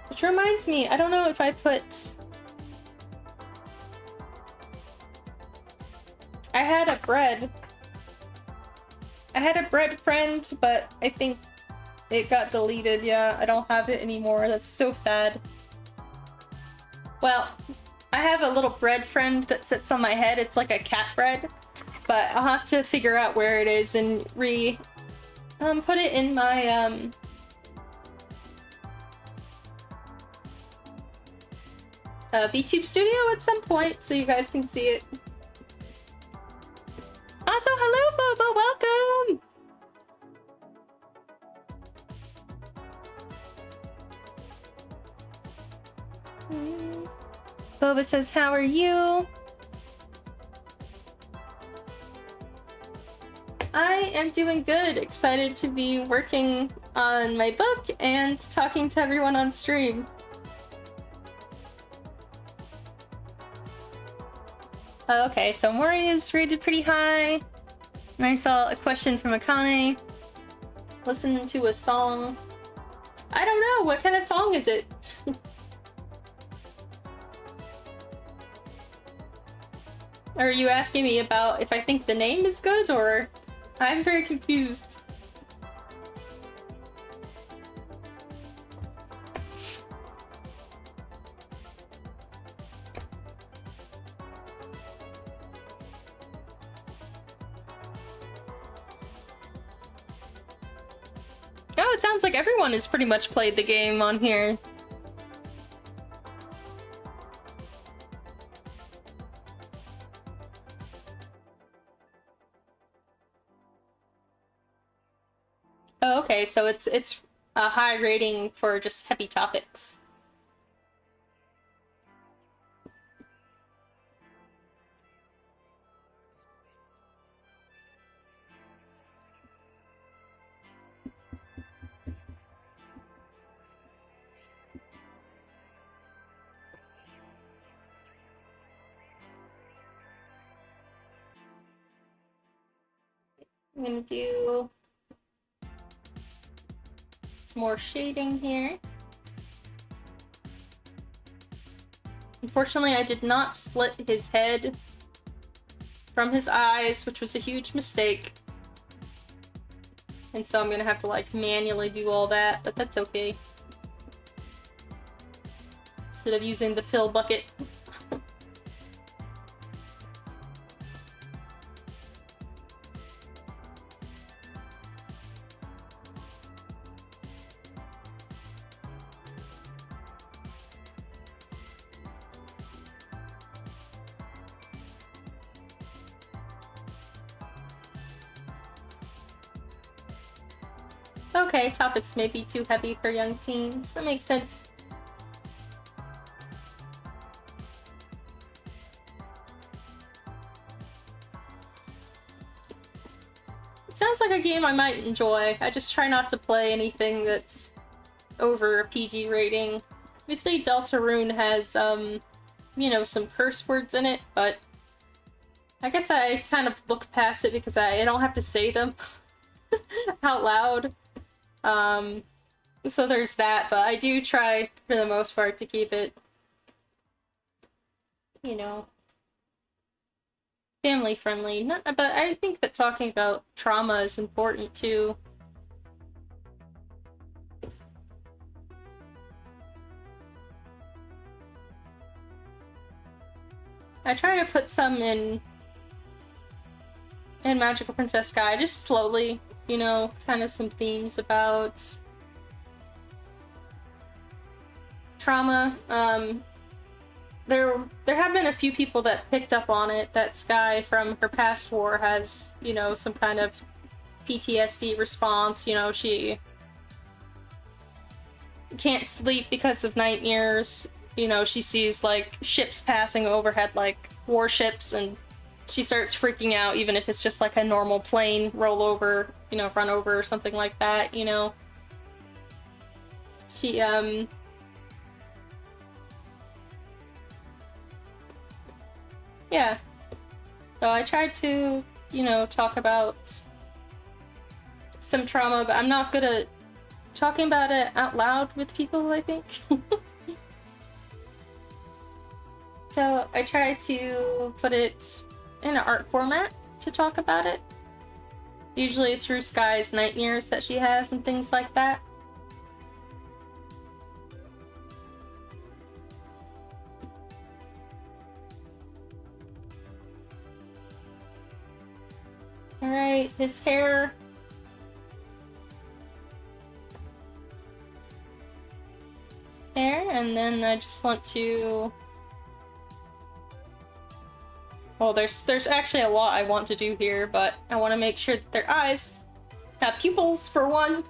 Which reminds me, I don't know if I put... I had a bread friend, but I think it got deleted. Yeah, I don't have it anymore. That's so sad. Well, I have a little bread friend that sits on my head. It's like a cat bread, but I'll have to figure out where it is and put it in my VTube studio at some point so you guys can see it. Also, hello, Boba, welcome! Boba says, how are you? I am doing good. Excited to be working on my book and talking to everyone on stream. Okay, so Mori is rated pretty high. And I saw a question from Akane. Listen to a song. I don't know, what kind of song is it? Are you asking me about if I think the name is good, or... I'm very confused. Oh, it sounds like everyone has pretty much played the game on here. Oh, okay, so it's a high rating for just heavy topics. I'm gonna do some more shading here. Unfortunately, I did not split his head from his eyes, which was a huge mistake. And so I'm gonna have to like manually do all that, but that's okay. Instead of using the fill bucket. Okay, topics may be too heavy for young teens. That makes sense. It sounds like a game I might enjoy. I just try not to play anything that's over a PG rating. Obviously, Deltarune has, you know, some curse words in it, but I guess I kind of look past it because I don't have to say them out loud. So there's that, but I do try, for the most part, to keep it, you know, family friendly. But I think that talking about trauma is important too. I try to put some in Magical Princess Sky, just slowly, you know, kind of some themes about trauma. There have been a few people that picked up on it, that Sky from her past war has, you know, some kind of PTSD response. You know, she can't sleep because of nightmares. You know, she sees, like, ships passing overhead, like warships, and she starts freaking out, even if it's just like a normal plane roll over, you know, run over or something like that, you know. She, yeah. So I tried to, you know, talk about some trauma, but I'm not good at talking about it out loud with people, I think. So I try to put it in an art format to talk about it. Usually through Sky's nightmares that she has and things like that. Alright, his hair. There, and then I just want to... Well, there's actually a lot I want to do here, but I want to make sure that their eyes have pupils, for one.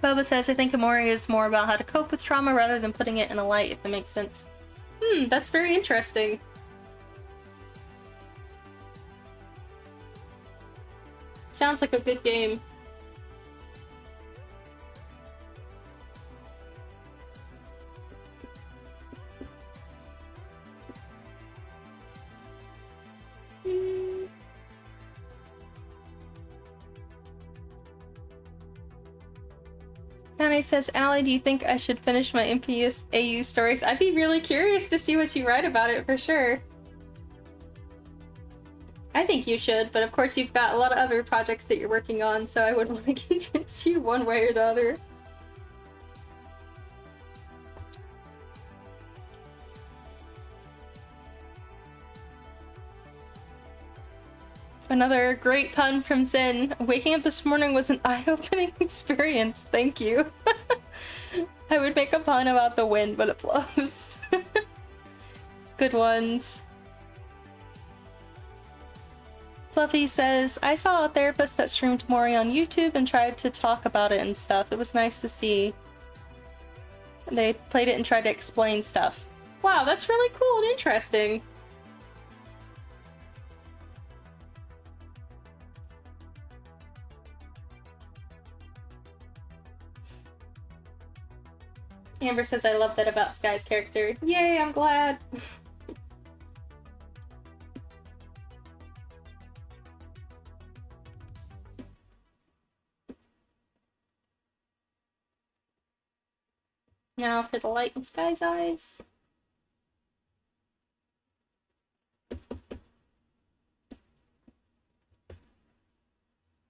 Boba says, I think Amori is more about how to cope with trauma rather than putting it in a light, if that makes sense. That's very interesting. Sounds like a good game. Connie says, Allie, do you think I should finish my MPS AU stories? I'd be really curious to see what you write about it, for sure. I think you should, but of course you've got a lot of other projects that you're working on, so I wouldn't want to convince you one way or the other. Another great pun from Zen. Waking up this morning was an eye-opening experience. Thank you. I would make a pun about the wind, but it blows. Good ones. Fluffy says, I saw a therapist that streamed Mori on YouTube and tried to talk about it and stuff. It was nice to see. They played it and tried to explain stuff. Wow, that's really cool and interesting. Amber says, I love that about Sky's character. Yay, I'm glad. Now for the light in Sky's eyes.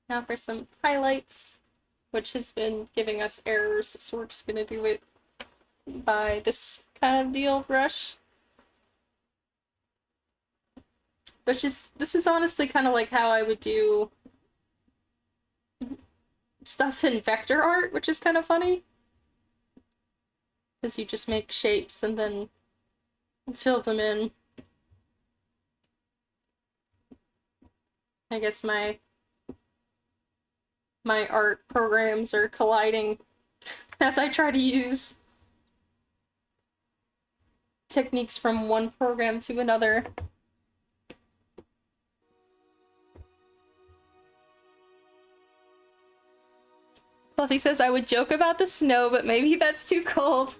Now for some highlights, which has been giving us errors, so we're just gonna do it by this kind of deal brush. This is honestly kind of like how I would do stuff in vector art, which is kind of funny. Because you just make shapes and then fill them in. I guess my art programs are colliding as I try to use techniques from one program to another. Fluffy says, I would joke about the snow, but maybe that's too cold.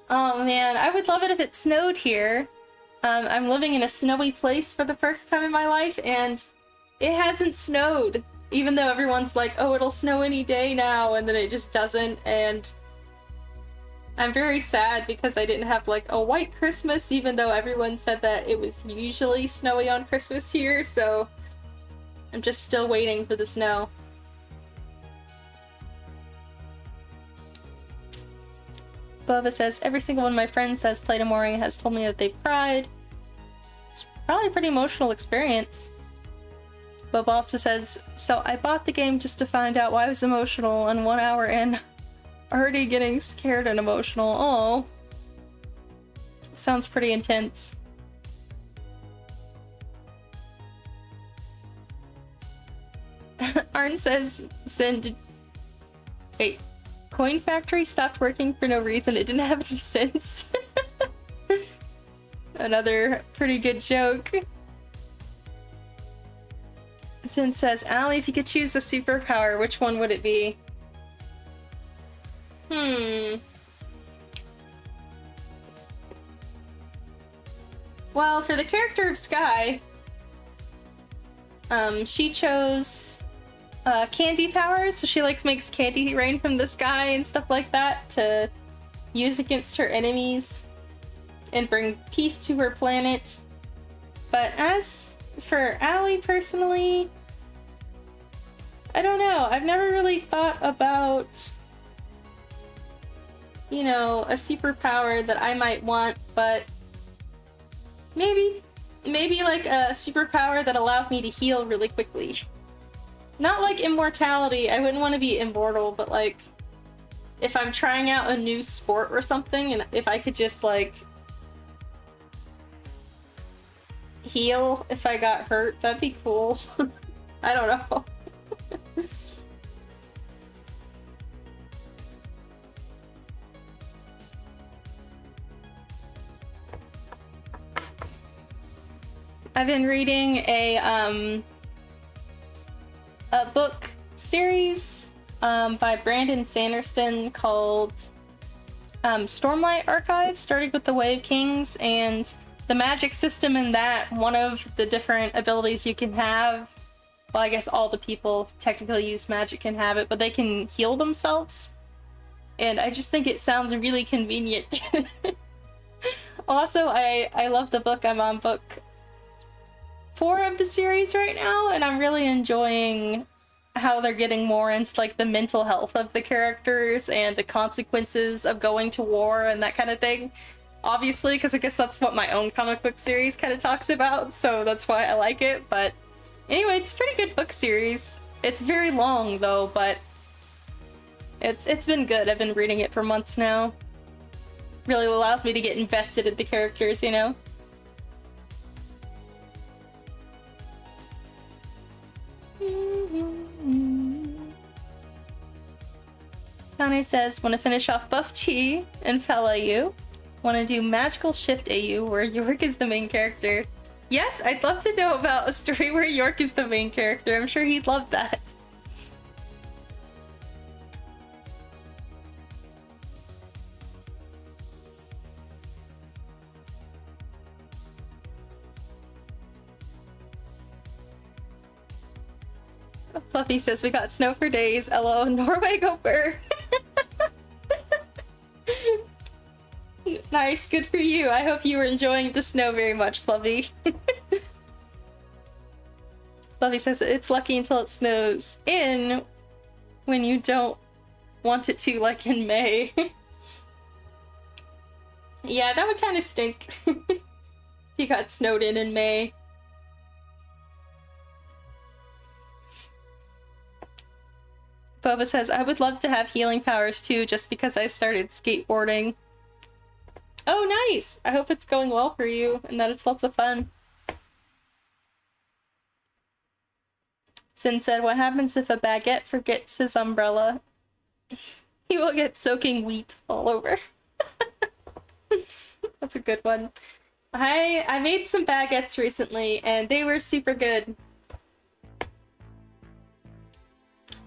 Oh man, I would love it if it snowed here. I'm living in a snowy place for the first time in my life, and it hasn't snowed. Even though everyone's like, oh, it'll snow any day now, and then it just doesn't, and I'm very sad because I didn't have, like, a white Christmas, even though everyone said that it was usually snowy on Christmas here, so I'm just still waiting for the snow. Bova says, every single one of my friends that has played Amori has told me that they cried. It's probably a pretty emotional experience. Bob also says, so I bought the game just to find out why I was emotional, and 1 hour in, already getting scared and emotional. Oh. Sounds pretty intense. Arn says, wait, Coin Factory stopped working for no reason. It didn't have any sense. Another pretty good joke. Sin says, Allie, if you could choose a superpower, which one would it be? Well, for the character of Sky, she chose candy powers, so she like makes candy rain from the sky and stuff like that to use against her enemies and bring peace to her planet. But as for Allie personally, I don't know. I've never really thought about, you know, a superpower that I might want, but maybe like a superpower that allowed me to heal really quickly. Not like immortality. I wouldn't want to be immortal, but like if I'm trying out a new sport or something, and if I could just like heal if I got hurt, that'd be cool. I don't know. I've been reading a book series by Brandon Sanderson called Stormlight Archive, starting with the Way of Kings, and the magic system in that, one of the different abilities you can have, well, I guess all the people technically use magic can have it, but they can heal themselves. And I just think it sounds really convenient. Also, I love the book. I'm on book 4 of the series right now, and I'm really enjoying how they're getting more into like the mental health of the characters and the consequences of going to war and that kind of thing. Obviously, because I guess that's what my own comic book series kind of talks about, so that's why I like it. But anyway, it's a pretty good book series. It's very long though, but it's been good. I've been reading it for months now. Really allows me to get invested in the characters, you know? Kane says, want to finish off Buff Chi and Fel AU. Want to do Magical Shift AU where York is the main character. Yes, I'd love to know about a story where York is the main character. I'm sure he'd love that. Fluffy says, we got snow for days. LO, Norway go burr. Nice, good for you. I hope you were enjoying the snow very much, Fluffy. Fluffy says, it's lucky until it snows in when you don't want it to, like in May. Yeah, that would kind of stink if you got snowed in May. Boba says, I would love to have healing powers too, just because I started skateboarding. Oh, nice! I hope it's going well for you, and that it's lots of fun. Sin said, what happens if a baguette forgets his umbrella? He will get soaking wheat all over. That's a good one. I made some baguettes recently, and they were super good.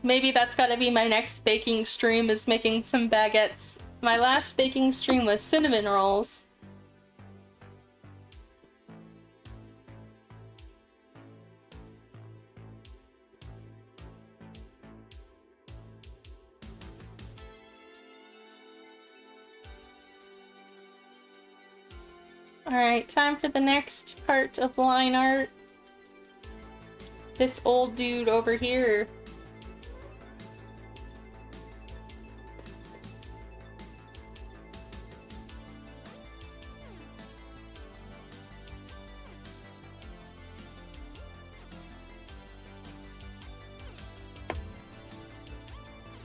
Maybe that's gotta be my next baking stream, is making some baguettes. My last baking stream was cinnamon rolls. Alright, time for the next part of line art. This old dude over here.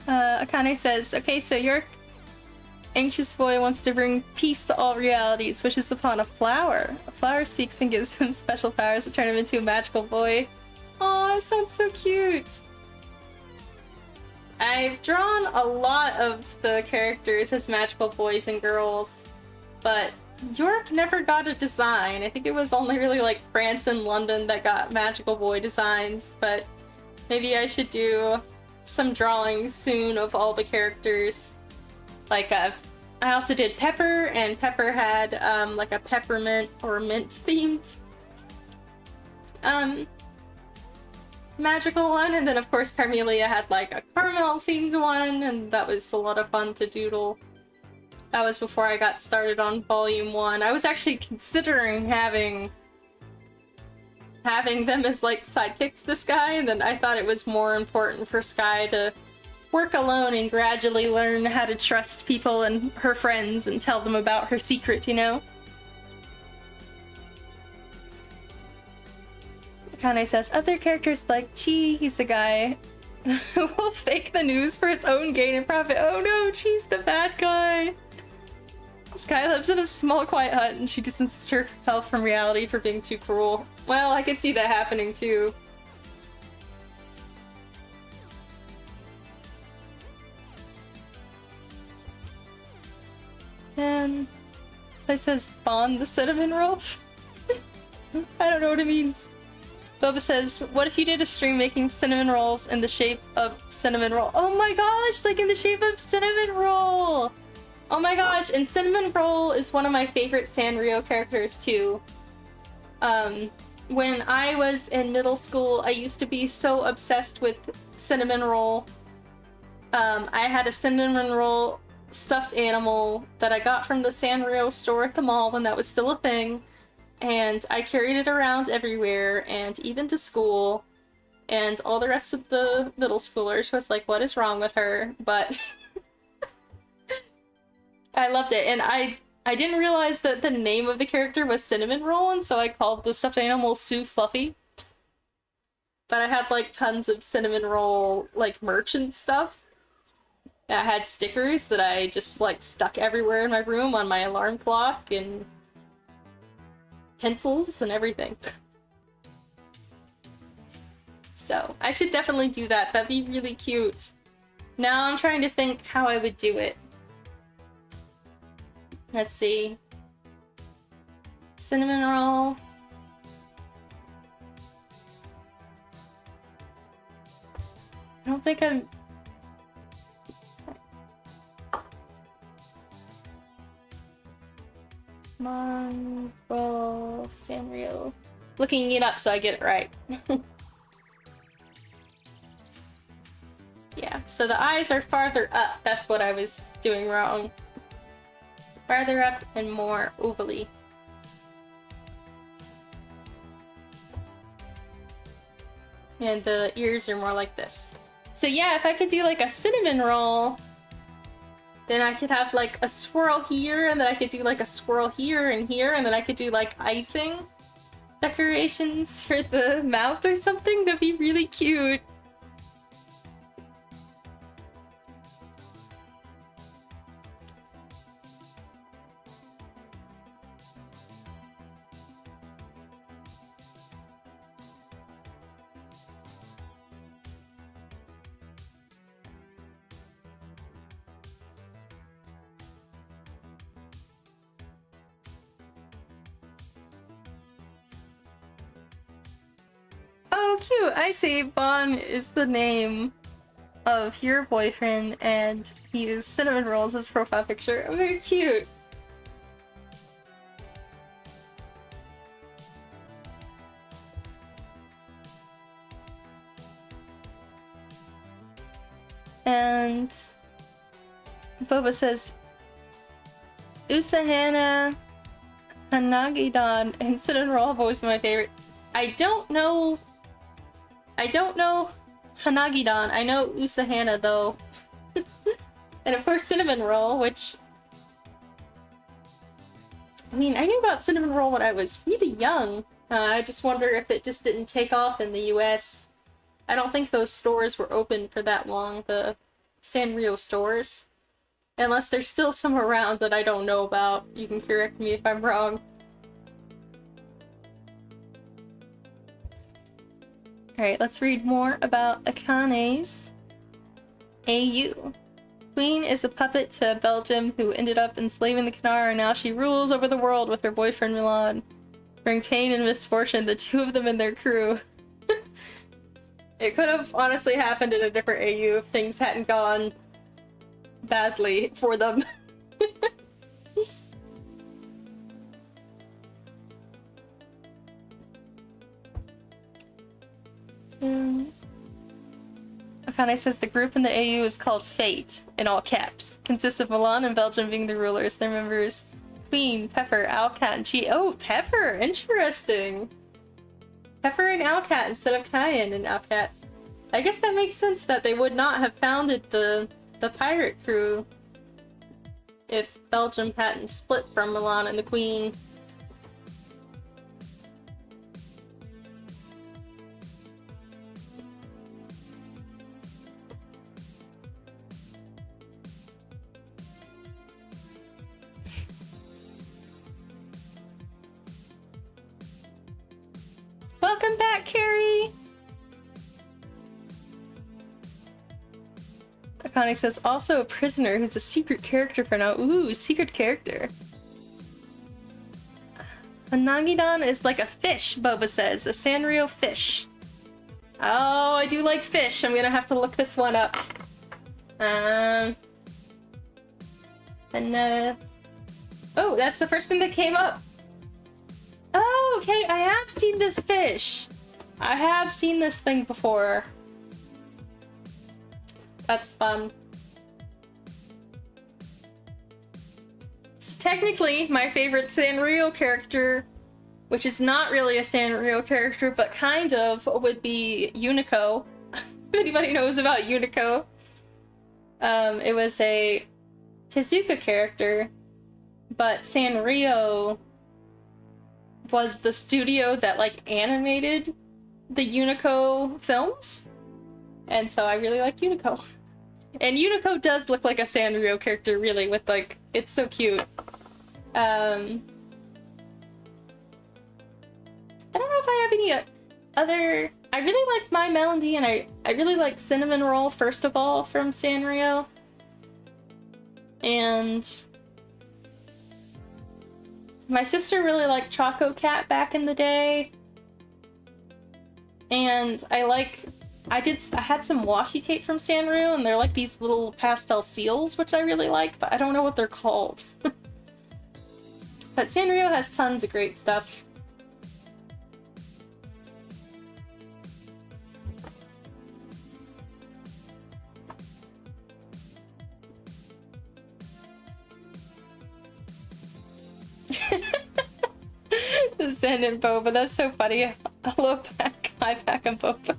Akane says, okay, so your anxious boy wants to bring peace to all realities, wishes upon a flower. A flower speaks and gives him special powers to turn him into a magical boy. Aw, that sounds so cute! I've drawn a lot of the characters as magical boys and girls, but York never got a design. I think it was only really like France and London that got magical boy designs, but maybe I should do some drawings soon of all the characters. Like, I also did Pepper, and Pepper had, like a peppermint or mint themed, magical one, and then of course Carmelia had like a caramel themed one, and that was a lot of fun to doodle. That was before I got started on volume 1. I was actually considering having them as like sidekicks to Sky, and then I thought it was more important for Sky to work alone and gradually learn how to trust people and her friends and tell them about her secret, you know? Kane says, other characters like Chi, he's a guy who will fake the news for his own gain and profit. Oh no, Chi's the bad guy! Sky lives in a small quiet hut and she distances herself from reality for being too cruel. Well, I could see that happening too. And it says Bond the cinnamon roll. I don't know what it means. Boba says, what if you did a stream making cinnamon rolls in the shape of cinnamon roll? Oh my gosh, like in the shape of cinnamon roll! Oh my gosh, and Cinnamon Roll is one of my favorite Sanrio characters too. When I was in middle school, I used to be so obsessed with Cinnamon Roll. I had a Cinnamon Roll stuffed animal that I got from the Sanrio store at the mall when that was still a thing, and I carried it around everywhere and even to school, and all the rest of the middle schoolers was like, what is wrong with her? But I loved it, and I didn't realize that the name of the character was Cinnamon Roll, and so I called the stuffed animal Sue Fluffy. But I had like tons of Cinnamon Roll like merch and stuff. I had stickers that I just like stuck everywhere in my room on my alarm clock, and pencils and everything. So I should definitely do that. That'd be really cute. Now I'm trying to think how I would do it. Let's see. Cinnamon roll. I don't think I'm... Monroe Sanrio. Looking it up so I get it right. Yeah, so the eyes are farther up. That's what I was doing wrong. Farther up and more ovally. And the ears are more like this. So yeah, if I could do like a cinnamon roll, then I could have like a swirl here, and then I could do like a swirl here, and then I could do like icing decorations for the mouth or something. That'd be really cute. cute! I see. Bon is the name of your boyfriend, and he used cinnamon rolls as profile picture. Very cute. And Boba says, Usahana, Hanagi-dan, and cinnamon roll have always been my favorite. I don't know Hanagi-dan. I know Usahana though. And of course cinnamon roll, which... I mean, I knew about cinnamon roll when I was really young. I just wonder if it just didn't take off in the US. I don't think those stores were open for that long, the Sanrio stores. Unless there's still some around that I don't know about. You can correct me if I'm wrong. Alright, let's read more about Akane's AU. Queen is a puppet to Belgium who ended up enslaving the Kanar, and now she rules over the world with her boyfriend Milan. Bring pain and misfortune, the two of them and their crew. It could have honestly happened in a different AU if things hadn't gone badly for them. Akane says the group in the AU is called Fate, in all caps. Consists of Milan and Belgium being the rulers. Their members Queen, Pepper, Owlcat, and G. Oh, Pepper! Interesting! Pepper and Owlcat instead of Cayenne and Owlcat. I guess that makes sense that they would not have founded the pirate crew if Belgium hadn't split from Milan and the Queen. Welcome back, Carrie! Akane says, also a prisoner who's a secret character for now. Ooh, secret character. A Nagidan is like a fish, Boba says. A Sanrio fish. Oh, I do like fish. I'm gonna have to look this one up. Oh, that's the first thing that came up. Oh, okay, I have seen this fish. I have seen this thing before. That's fun. So technically, my favorite Sanrio character, which is not really a Sanrio character, but kind of, would be Unico. If anybody knows about Unico. It was a Tezuka character, but Sanrio was the studio that, like, animated the Unico films. And so I really like Unico. And Unico does look like a Sanrio character, really, with, like, it's so cute. I don't know if I have any other... I really like My Melody, and I really like Cinnamon Roll, first of all, from Sanrio. And... my sister really liked Choco Cat back in the day. And I had some washi tape from Sanrio, and they're like these little pastel seals, which I really like, but I don't know what they're called. But Sanrio has tons of great stuff. Zen and Boba, that's so funny. Hello back, hi back, and Boba.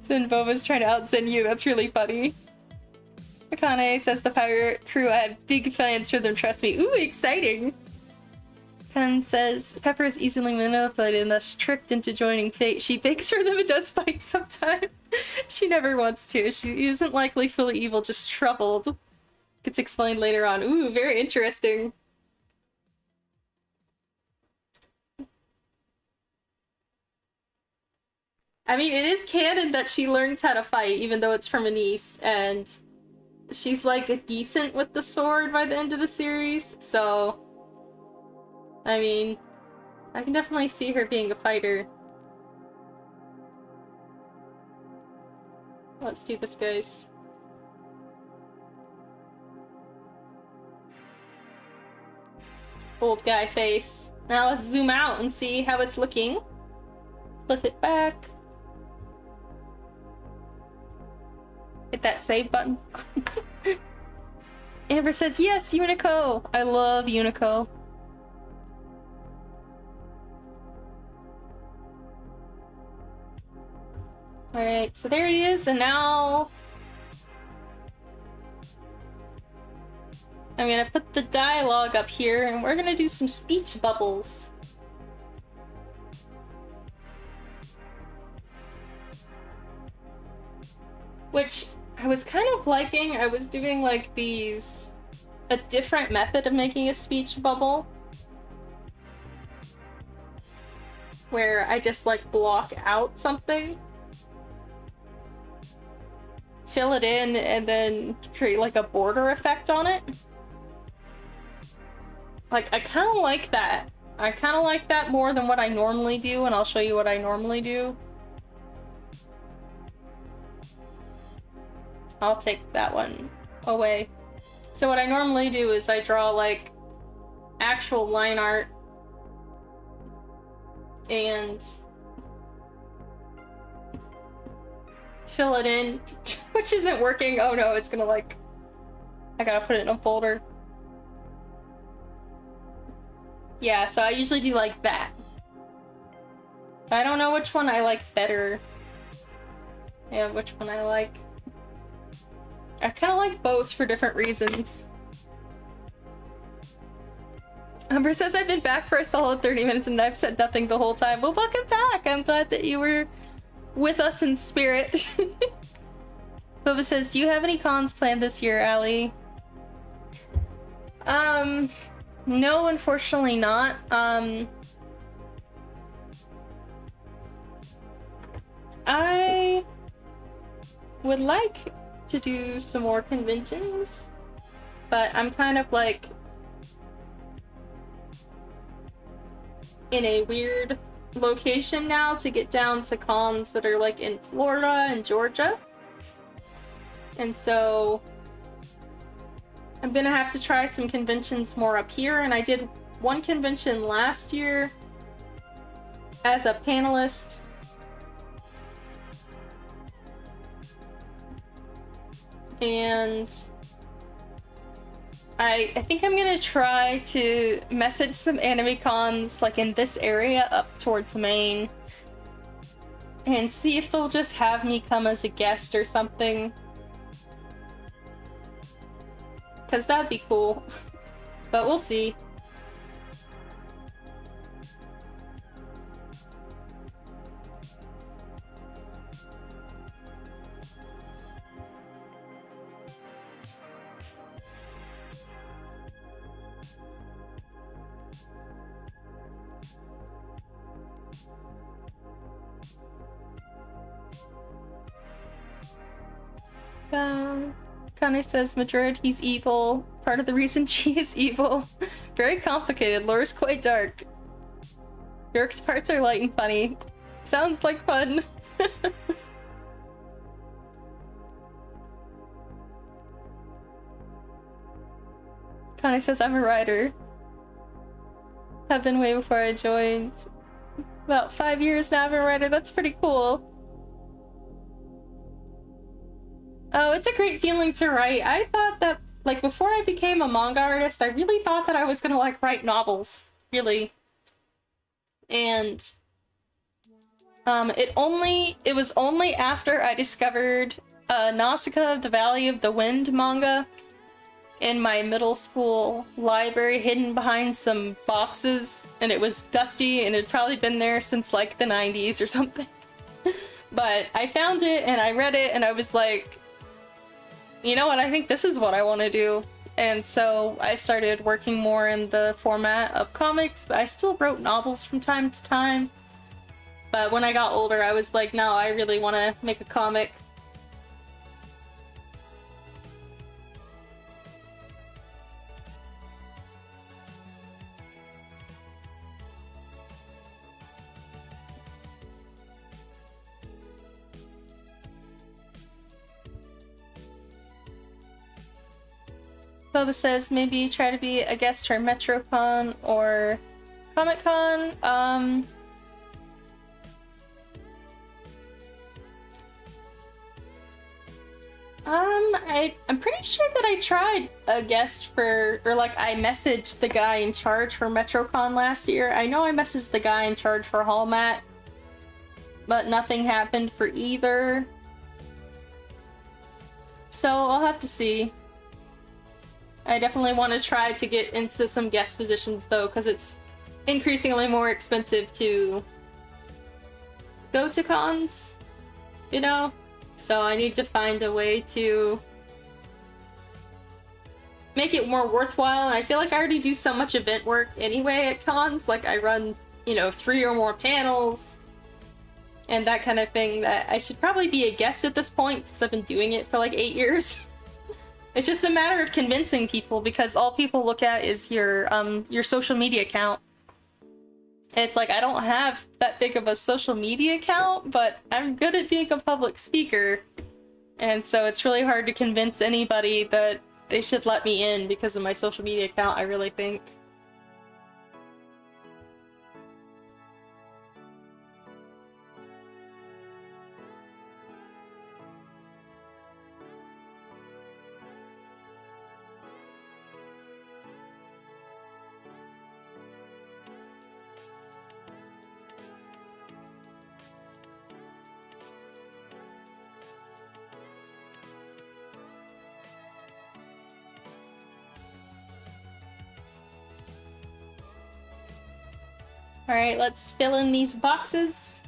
Zen Boba's trying to out-Zen you, that's really funny. Akane says the pirate crew, I have big plans for them, trust me. Ooh, exciting! Ken says Pepper is easily manipulated and thus tricked into joining Fate. She begs for them and does fight sometime. She never wants to. She isn't likely fully evil, just troubled. Gets explained later on. Ooh, very interesting. I mean, it is canon that she learns how to fight, even though it's from a niece, and she's, like, decent with the sword by the end of the series, so... I mean, I can definitely see her being a fighter. Let's do this, guys. Old guy face. Now let's zoom out and see how it's looking. Flip it back. Hit that save button. Amber says, yes, Unico! I love Unico. Alright, so there he is, and now I'm gonna put the dialogue up here, and we're gonna do some speech bubbles. Which I was kind of liking. I was doing like a different method of making a speech bubble. Where I just like block out something. Fill it in and then create like a border effect on it. Like, I kind of like that. I kind of like that more than what I normally do, and I'll show you what I normally do. I'll take that one away. So what I normally do is I draw like actual line art and fill it in, which isn't working. Oh no, it's gonna like, I gotta put it in a folder. Yeah, so I usually do like that. I don't know which one I like better. Yeah, which one I like. I kind of like both for different reasons. Umber says I've been back for a solid 30 minutes and I've said nothing the whole time. Well, welcome back! I'm glad that you were with us in spirit. Boba says, do you have any cons planned this year, Allie? No, unfortunately not. I would like to do some more conventions, but I'm kind of like in a weird location now to get down to cons that are like in Florida and Georgia. And so I'm gonna have to try some conventions more up here, and I did one convention last year as a panelist. And I think I'm gonna try to message some anime cons like in this area up towards Maine and see if they'll just have me come as a guest or something. Because that'd be cool. But we'll see. Connie says Madrid, he's evil. Part of the reason she is evil. Very complicated. Lore's quite dark. York's parts are light and funny. Sounds like fun. Connie says I'm a writer. Have been way before I joined. About 5 years now I'm a writer. That's pretty cool. Oh, it's a great feeling to write. I thought that, like, before I became a manga artist, I really thought that I was gonna, like, write novels. Really. And, it was only after I discovered, Nausicaa of the Valley of the Wind manga in my middle school library, hidden behind some boxes, and it was dusty, and it had probably been there since, like, the 90s or something. But I found it, and I read it, and I was like, you know what, I think this is what I want to do. And so I started working more in the format of comics, but I still wrote novels from time to time. But when I got older, I was like, no, I really want to make a comic. Boba says maybe try to be a guest for MetroCon or Comic-Con. I'm pretty sure that I tried a guest for, or like I messaged the guy in charge for MetroCon last year. I know I messaged the guy in charge for Hallmat, but nothing happened for either. So I'll have to see. I definitely want to try to get into some guest positions though, because it's increasingly more expensive to go to cons, you know? So I need to find a way to make it more worthwhile. And I feel like I already do so much event work anyway at cons. Like I run, you know, 3 or more panels and that kind of thing, that I should probably be a guest at this point since I've been doing it for like 8 years. It's just a matter of convincing people, because all people look at is your social media account. It's like, I don't have that big of a social media account, but I'm good at being a public speaker. And so it's really hard to convince anybody that they should let me in because of my social media account, I really think. Alright, let's fill in these boxes.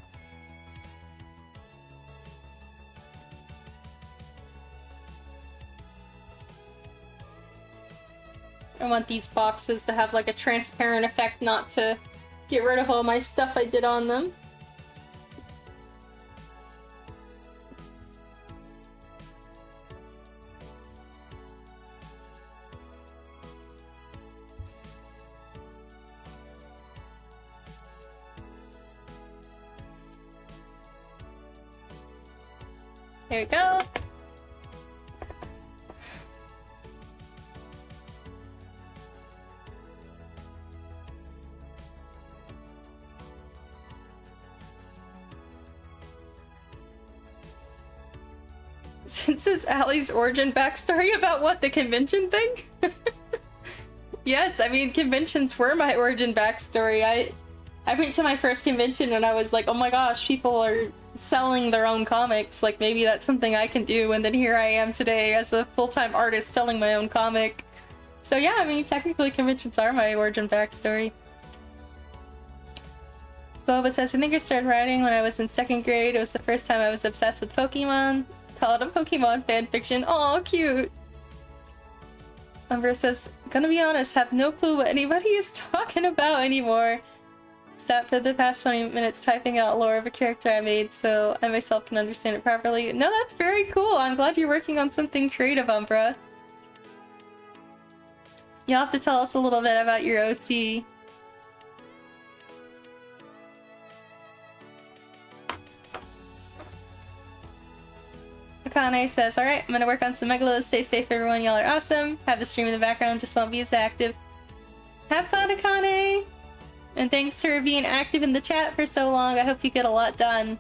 I want these boxes to have like a transparent effect, not to get rid of all my stuff I did on them. There we go. Since it's Allie's origin backstory about what, the convention thing? Yes, I mean, conventions were my origin backstory. I went to my first convention and I was like, oh my gosh, people are selling their own comics. Like, maybe that's something I can do. And then here I am today as a full-time artist selling my own comic. So yeah, I mean, technically conventions are my origin backstory. Boba says, I think I started writing when I was in 2nd grade. It was the first time I was obsessed with Pokemon. Call it a Pokemon fanfiction. Aw, cute. Umbra says, gonna be honest, have no clue what anybody is talking about anymore. Sat for the past 20 minutes typing out lore of a character I made so I myself can understand it properly. No, that's very cool. I'm glad you're working on something creative, Umbra. You'll have to tell us a little bit about your OT. Akane says, alright, I'm gonna work on some megalos. Stay safe, everyone. Y'all are awesome. Have the stream in the background, just won't be as active. Have fun, Akane! And thanks for being active in the chat for so long. I hope you get a lot done.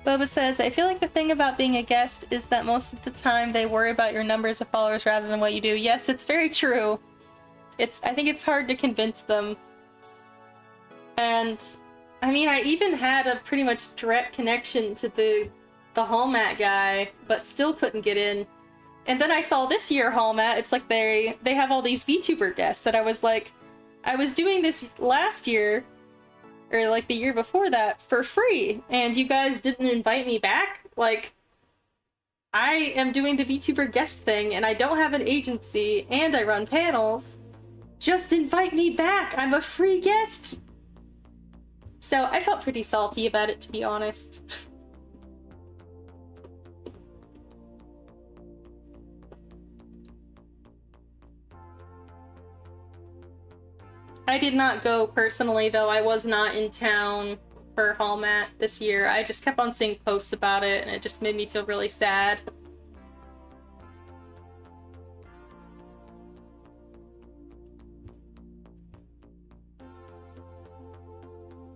Boba says, I feel like the thing about being a guest is that most of the time they worry about your numbers of followers rather than what you do. Yes, it's very true. I think it's hard to convince them. And I mean, I even had a pretty much direct connection to the Hallmat guy, but still couldn't get in. And then I saw this year Hallmat, it's like they have all these VTuber guests, and I was like, I was doing this last year, or like the year before that, for free, and you guys didn't invite me back? Like, I am doing the VTuber guest thing, and I don't have an agency, and I run panels. Just invite me back! I'm a free guest! So I felt pretty salty about it, to be honest. I did not go personally, though. I was not in town for Hallmat this year. I just kept on seeing posts about it, and it just made me feel really sad.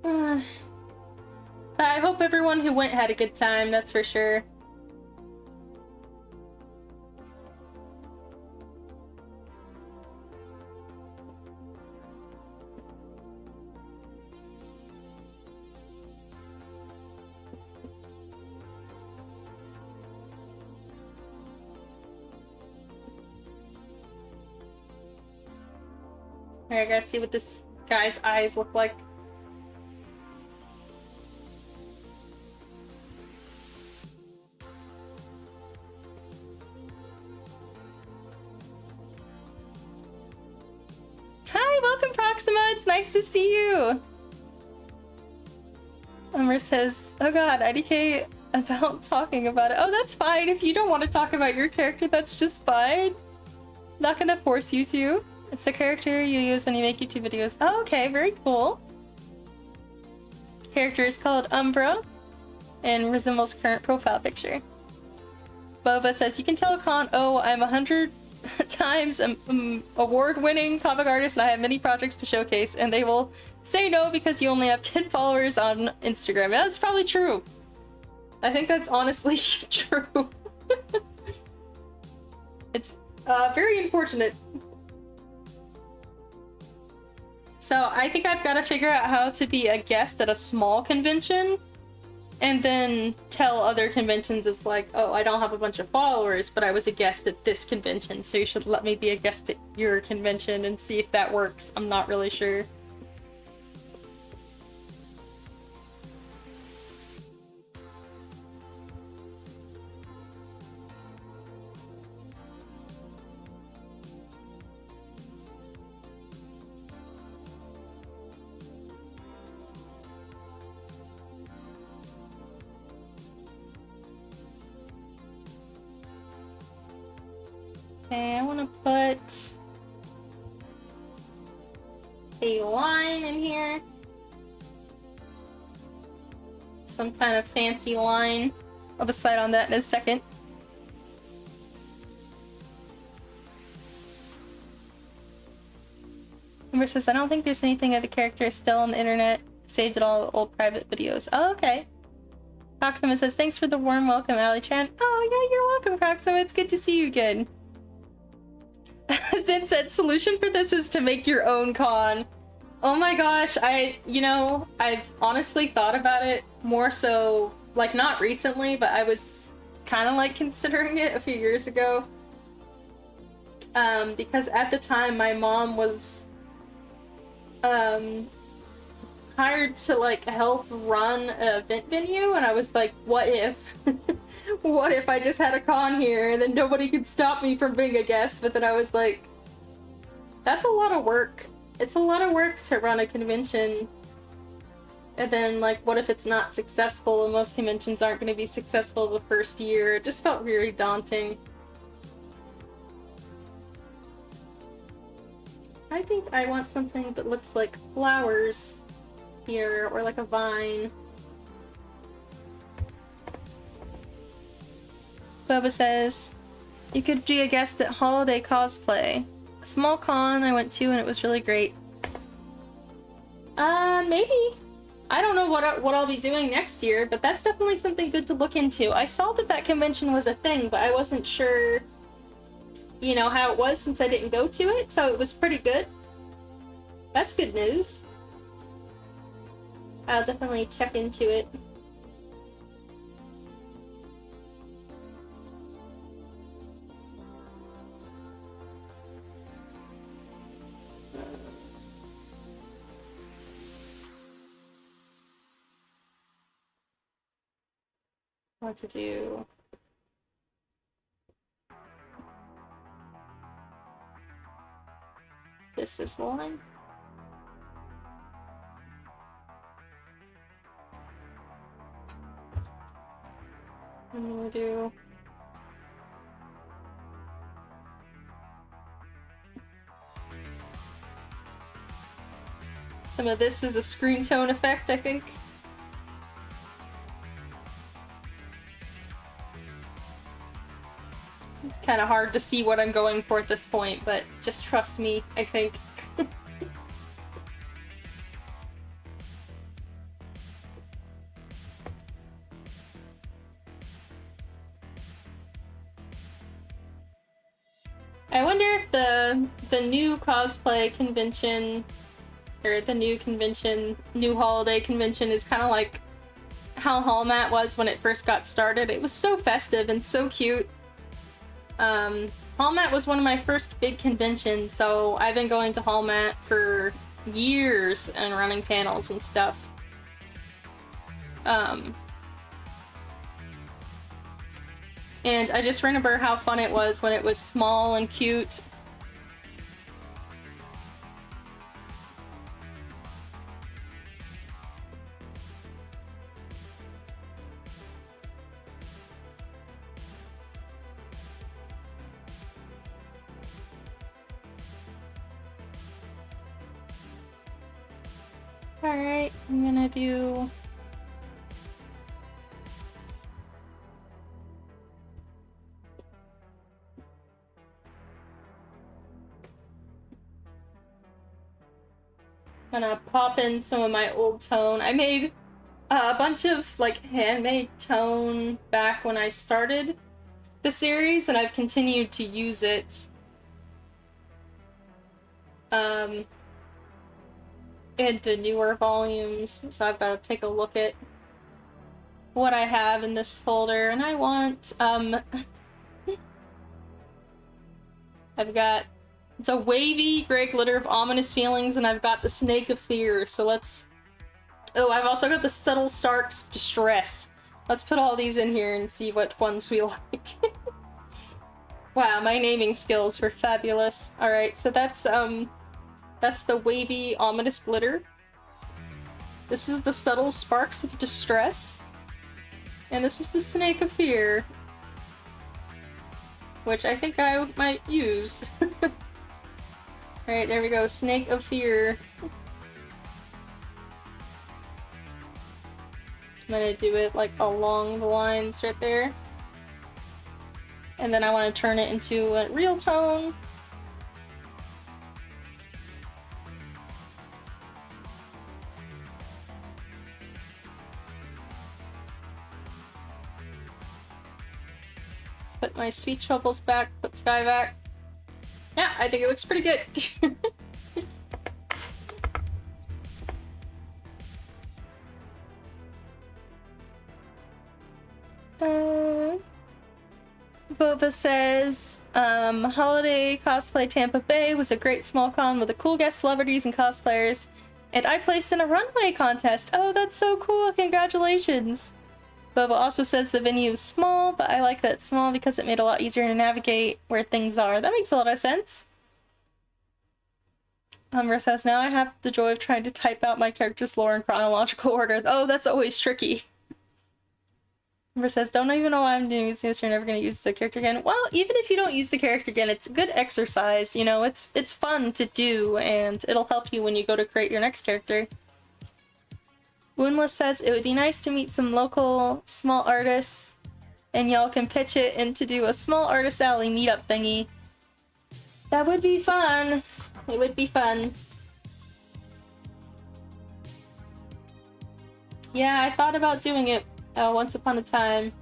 I hope everyone who went had a good time, that's for sure. Alright, I gotta see what this guy's eyes look like. Hi, welcome Proxima, it's nice to see you! Umber says, oh god, IDK about talking about it. Oh, that's fine, if you don't want to talk about your character, that's just fine. Not gonna force you to. It's the character you use when you make YouTube videos. Oh, okay, very cool. Character is called Umbra and resembles current profile picture. Boba says, you can tell Con, oh, I'm 100 times award-winning comic artist and I have many projects to showcase, and they will say no because you only have 10 followers on Instagram. That's probably true. I think that's honestly true. It's very unfortunate. So I think I've got to figure out how to be a guest at a small convention and then tell other conventions it's like, oh, I don't have a bunch of followers, but I was a guest at this convention, so you should let me be a guest at your convention and see if that works. I'm not really sure. Okay, I want to put a line in here. Some kind of fancy line. I'll decide on that in a second. Amber says, I don't think there's anything of the character still on the internet. Saved it all old private videos. Oh, okay. Proxima says, thanks for the warm welcome, Allie-chan. Oh, yeah, you're welcome, Proxima. It's good to see you again. Zin said, solution for this is to make your own con. Oh my gosh, I've honestly thought about it more so, like, not recently, but I was kind of like considering it a few years ago. Because at the time my mom was hired to like help run an event venue, and I was like, what if what if I just had a con here and then nobody could stop me from being a guest? But then I was like, that's a lot of work. It's a lot of work to run a convention. And then, like, what if it's not successful? And most conventions aren't going to be successful the first year. It just felt very daunting. I think I want something that looks like flowers here, or like a vine. Bubba says, you could be a guest at Holiday Cosplay. A small con I went to and it was really great. Maybe. I don't know what I'll be doing next year, but that's definitely something good to look into. I saw that convention was a thing, but I wasn't sure, you know, how it was since I didn't go to it, so it was pretty good. That's good news. I'll definitely check into it. What to do? This line. I'm gonna do some of this is a screen tone effect, I think. It's kind of hard to see what I'm going for at this point, but just trust me, I think. I wonder if the new cosplay convention, or the new convention, new holiday convention is kind of like how Hallmat was when it first got started. It was so festive and so cute. Hallmat was one of my first big conventions, so I've been going to Hallmat for years and running panels and stuff. And I just remember how fun it was when it was small and cute. Alright, I'm gonna do... gonna pop in some of my old tone. I made a bunch of like handmade tone back when I started the series, and I've continued to use it in the newer volumes, so I've got to take a look at what I have in this folder. And I want I've got the wavy gray glitter of ominous feelings, and I've got the snake of fear. So let's... Oh, I've also got the subtle starks distress. Let's put all these in here and see what ones we like. Wow, my naming skills were fabulous. Alright, so that's the wavy ominous glitter. This is the subtle sparks of distress. And this is the snake of fear, which I think I might use. Alright, there we go. Snake of Fear. I'm gonna do it like along the lines right there. And then I want to turn it into a real tone. Put my speech bubbles back, put Sky back. Yeah, I think it looks pretty good. Boba says, Holiday Cosplay Tampa Bay was a great small con with a cool guest celebrities and cosplayers, and I placed in a runway contest. Oh, that's so cool, congratulations. Boba also says the venue is small, but I like that it's small because it made it a lot easier to navigate where things are. That makes a lot of sense. Humber says, now I have the joy of trying to type out my character's lore in chronological order. Oh, that's always tricky. Humber says, don't even know why I'm doing this, you're never going to use the character again. Well, even if you don't use the character again, it's a good exercise, you know, it's fun to do, and it'll help you when you go to create your next character. Woundless says, it would be nice to meet some local small artists, and y'all can pitch it and to do a small artist alley meetup thingy. That would be fun. It would be fun. Yeah, I thought about doing it once upon a time.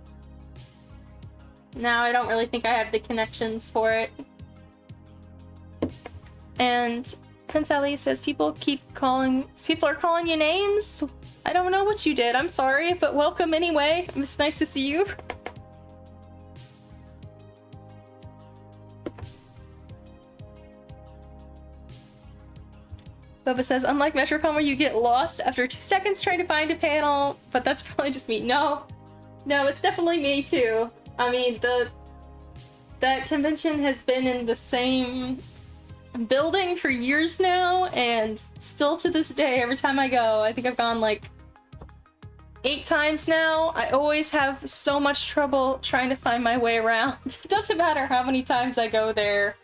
Now I don't really think I have the connections for it. And Prince Ali says, people are calling you names? I don't know what you did, I'm sorry, but welcome anyway. It's nice to see you. Bubba says, unlike Metrocom where you get lost after 2 seconds trying to find a panel, but that's probably just me. No, it's definitely me too. I mean, that convention has been in the same building for years now, and still to this day, every time I go, I think I've gone like 8 times now, I always have so much trouble trying to find my way around. It doesn't matter how many times I go there.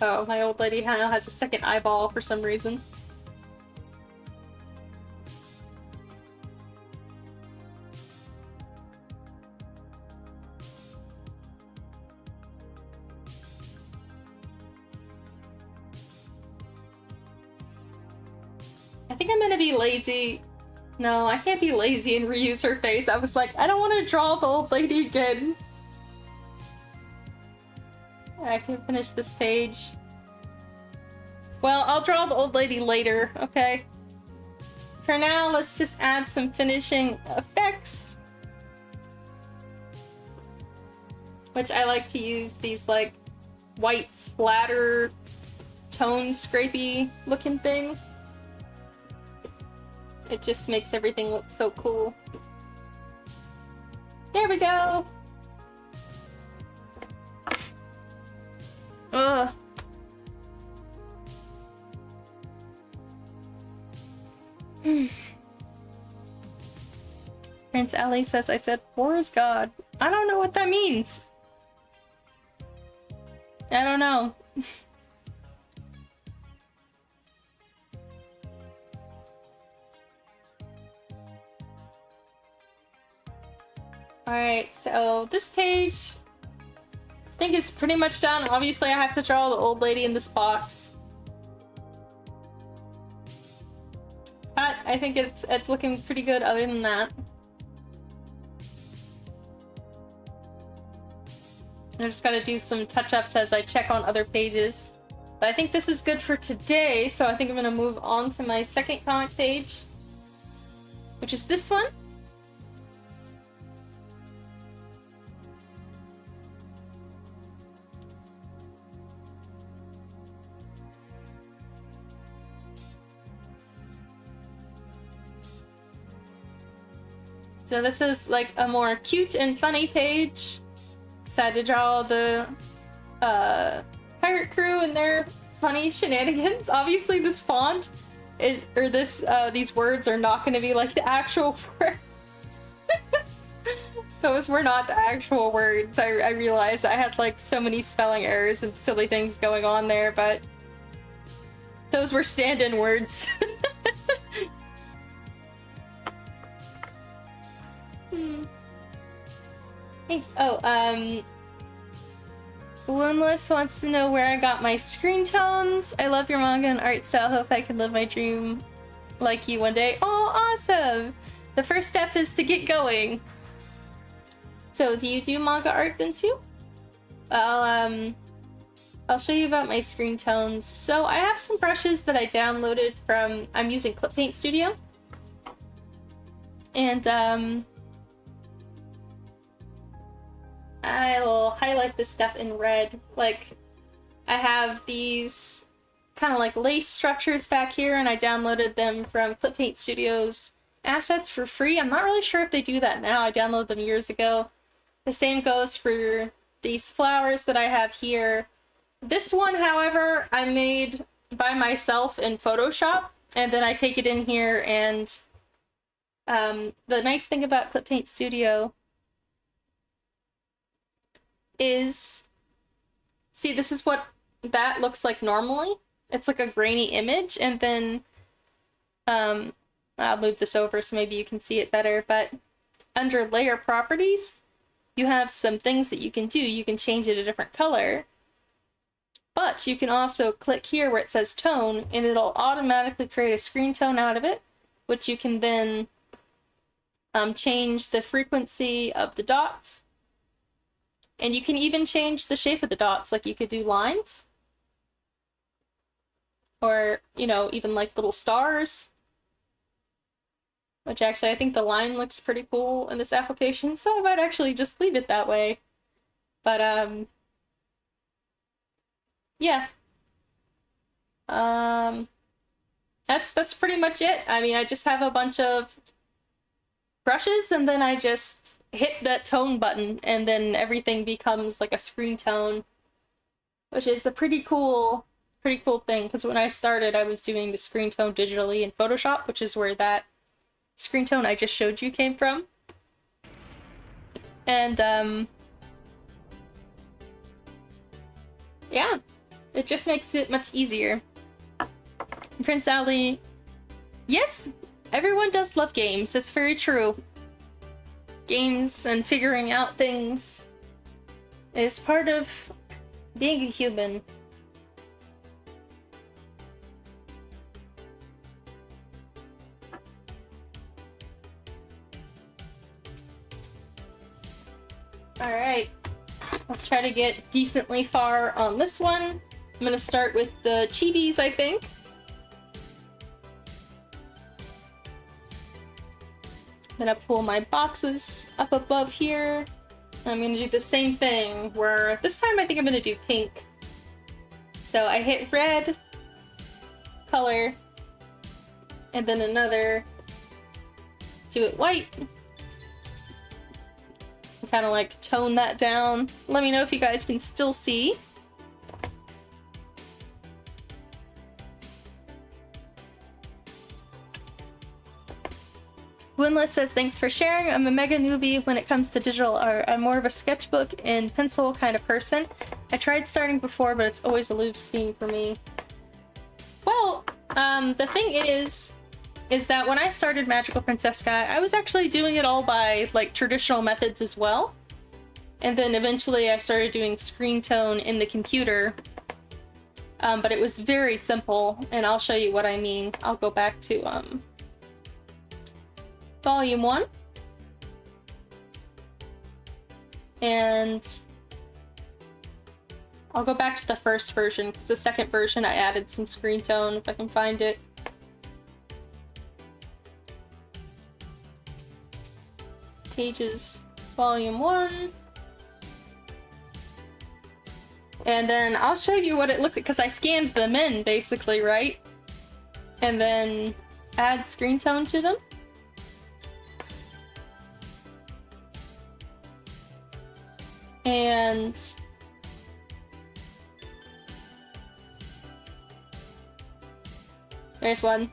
Oh, my old lady now has a second eyeball for some reason. I think I'm gonna be lazy. No, I can't be lazy and reuse her face. I was like, I don't want to draw the old lady again. I can finish this page. Well, I'll draw the old lady later, okay? For now, let's just add some finishing effects. Which I like to use these, like, white splatter, tone scrapey looking thing. It just makes everything look so cool. There we go! Ugh. Prince Allie says I said, war is God. I don't know what that means. I don't know. Alright, so this page I think is pretty much done. Obviously I have to draw the old lady in this box. But I think it's looking pretty good other than that. I just gotta do some touch-ups as I check on other pages. But I think this is good for today, so I think I'm gonna move on to my second comic page, which is this one. So this is like a more cute and funny page. Decided to draw the pirate crew and their funny shenanigans. Obviously this font these words are not going to be like the actual words. Those were not the actual words. I realized I had like so many spelling errors and silly things going on there, but those were stand-in words. Thanks. Oh, Woundless wants to know where I got my screen tones. I love your manga and art style. Hope I can live my dream like you one day. Oh, awesome! The first step is to get going. So, do you do manga art then too? I'll show you about my screen tones. So, I have some brushes that I downloaded from... I'm using Clip Paint Studio. And, I'll highlight this stuff in red. Like, I have these kind of like lace structures back here, and I downloaded them from Clip Paint Studio's assets for free. I'm not really sure if they do that now. I downloaded them years ago. The same goes for these flowers that I have here. This one, however, I made by myself in Photoshop, and then I take it in here, and the nice thing about Clip Paint Studio is, see, this is what that looks like normally. It's like a grainy image, and then I'll move this over so maybe you can see it better, but under layer properties you have some things that you can do. You can change it a different color, but you can also click here where it says tone, and it'll automatically create a screen tone out of it, which you can then change the frequency of the dots. And you can even change the shape of the dots, like you could do lines. Or, you know, even like little stars. Which actually, I think the line looks pretty cool in this application, so I might actually just leave it that way. But, yeah. That's pretty much it. I mean, I just have a bunch of brushes, and then I just hit that tone button, and then everything becomes like a screen tone, which is a pretty cool thing, because when I started I was doing the screen tone digitally in Photoshop, which is where that screen tone I just showed you came from. And yeah, it just makes it much easier. Prince Allie, yes, everyone does love games, it's very true. Games and figuring out things is part of being a human. Alright. Let's try to get decently far on this one. I'm gonna start with the chibis, I think. I'm gonna pull my boxes up above here. I'm gonna do the same thing, where this time I think I'm gonna do pink. So I hit red color, and then another, do it white. Kind of like tone that down. Let me know if you guys can still see. Winlet says, thanks for sharing. I'm a mega newbie when it comes to digital art. I'm more of a sketchbook and pencil kind of person. I tried starting before, but it's always a loose scene for me. Well, the thing is that when I started Magical Princess Sky, I was actually doing it all by, like, traditional methods as well. And then eventually I started doing screen tone in the computer. But it was very simple, and I'll show you what I mean. I'll go back to, Volume 1. And I'll go back to the first version, because the second version I added some screen tone, if I can find it. Pages, Volume 1. And then I'll show you what it looked like, because I scanned them in, basically, right? And then add screen tone to them. And there's one.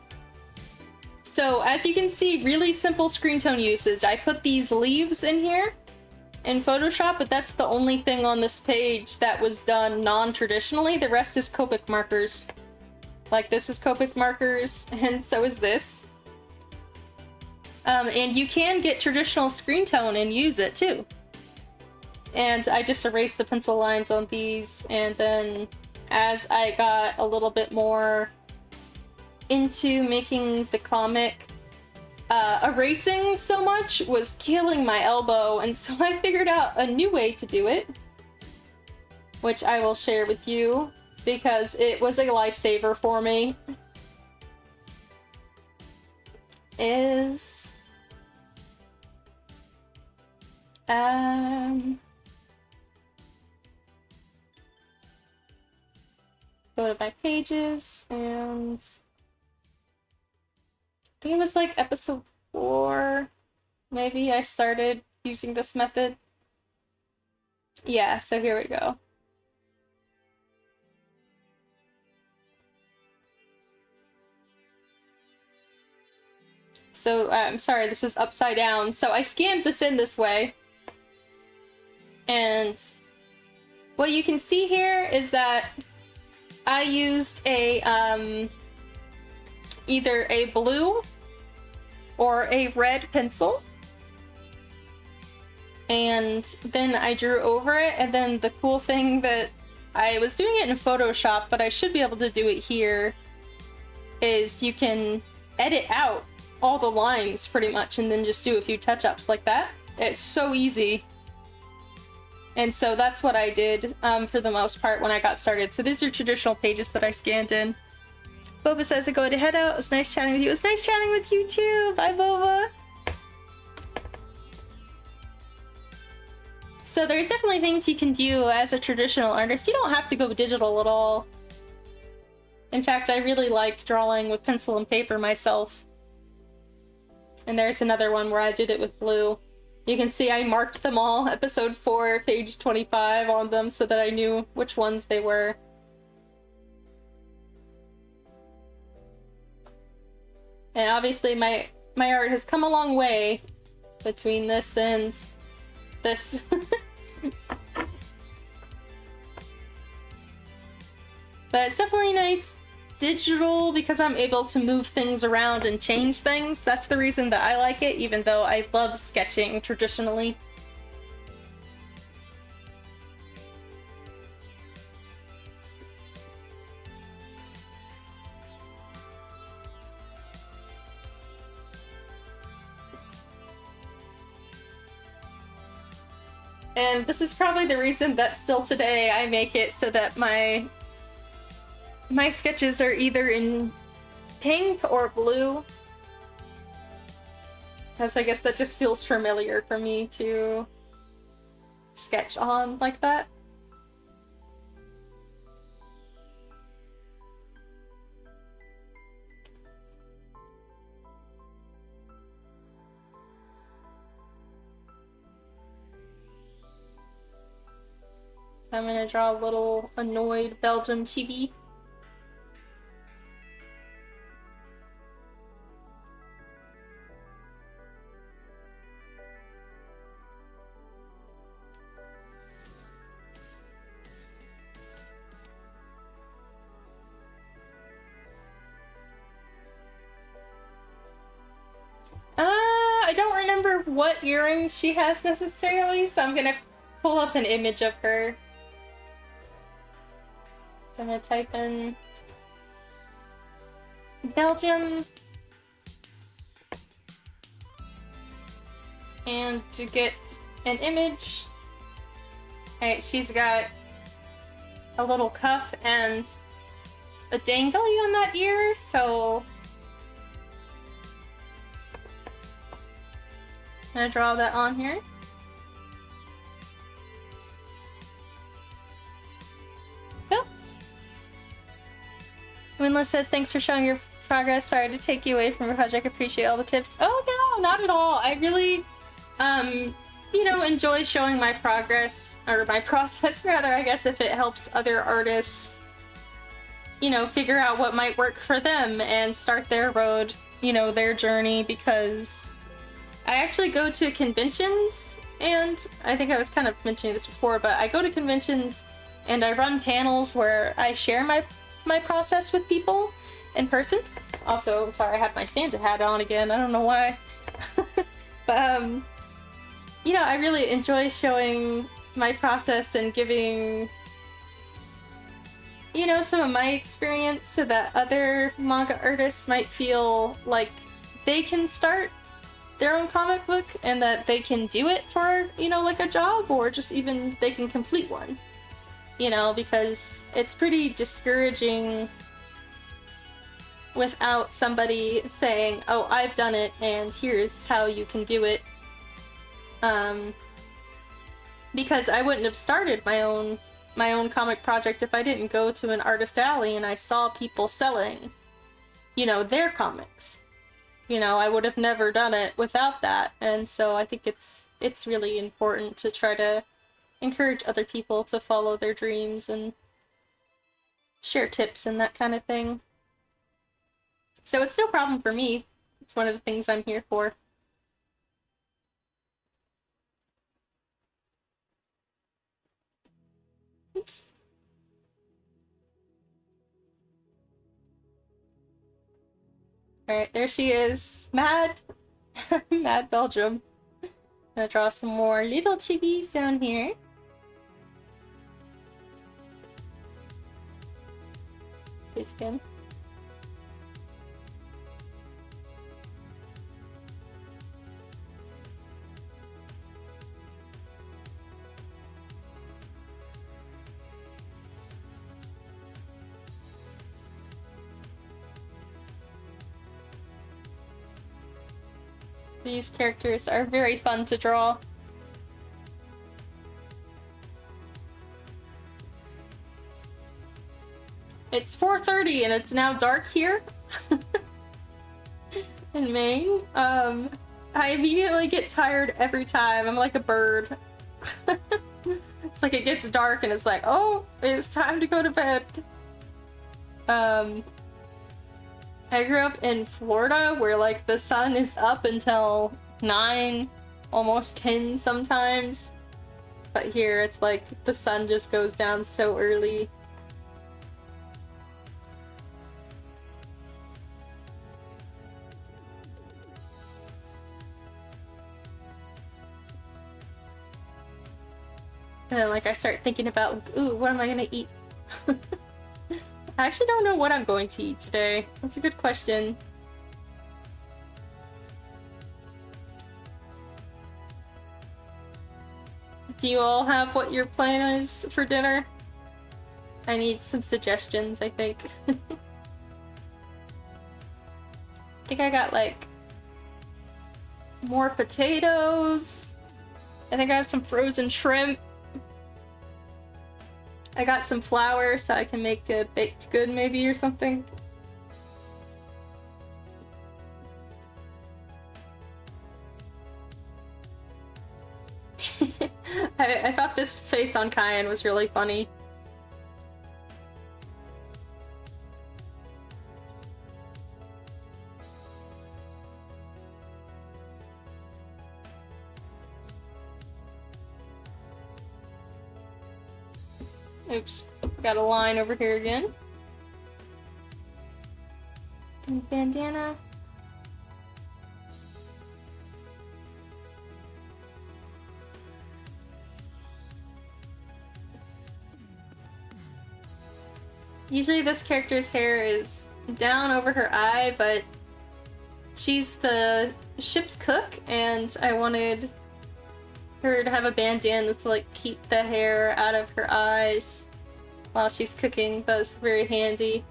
So as you can see, really simple screen tone usage. I put these leaves in here in Photoshop, but that's the only thing on this page that was done non-traditionally. The rest is Copic markers. Like, this is Copic markers, and so is this. And you can get traditional screen tone and use it too. And I just erased the pencil lines on these, and then as I got a little bit more into making the comic, erasing so much was killing my elbow, and so I figured out a new way to do it, which I will share with you, because it was a lifesaver for me. Go to my pages, and I think it was like episode 4, maybe I started using this method. Yeah, so here we go. So, I'm sorry, this is upside down. So I scanned this in this way. And what you can see here is that I used a, either a blue or a red pencil. And then I drew over it, and then the cool thing that I was doing it in Photoshop, but I should be able to do it here, is you can edit out all the lines pretty much and then just do a few touch-ups like that. It's so easy. And so that's what I did for the most part when I got started. So these are traditional pages that I scanned in. Boba says I go to head out. It was nice chatting with you. It was nice chatting with you too. Bye, Boba. So there's definitely things you can do as a traditional artist. You don't have to go digital at all. In fact, I really like drawing with pencil and paper myself. And there's another one where I did it with blue. You can see I marked them all, episode 4, page 25 on them, so that I knew which ones they were. And obviously my art has come a long way between this and this. But it's definitely nice digital because I'm able to move things around and change things. That's the reason that I like it, even though I love sketching traditionally. And this is probably the reason that still today I make it so that my sketches are either in pink or blue. Because I guess that just feels familiar for me to sketch on like that. So I'm gonna draw a little annoyed Belgium chibi. I don't remember what earrings she has necessarily, so I'm gonna pull up an image of her. So I'm gonna type in Belgium and to get an image. Alright, she's got a little cuff and a dangly on that ear, so I'm gonna draw that on here. Go. Winla says, thanks for showing your progress. Sorry to take you away from your project. Appreciate all the tips. Oh no, not at all. I really, you know, enjoy showing my progress, or my process rather, I guess, if it helps other artists, you know, figure out what might work for them and start their road, you know, their journey, because I actually go to conventions, and I think I was kind of mentioning this before, but I go to conventions and I run panels where I share my process with people in person. Also, sorry, I had my Santa hat on again. I don't know why. But, you know, I really enjoy showing my process and giving, you know, some of my experience so that other manga artists might feel like they can start their own comic book and that they can do it for, you know, like a job, or just even they can complete one. You know, because it's pretty discouraging without somebody saying, oh, I've done it and here's how you can do it. Because I wouldn't have started my own comic project if I didn't go to an artist alley and I saw people selling, you know, their comics. You know, I would have never done it without that, and so I think it's really important to try to encourage other people to follow their dreams and share tips and that kind of thing. So it's no problem for me. It's one of the things I'm here for. Oops. Alright, there she is. Mad. Mad Belgium. Gonna draw some more little chibis down here. Please again. These characters are very fun to draw. It's 4:30 and it's now dark here in Maine. I immediately get tired every time. I'm like a bird. It's like it gets dark and it's like, oh, it's time to go to bed. I grew up in Florida where like the sun is up until 9, almost 10 sometimes. But here it's like the sun just goes down so early. And then like I start thinking about, ooh, what am I gonna eat? I actually don't know what I'm going to eat today. That's a good question. Do you all have what your plan is for dinner? I need some suggestions, I think. I think I got, like, more potatoes. I think I have some frozen shrimp. I got some flour so I can make a baked good maybe or something. I thought this face on Kyan was really funny. Oops, got a line over here again. And bandana. Usually this character's hair is down over her eye, but she's the ship's cook, and I wanted her to have a bandana to like keep the hair out of her eyes while she's cooking. That's very handy.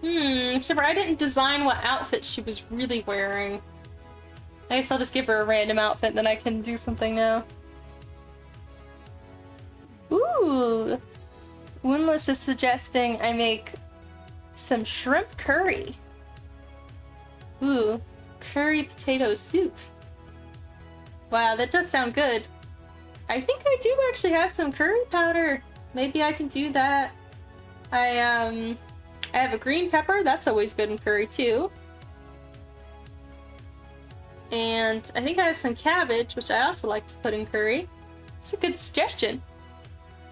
Except for I didn't design what outfit she was really wearing. I guess I'll just give her a random outfit and then I can do something now. Ooh! Winless is suggesting I make some shrimp curry. Ooh, curry potato soup. Wow, that does sound good. I think I do actually have some curry powder. Maybe I can do that. I have a green pepper. That's always good in curry too. And I think I have some cabbage, which I also like to put in curry. It's a good suggestion.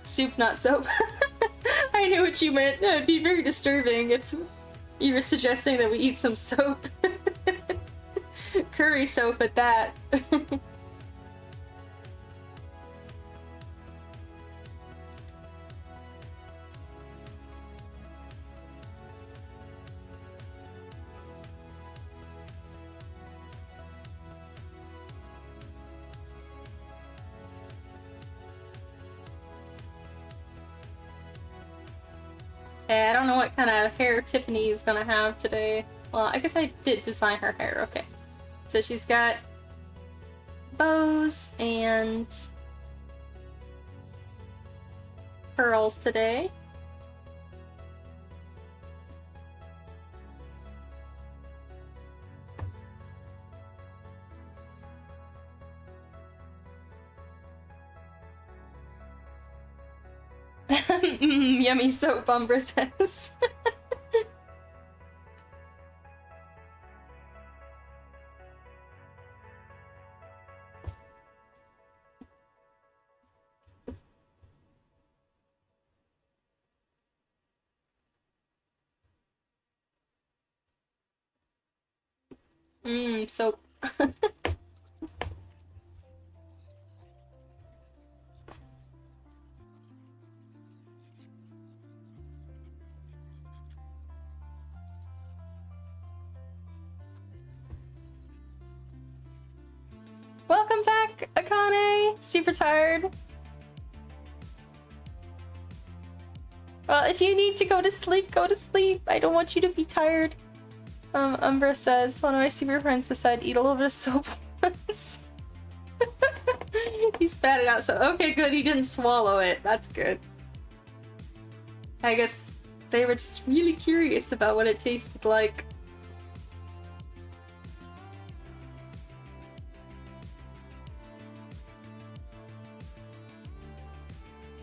Soup, not soap. I knew what you meant. It'd be very disturbing if you were suggesting that we eat some soap. Curry soap at that. I don't know what kind of hair Tiffany is gonna have today. Well, I guess I did design her hair, okay. So she's got bows and pearls today. Yummy soap, Umbra says. Soap. Welcome back, Akane! Super tired. Well, if you need to go to sleep, go to sleep. I don't want you to be tired. Umbra says, one of my super friends decided to eat a little bit of soap once. He spat it out, so okay, good, he didn't swallow it. That's good. I guess they were just really curious about what it tasted like.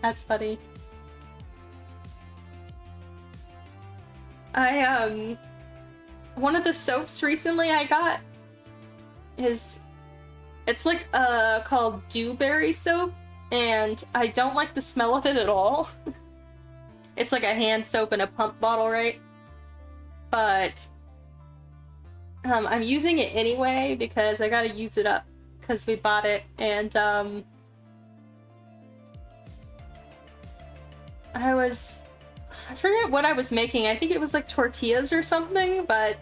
That's funny. One of the soaps recently I got is, it's like, called dewberry soap, and I don't like the smell of it at all. It's like a hand soap in a pump bottle, right? But, I'm using it anyway because I gotta use it up, because we bought it, and, I forget what I was making. I think it was like tortillas or something, but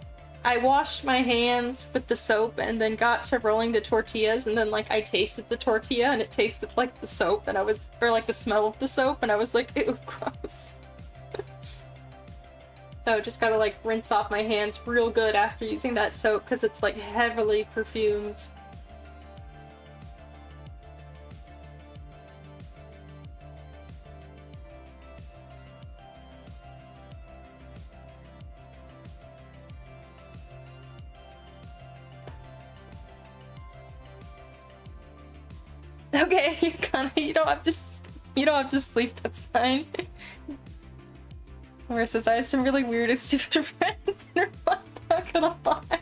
I washed my hands with the soap and then got to rolling the tortillas, and then like I tasted the tortilla and it tasted like the soap, and I was, or like the smell of the soap, and I was like, ew, gross. So just gotta like rinse off my hands real good after using that soap because it's like heavily perfumed. Okay, you don't have to sleep, that's fine. Laura says, I have some really weird and stupid friends and I'm not gonna lie.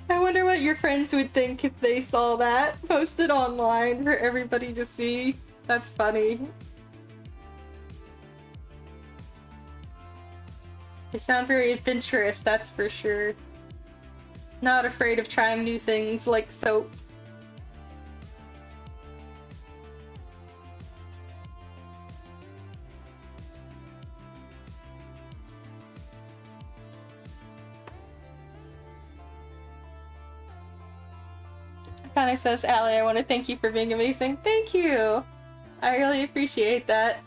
I wonder what your friends would think if they saw that posted online for everybody to see. That's funny. They sound very adventurous, that's for sure. Not afraid of trying new things like soap. Connie says, Allie, I want to thank you for being amazing. Thank you! I really appreciate that.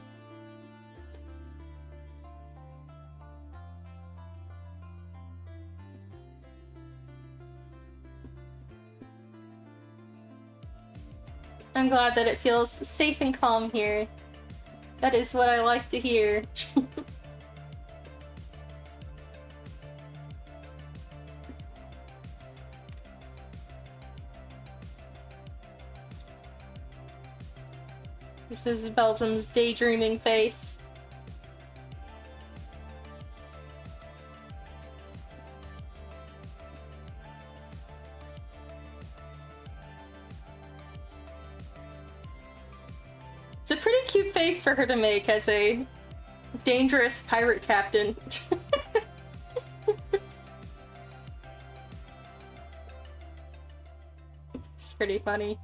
I'm glad that it feels safe and calm here. That is what I like to hear. This is Belgium's daydreaming face. It's a pretty cute face for her to make as a dangerous pirate captain. It's pretty funny.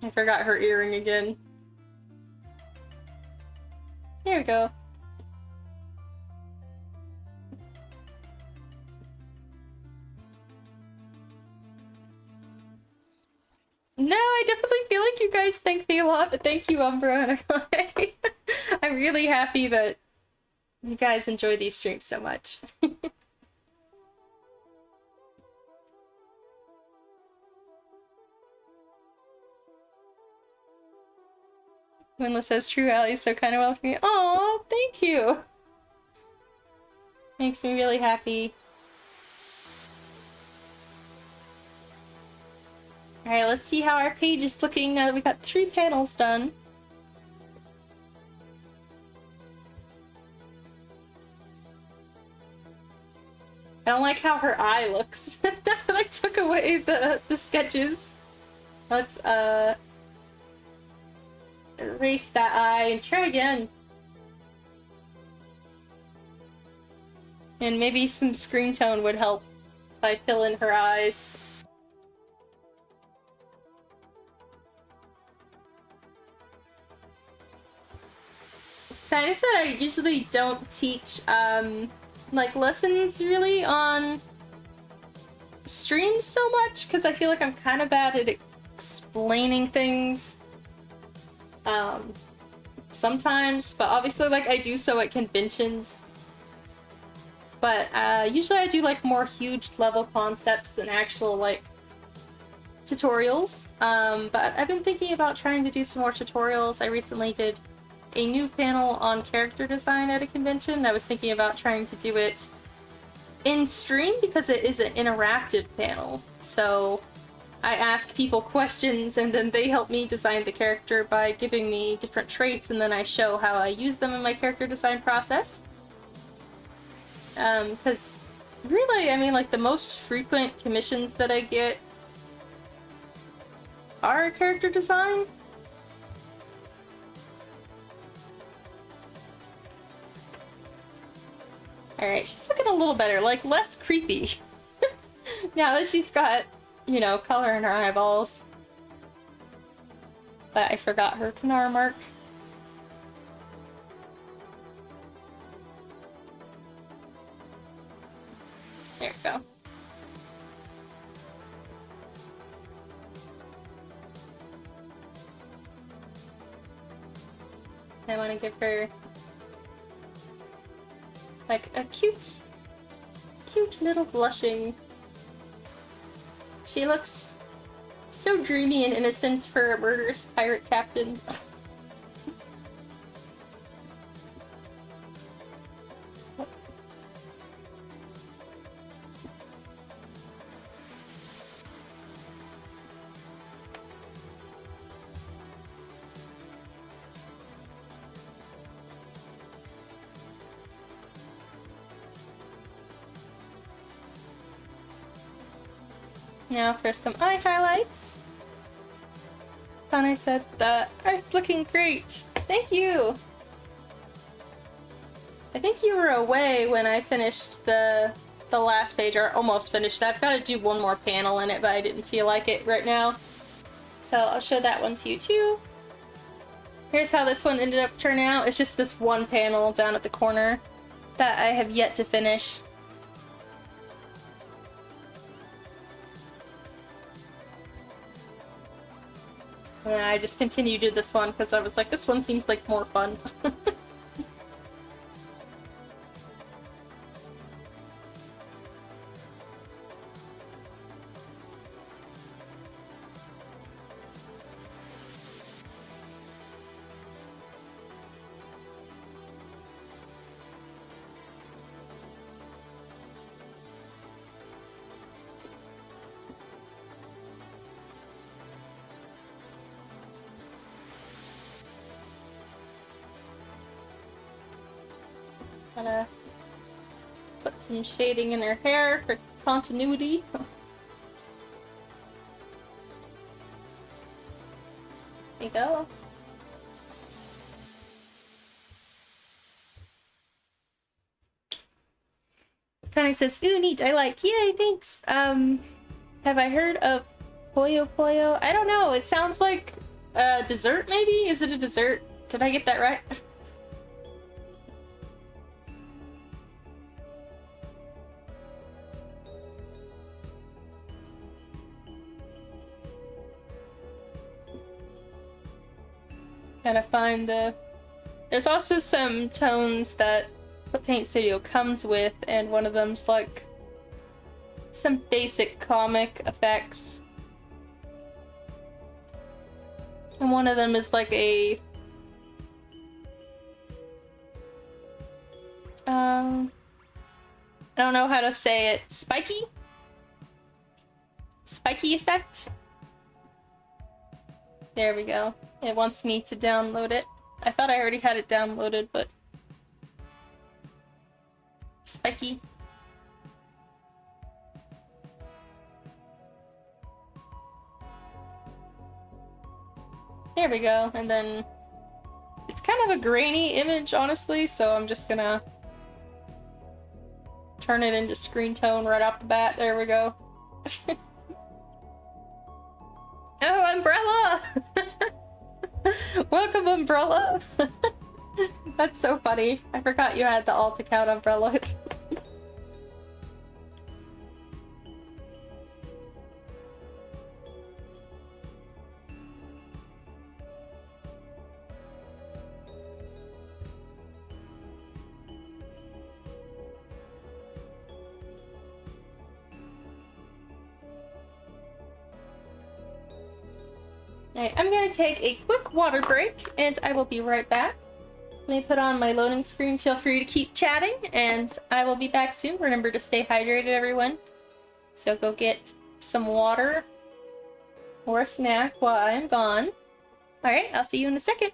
I forgot her earring again. Here we go. No, I definitely feel like you guys thank me a lot, but thank you, Umbra. I'm really happy that you guys enjoy these streams so much. Winla says, true, Allie's so kind of well for me. Aw, thank you! Makes me really happy. Alright, let's see how our page is looking now that we got 3 panels done. I don't like how her eye looks. I took away the sketches. Let's, erase that eye and try again. And maybe some screen tone would help if I fill in her eyes. So I said I usually don't teach, like, lessons really on streams so much, because I feel like I'm kind of bad at explaining things. Sometimes, but obviously, like, I do so at conventions. But, usually I do, like, more huge level concepts than actual, like, tutorials. But I've been thinking about trying to do some more tutorials. I recently did a new panel on character design at a convention. I was thinking about trying to do it in stream because it is an interactive panel. So I ask people questions and then they help me design the character by giving me different traits, and then I show how I use them in my character design process. Because really, I mean, like, the most frequent commissions that I get are character design. Alright, she's looking a little better, like, less creepy. Now that she's got, you know, color in her eyeballs. But I forgot her Kanar mark. I want to give her like a cute little blushing. She looks so dreamy and innocent for a murderous pirate captain. Now for some eye highlights. Tane said the art's looking great. Thank you! I think you were away when I finished the last page, or almost finished. I've got to do one more panel in it, but I didn't feel like it right now. So I'll show that one to you too. Here's how this one ended up turning out. It's just this one panel down at the corner that I have yet to finish. Yeah, I just continued to this one because I was like, this one seems like more fun. Gotta put some shading in her hair for continuity. There you go. Connie says, ooh, neat, I like. Yay, thanks. Have I heard of Poyo Poyo? I don't know, it sounds like a dessert, maybe? Is it a dessert? Did I get that right? Gotta find the... There's also some tones that the Paint Studio comes with, and one of them's like some basic comic effects. And one of them is like a... I don't know how to say it. Spiky? Spiky effect? There we go. It wants me to download it. I thought I already had it downloaded, but... Spiky. There we go, and then... It's kind of a grainy image, honestly, so I'm just gonna... turn it into screen tone right off the bat. There we go. Oh, Umbrella! Welcome, Umbrella! That's so funny. I forgot you had the alt account Umbrella. Alright, I'm gonna take a quick water break, and I will be right back. Let me put on my loading screen. Feel free to keep chatting, and I will be back soon. Remember to stay hydrated, everyone. So go get some water or a snack while I'm gone. Alright, I'll see you in a second.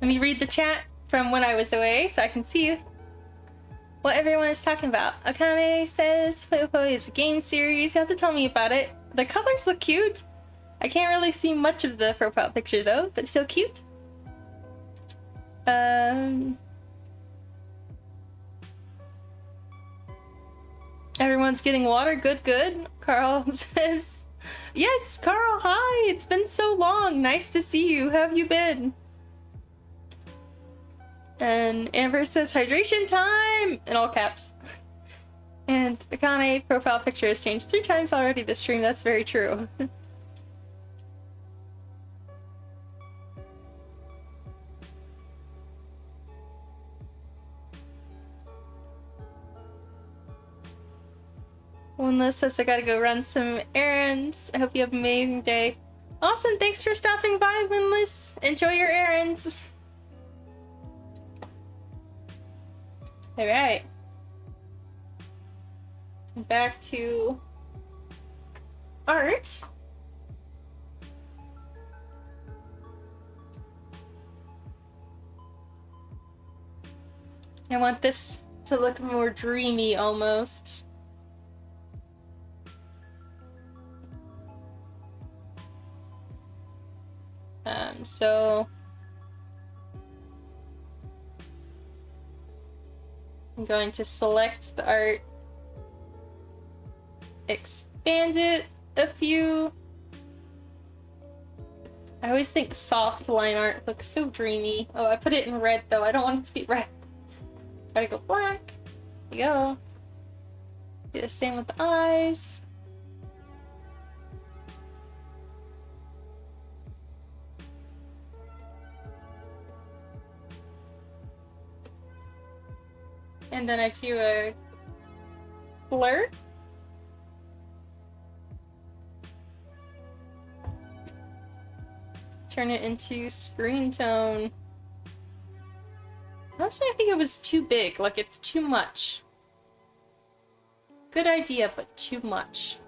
Let me read the chat from when I was away so I can see what everyone is talking about. Akane says Homophobia is a game series. You have to tell me about it. The colors look cute. I can't really see much of the profile picture though, but so cute. Everyone's getting water. Good, good. Carl says, yes, Carl, hi. It's been so long. Nice to see you. How have you been? And Amber says, hydration time! In all caps. And Akane profile picture has changed 3 times already this stream. That's very true. Winless says I gotta go run some errands. I hope you have an amazing day. Awesome, thanks for stopping by, Winless. Enjoy your errands. Alright. Back to art. I want this to look more dreamy almost. So I'm going to select the art, expand it a few. I always think soft line art looks so dreamy. Oh, I put it in red though. I don't want it to be red. Gotta go black. There you go. Do the same with the eyes. And then I do a blur. Turn it into screen tone. Honestly, I think it was too big. Like, it's too much. Good idea, but too much.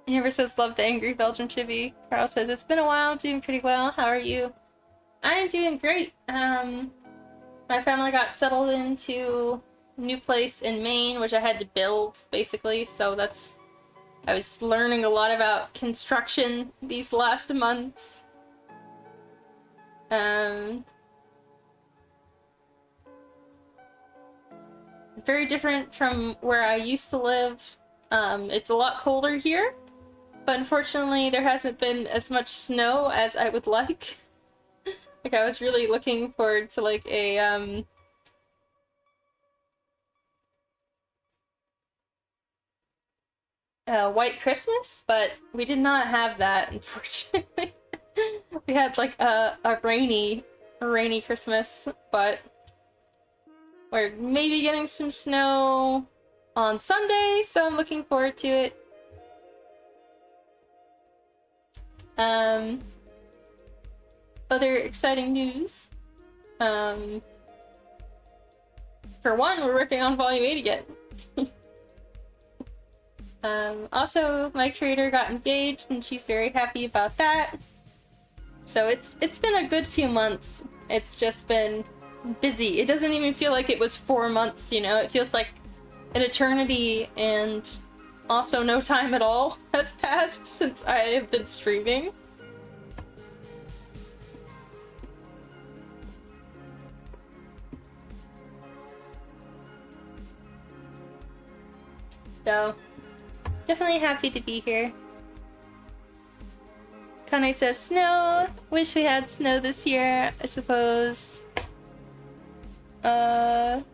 Amber says, love the angry Belgian chibi. Carl says, it's been a while, doing pretty well. How are you? I'm doing great. My family got settled into a new place in Maine, which I had to build, basically, so that's... I was learning a lot about construction these last months. Very different from where I used to live. It's a lot colder here, but unfortunately there hasn't been as much snow as I would like. Like, I was really looking forward to, like, a, white Christmas, but we did not have that, unfortunately. We had, like, a rainy Christmas, but we're maybe getting some snow on Sunday, so I'm looking forward to it. Other exciting news. For one, we're working on Volume 8 again. Also, my creator got engaged, and she's very happy about that. So it's been a good few months. It's just been busy. It doesn't even feel like it was 4 months, you know? It feels like an eternity, and also no time at all has passed since I have been streaming. So, definitely happy to be here. Kane says, snow! Wish we had snow this year, I suppose. Not.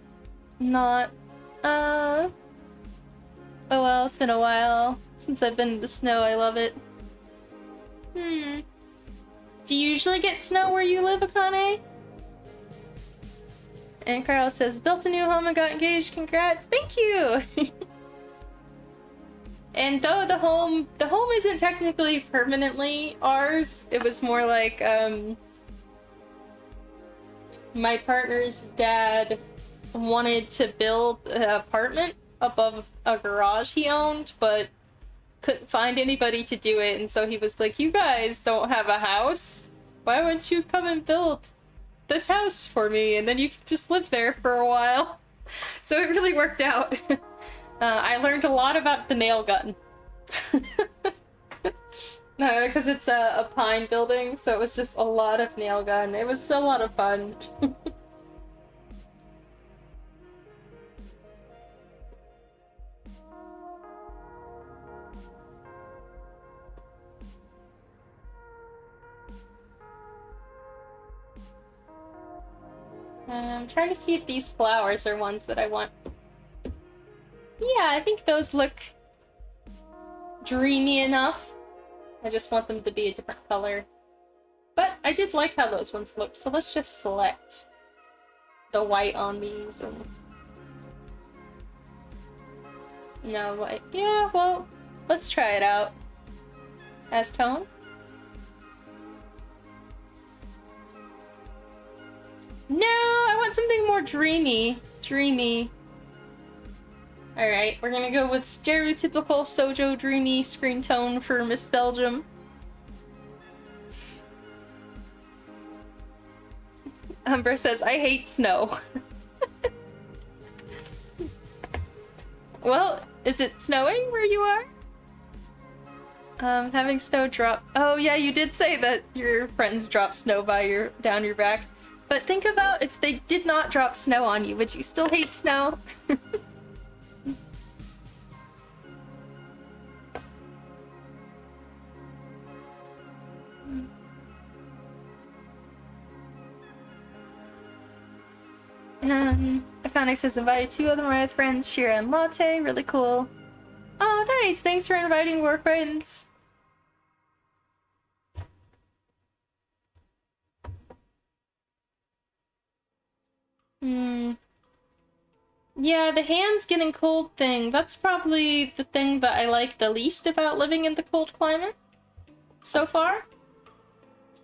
Oh well, it's been a while since I've been in the snow. I love it. Do you usually get snow where you live, Akane? And Carl says, built a new home and got engaged. Congrats! Thank you! And though the home isn't technically permanently ours, it was more like, my partner's dad wanted to build an apartment above a garage he owned, but couldn't find anybody to do it, and so he was like, you guys don't have a house. Why wouldn't you come and build this house for me, and then you could just live there for a while. So it really worked out. I learned a lot about the nail gun. Because it's a pine building, so it was just a lot of nail gun. It was a lot of fun. I'm trying to see if these flowers are ones that I want. Yeah, I think those look dreamy enough. I just want them to be a different color. But I did like how those ones look, so let's just select the white on these. And... no white. Yeah, well, let's try it out. As tone. No, I want something more dreamy. Dreamy. Alright, we're gonna go with stereotypical Sojo dreamy screen tone for Miss Belgium. Umbra says, I hate snow. Well, is it snowing where you are? Having snow drop. Oh yeah, you did say that your friends drop snow down your back. But think about if they did not drop snow on you, would you still hate snow? Iconic says invited 2 of my friends, Shira and Latte, really cool. Oh, nice! Thanks for inviting more friends. Yeah, the hands getting cold thing, that's probably the thing that I like the least about living in the cold climate so far.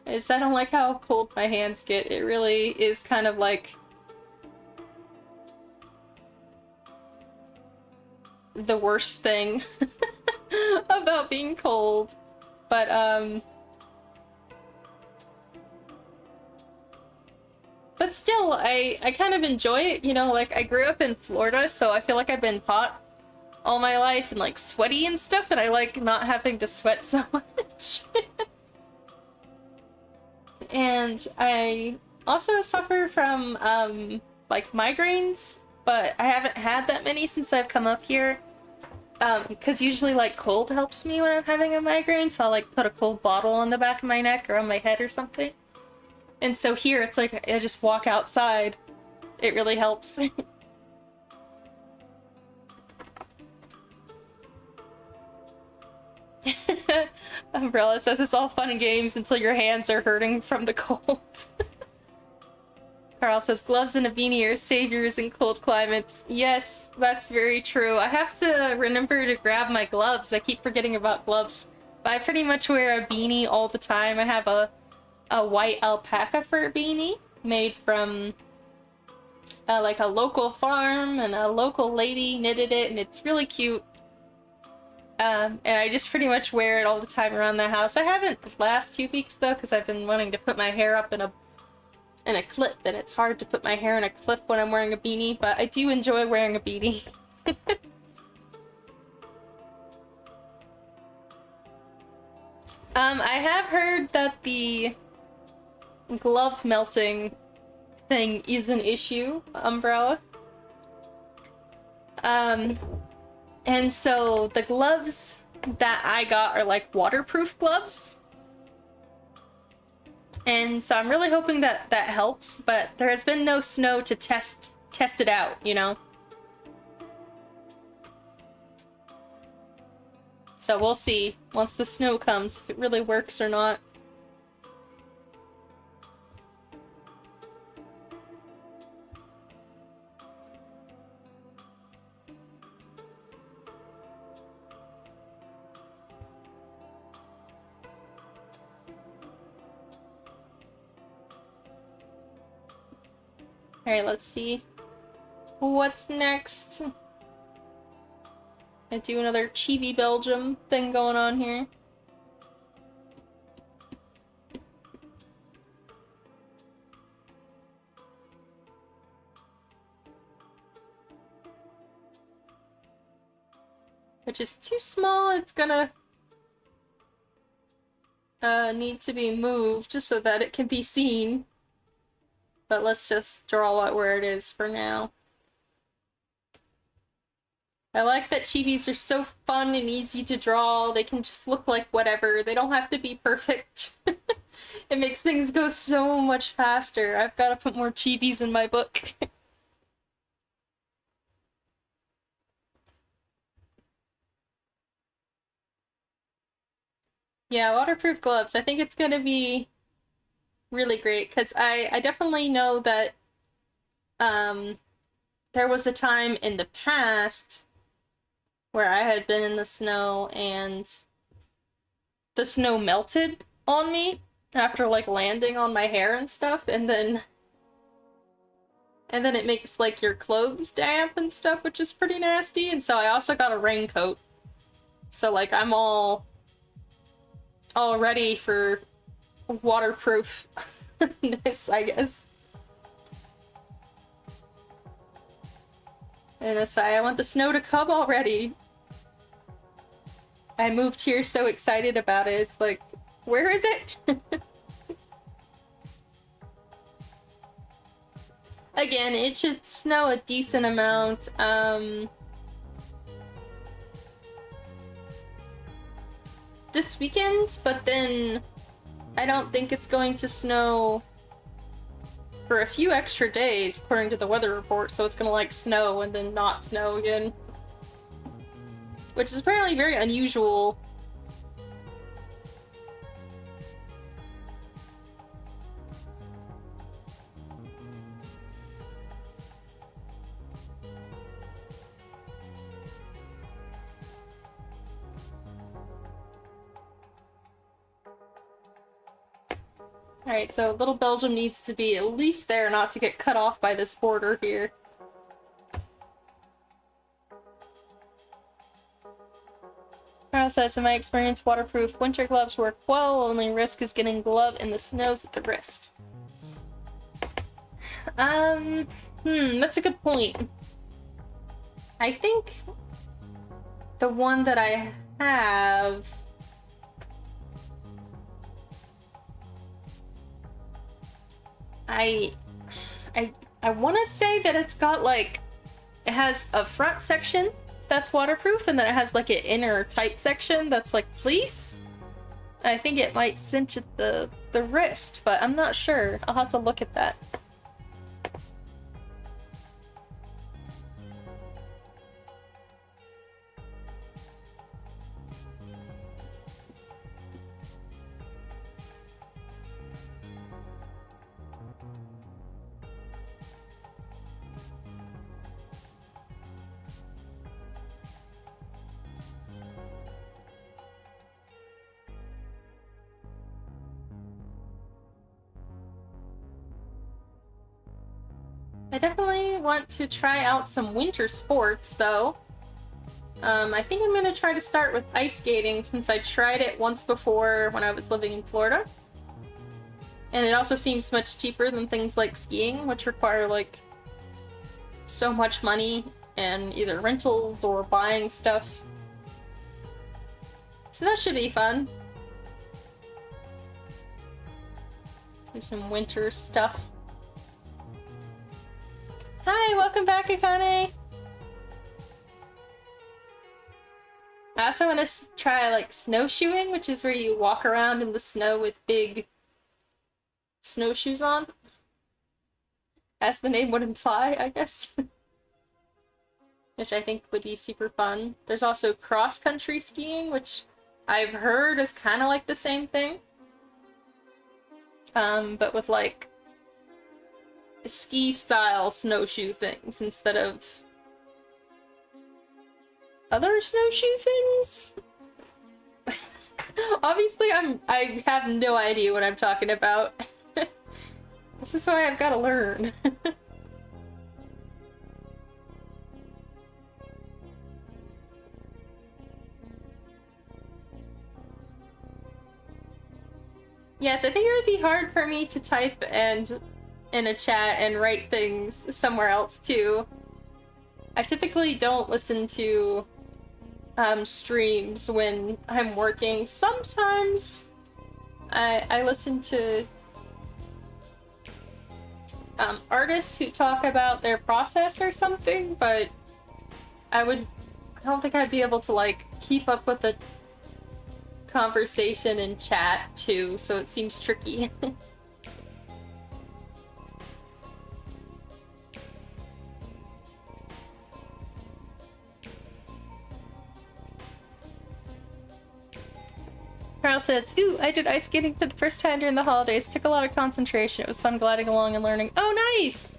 Is I don't like how cold my hands get. It really is kind of like the worst thing about being cold. But still, I kind of enjoy it, you know, like I grew up in Florida, so I feel like I've been hot all my life and like sweaty and stuff, and I like not having to sweat so much. And I also suffer from like migraines, but I haven't had that many since I've come up here. Because usually like cold helps me when I'm having a migraine, so I'll like put a cold bottle on the back of my neck or on my head or something. And so here it's like I just walk outside. It really helps. Umbrella says it's all fun and games until your hands are hurting from the cold. Carl says gloves and a beanie are saviors in cold climates. Yes, that's very true. I have to remember to grab my gloves. I keep forgetting about gloves. But I pretty much wear a beanie all the time. I have a white alpaca fur beanie made from like a local farm, and a local lady knitted it, and it's really cute. And I just pretty much wear it all the time around the house. I haven't the last few weeks though, because I've been wanting to put my hair up in a clip, and it's hard to put my hair in a clip when I'm wearing a beanie, but I do enjoy wearing a beanie. I have heard that the glove melting thing is an issue, Umbrella. And so the gloves that I got are like waterproof gloves. And so I'm really hoping that that helps, but there has been no snow to test it out, you know? So we'll see once the snow comes if it really works or not. Alright, let's see. What's next? I do another Chibi Belgium thing going on here. Which is too small, it's gonna need to be moved just so that it can be seen. But let's just draw it where it is for now. I like that chibis are so fun and easy to draw. They can just look like whatever. They don't have to be perfect. It makes things go so much faster. I've got to put more chibis in my book. Yeah, waterproof gloves. I think it's gonna be really great because I definitely know that there was a time in the past where I had been in the snow and the snow melted on me after like landing on my hair and stuff, and then it makes like your clothes damp and stuff, which is pretty nasty. And so I also got a raincoat, so like I'm all ready for waterproofness, I guess. And that's why I want the snow to come already. I moved here so excited about it. It's like, where is it? Again, it should snow a decent amount. This weekend, but then I don't think it's going to snow for a few extra days, according to the weather report, so it's gonna like snow and then not snow again. Which is apparently very unusual. Alright, so Little Belgium needs to be at least there not to get cut off by this border here. Carl says, in my experience, waterproof winter gloves work well. Only risk is getting glove in the snows at the wrist. That's a good point. I think the one that I have... I want to say that it's got like, it has a front section that's waterproof, and then it has like an inner tight section that's like fleece. I think it might cinch at the wrist, but I'm not sure. I'll have to look at that. I definitely want to try out some winter sports, though. I think I'm gonna try to start with ice skating, since I tried it once before when I was living in Florida. And it also seems much cheaper than things like skiing, which require, like, so much money and either rentals or buying stuff. So that should be fun. Do some winter stuff. Hi, welcome back, Akane! I also want to try, like, snowshoeing, which is where you walk around in the snow with big snowshoes on. As the name would imply, I guess. Which I think would be super fun. There's also cross-country skiing, which I've heard is kind of like the same thing. But with, like, ski-style snowshoe things instead of other snowshoe things? Obviously, I have no idea what I'm talking about. This is why I've got to learn. Yes, I think it would be hard for me to type and in a chat and write things somewhere else too. I typically don't listen to streams when I'm working. Sometimes I listen to artists who talk about their process or something, but I don't think I'd be able to like keep up with the conversation in chat too, so it seems tricky. Carl says, ooh, I did ice skating for the first time during the holidays. Took a lot of concentration. It was fun gliding along and learning. Oh, nice!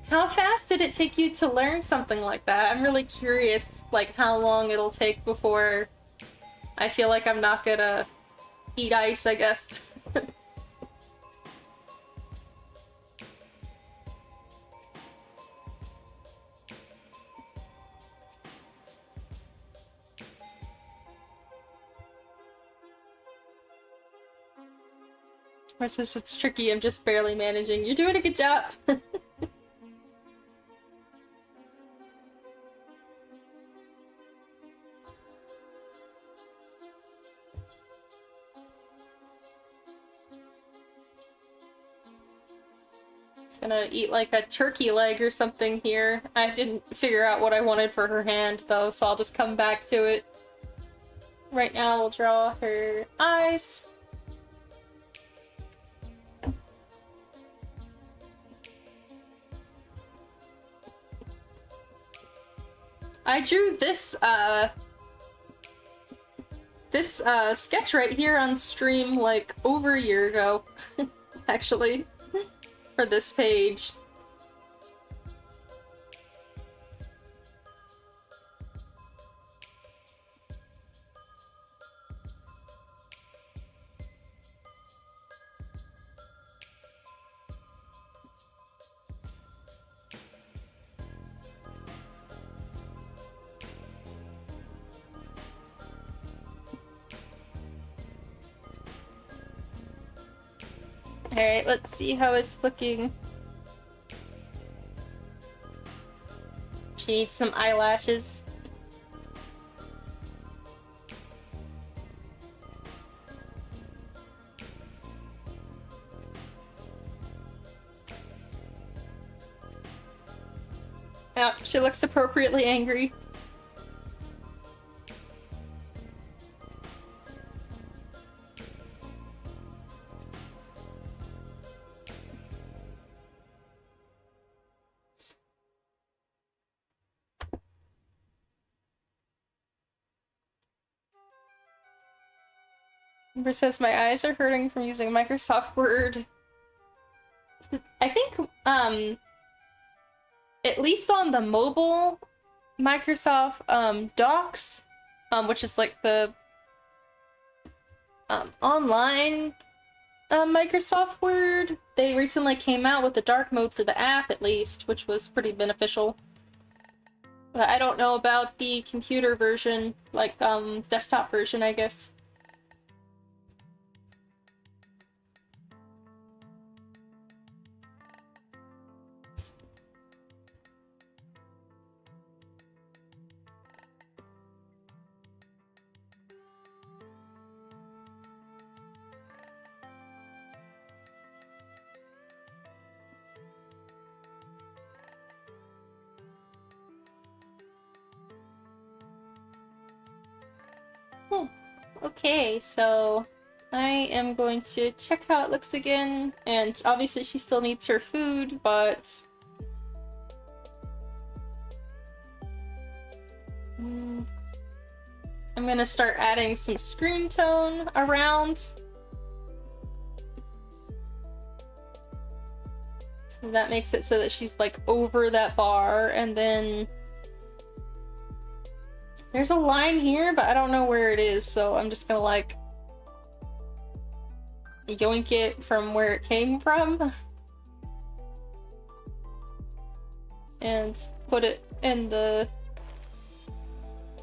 How fast did it take you to learn something like that? I'm really curious, like, how long it'll take before I feel like I'm not gonna eat ice, I guess. Versus it's tricky, I'm just barely managing. You're doing a good job! Gonna eat like a turkey leg or something here. I didn't figure out what I wanted for her hand though, so I'll just come back to it. Right now we'll draw her eyes. I drew this sketch right here on stream like over a year ago, actually, for this page. Alright, let's see how it's looking. She needs some eyelashes. Yeah, she looks appropriately angry. Amber says my eyes are hurting from using Microsoft Word. I think, at least on the mobile Microsoft Docs, which is like the online Microsoft Word, they recently came out with the dark mode for the app at least, which was pretty beneficial. But I don't know about the computer version, like desktop version, I guess. Okay, so I am going to check how it looks again, and obviously she still needs her food, but I'm gonna start adding some screen tone around. So that makes it so that she's like over that bar, and then there's a line here, but I don't know where it is, so I'm just gonna like yoink it from where it came from and put it in the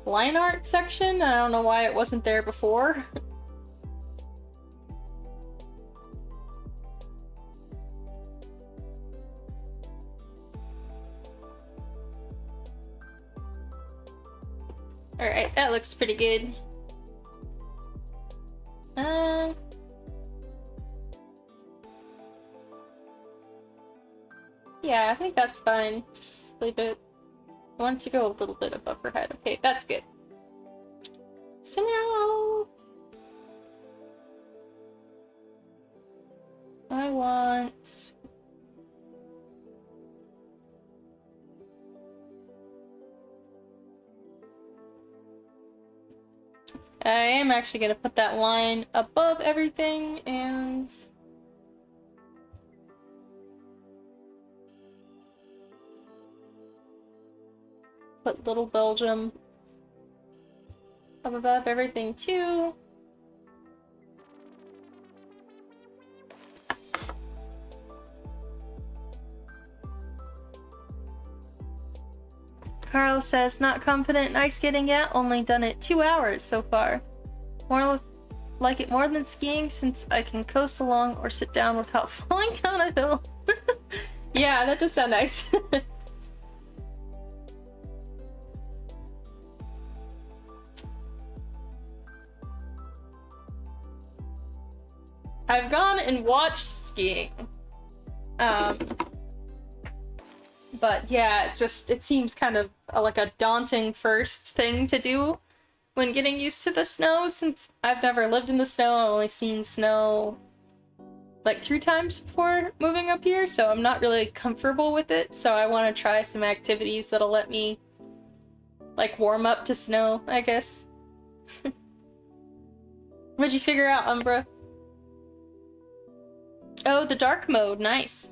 line art section. I don't know why it wasn't there before. Alright, that looks pretty good. Yeah, I think that's fine. Just leave it. I want it to go a little bit above her head. Okay, that's good. So now I want... I am actually gonna put that line above everything and... put Little Belgium up above everything too. Carl says, not confident in ice skating yet, only done it 2 hours so far. Like it more than skiing since I can coast along or sit down without falling down a hill. Yeah, that does sound nice. I've gone and watched skiing. But yeah, it seems kind of like a daunting first thing to do when getting used to the snow, since I've never lived in the snow. I've only seen snow like 3 times before moving up here, so I'm not really comfortable with it. So I want to try some activities that'll let me like warm up to snow, I guess. What'd you figure out, Umbra? Oh, the dark mode, nice.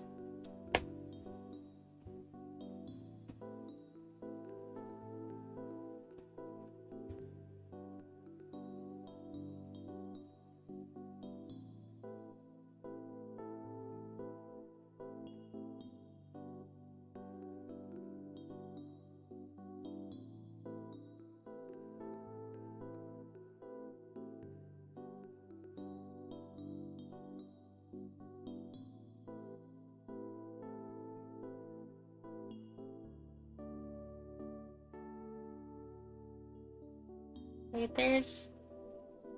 Wait, there's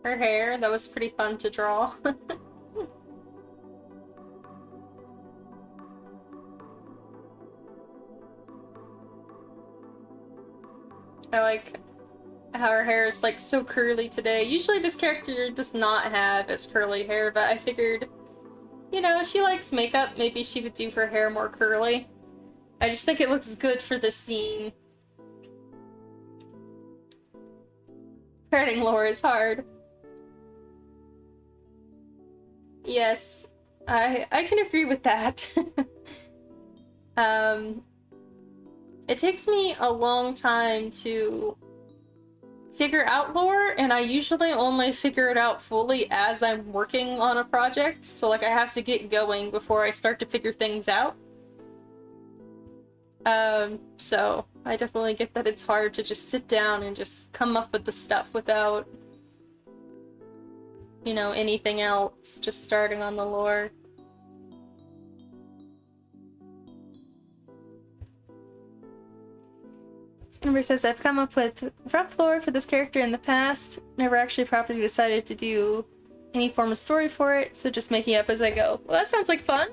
her hair. That was pretty fun to draw. I like how her hair is like so curly today. Usually this character does not have its curly hair, but I figured, you know, she likes makeup. Maybe she would do her hair more curly. I just think it looks good for this scene. Writing lore is hard. Yes, I can agree with that. It takes me a long time to figure out lore, and I usually only figure it out fully as I'm working on a project, so like I have to get going before I start to figure things out. So I definitely get that it's hard to just sit down and just come up with the stuff without, you know, anything else, just starting on the lore. Number says, I've come up with rough lore for this character in the past, never actually properly decided to do any form of story for it, so just making up as I go. Well, that sounds like fun!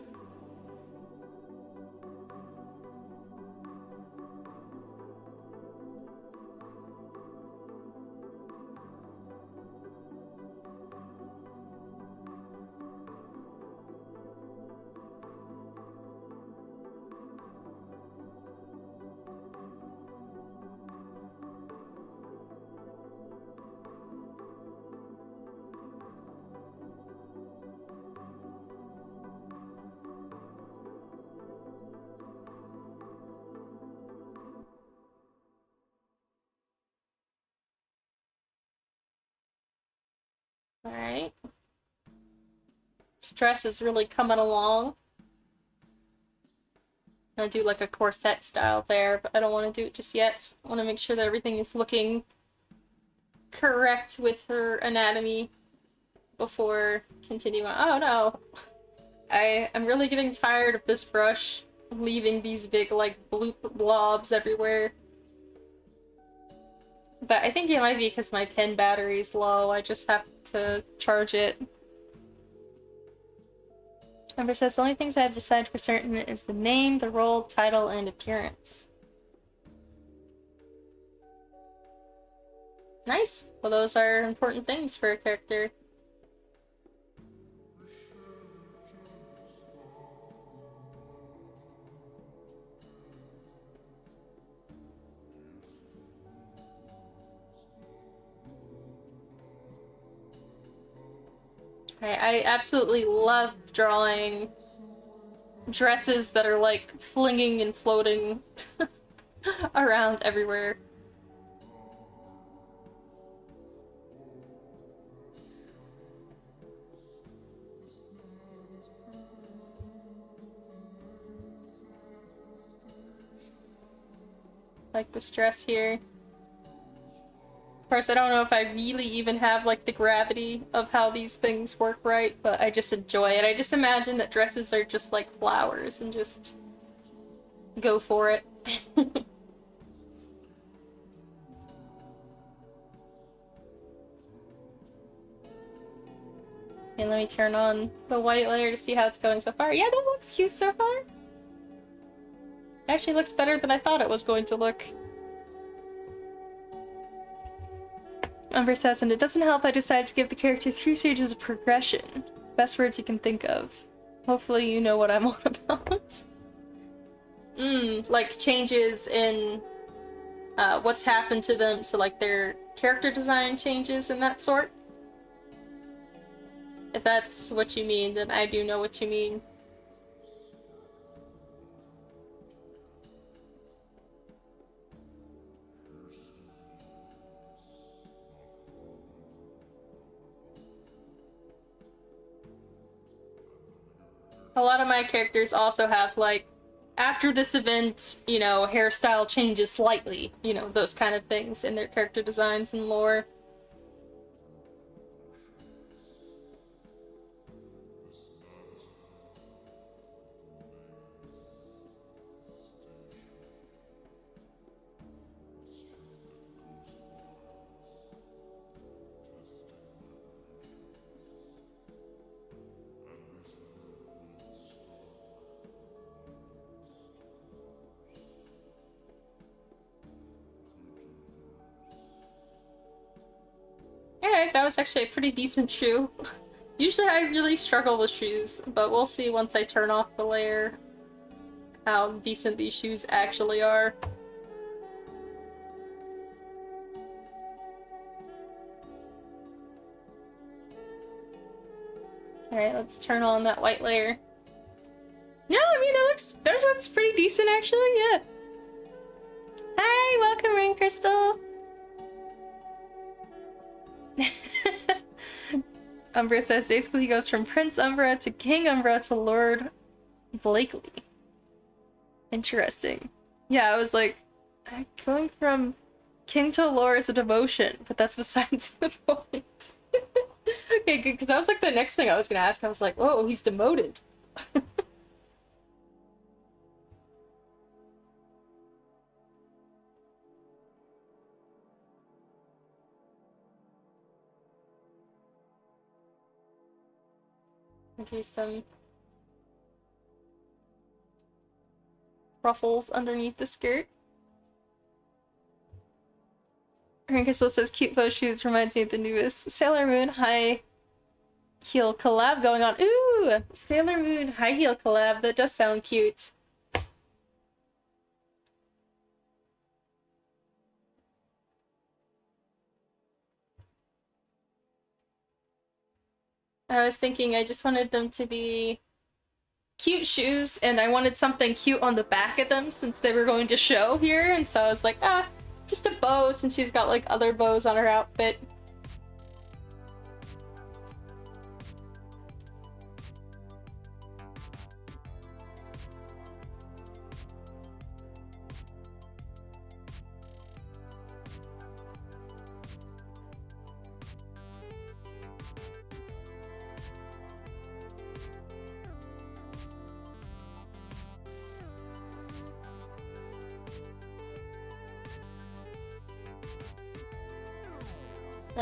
Alright. Dress is really coming along. I'm gonna do like a corset style there, but I don't want to do it just yet. I want to make sure that everything is looking correct with her anatomy before continuing. Oh no! I'm really getting tired of this brush leaving these big like bloop blobs everywhere. But I think it might be because my pen battery's low. I just have to charge it. Amber says, the only things I have decided for certain is the name, the role, title, and appearance. Nice. Well, those are important things for a character. I absolutely love drawing dresses that are like flinging and floating around everywhere. Like this dress here. Of course, I don't know if I really even have like the gravity of how these things work right, but I just enjoy it. I just imagine that dresses are just like flowers and just go for it. And let me turn on the white layer to see how it's going so far. Yeah, that looks cute so far. It actually looks better than I thought it was going to look. Umber says, and it doesn't help I decided to give the character 3 stages of progression. Best words you can think of. Hopefully you know what I'm on about. Like changes in what's happened to them, so like their character design changes and that sort. If that's what you mean, then I do know what you mean. A lot of my characters also have, like, after this event, you know, hairstyle changes slightly, you know, those kind of things in their character designs and lore. Yeah, that was actually a pretty decent shoe. Usually I really struggle with shoes, but we'll see once I turn off the layer how decent these shoes actually are. Alright, let's turn on that white layer. No, I mean, that looks pretty decent actually, yeah. Hi, welcome Rain Crystal! Umbra says basically he goes from Prince Umbra to King Umbra to Lord Blakely. Interesting. Yeah, I was like, going from King to Lord is a demotion, but that's besides the point. Okay, good, because that was like the next thing I was gonna ask. I was like, whoa, he's demoted. Okay, some ruffles underneath the skirt. Rankisel says cute pose shoots reminds me of the newest Sailor Moon high heel collab going on. Ooh! Sailor Moon high heel collab. That does sound cute. I was thinking I just wanted them to be cute shoes, and I wanted something cute on the back of them since they were going to show here, and so I was like, just a bow since she's got like other bows on her outfit.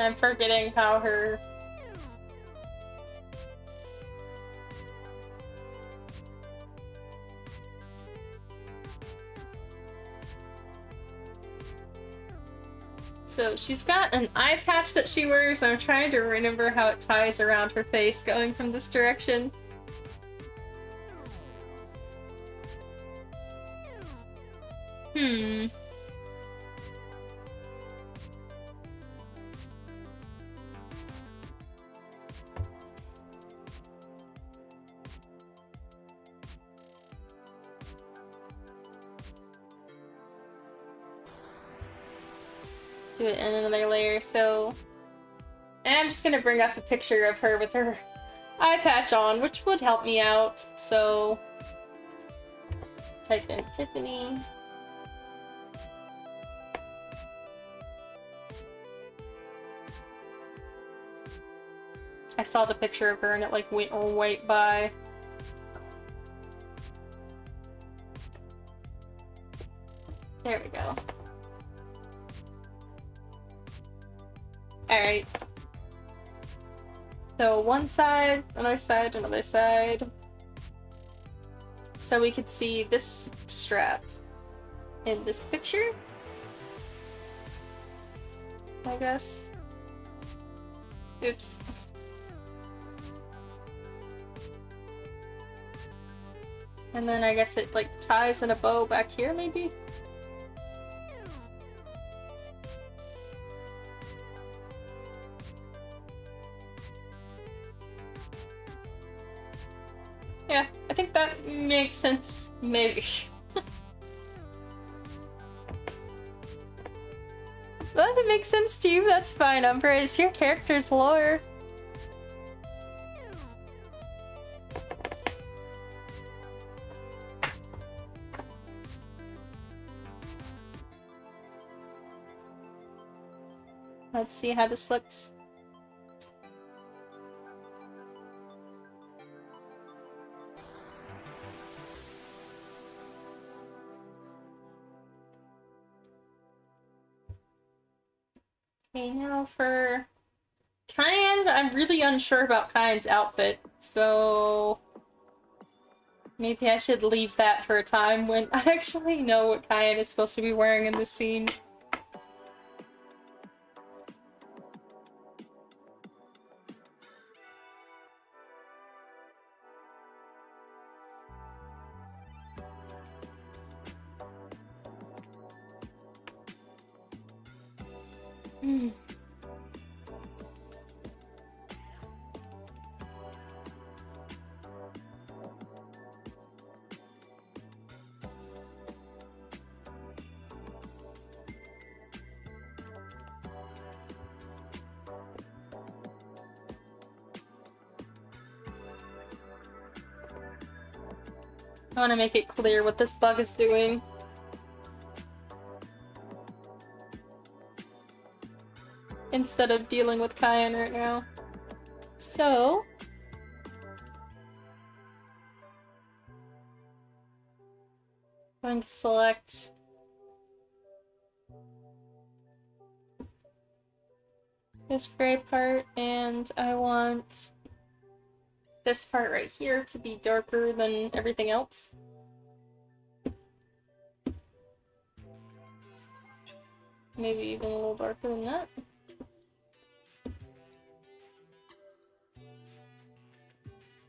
I'm forgetting how her... So she's got an eye patch that she wears. I'm trying to remember how it ties around her face going from this direction. Hmm. Do it in another layer, so... And I'm just gonna bring up a picture of her with her eye patch on, which would help me out, so... Type in Tiffany. I saw the picture of her and it like went right by. There we go. Alright. So one side, another side, another side. So we could see this strap in this picture, I guess. Oops. And then I guess it like ties in a bow back here, maybe? Yeah, I think that makes sense, maybe. Well, if it makes sense to you, that's fine, Umbra. It's your character's lore. Let's see how this looks. Okay, now for Kyan, I'm really unsure about Kyan's outfit, so maybe I should leave that for a time when I actually know what Kyan is supposed to be wearing in this scene. I want to make it clear what this bug is doing. Instead of dealing with Kyan right now. So... I'm going to select... this gray part, and I want this part right here to be darker than everything else. Maybe even a little darker than that.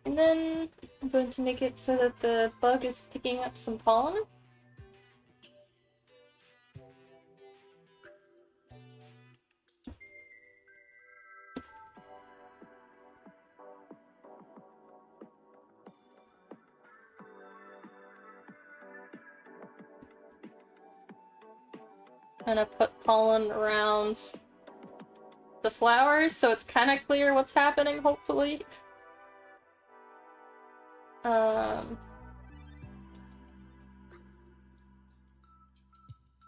And then I'm going to make it so that the bug is picking up some pollen. I'm gonna put pollen around the flowers so it's kind of clear what's happening, hopefully.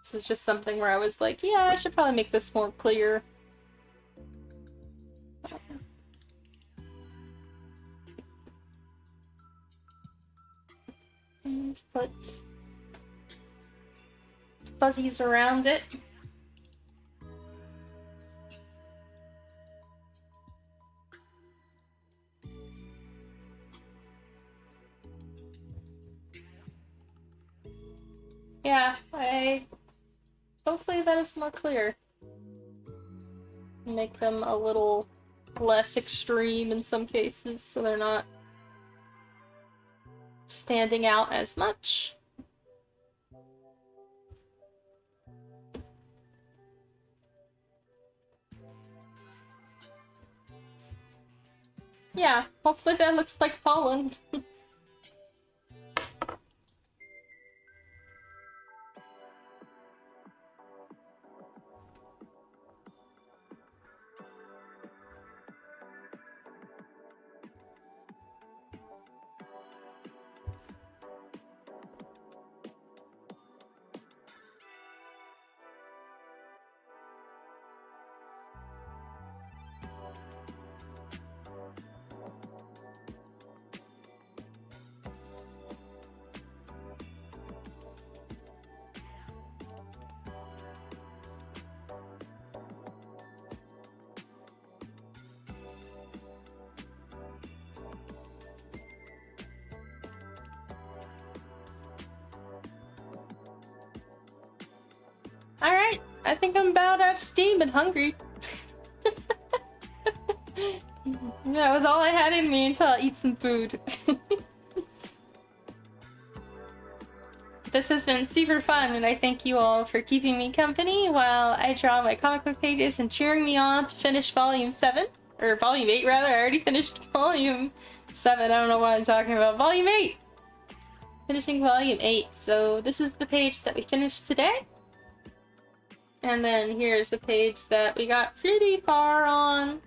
This is just something where I was like, yeah, I should probably make this more clear. And put fuzzies around it. Yeah, hopefully that is more clear. Make them a little less extreme in some cases, so they're not standing out as much. Yeah, hopefully that looks like pollen. Alright, I think I'm about out of steam and hungry. That was all I had in me until I eat some food. This has been super fun, and I thank you all for keeping me company while I draw my comic book pages and cheering me on to finish Volume 7. Or Volume 8, rather. I already finished Volume 7. I don't know what I'm talking about. Volume 8! Finishing Volume 8. So this is the page that we finished today. And then here's the page that we got pretty far on.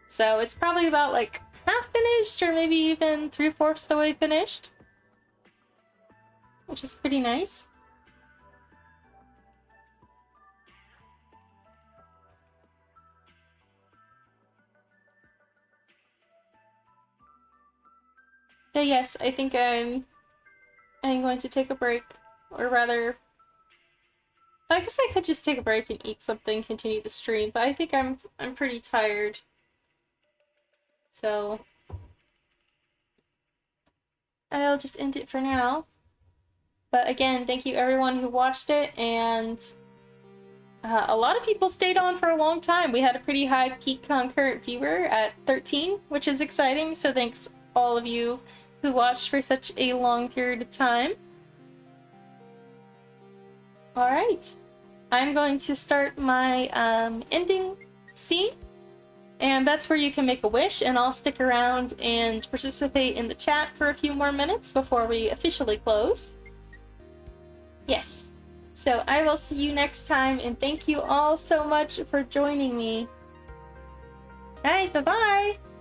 So it's probably about like half finished, or maybe even 3/4 the way finished. Which is pretty nice. So yes, I think I'm going to take a break, or rather, I guess I could just take a break and eat something, continue the stream, but I think I'm pretty tired. So I'll just end it for now. But again, thank you everyone who watched it, and a lot of people stayed on for a long time. We had a pretty high peak concurrent viewer at 13, which is exciting, so thanks all of you who watched for such a long period of time. Alright, I'm going to start my ending scene, and that's where you can make a wish, and I'll stick around and participate in the chat for a few more minutes before we officially close. Yes. So I will see you next time, and thank you all so much for joining me. Alright, bye-bye!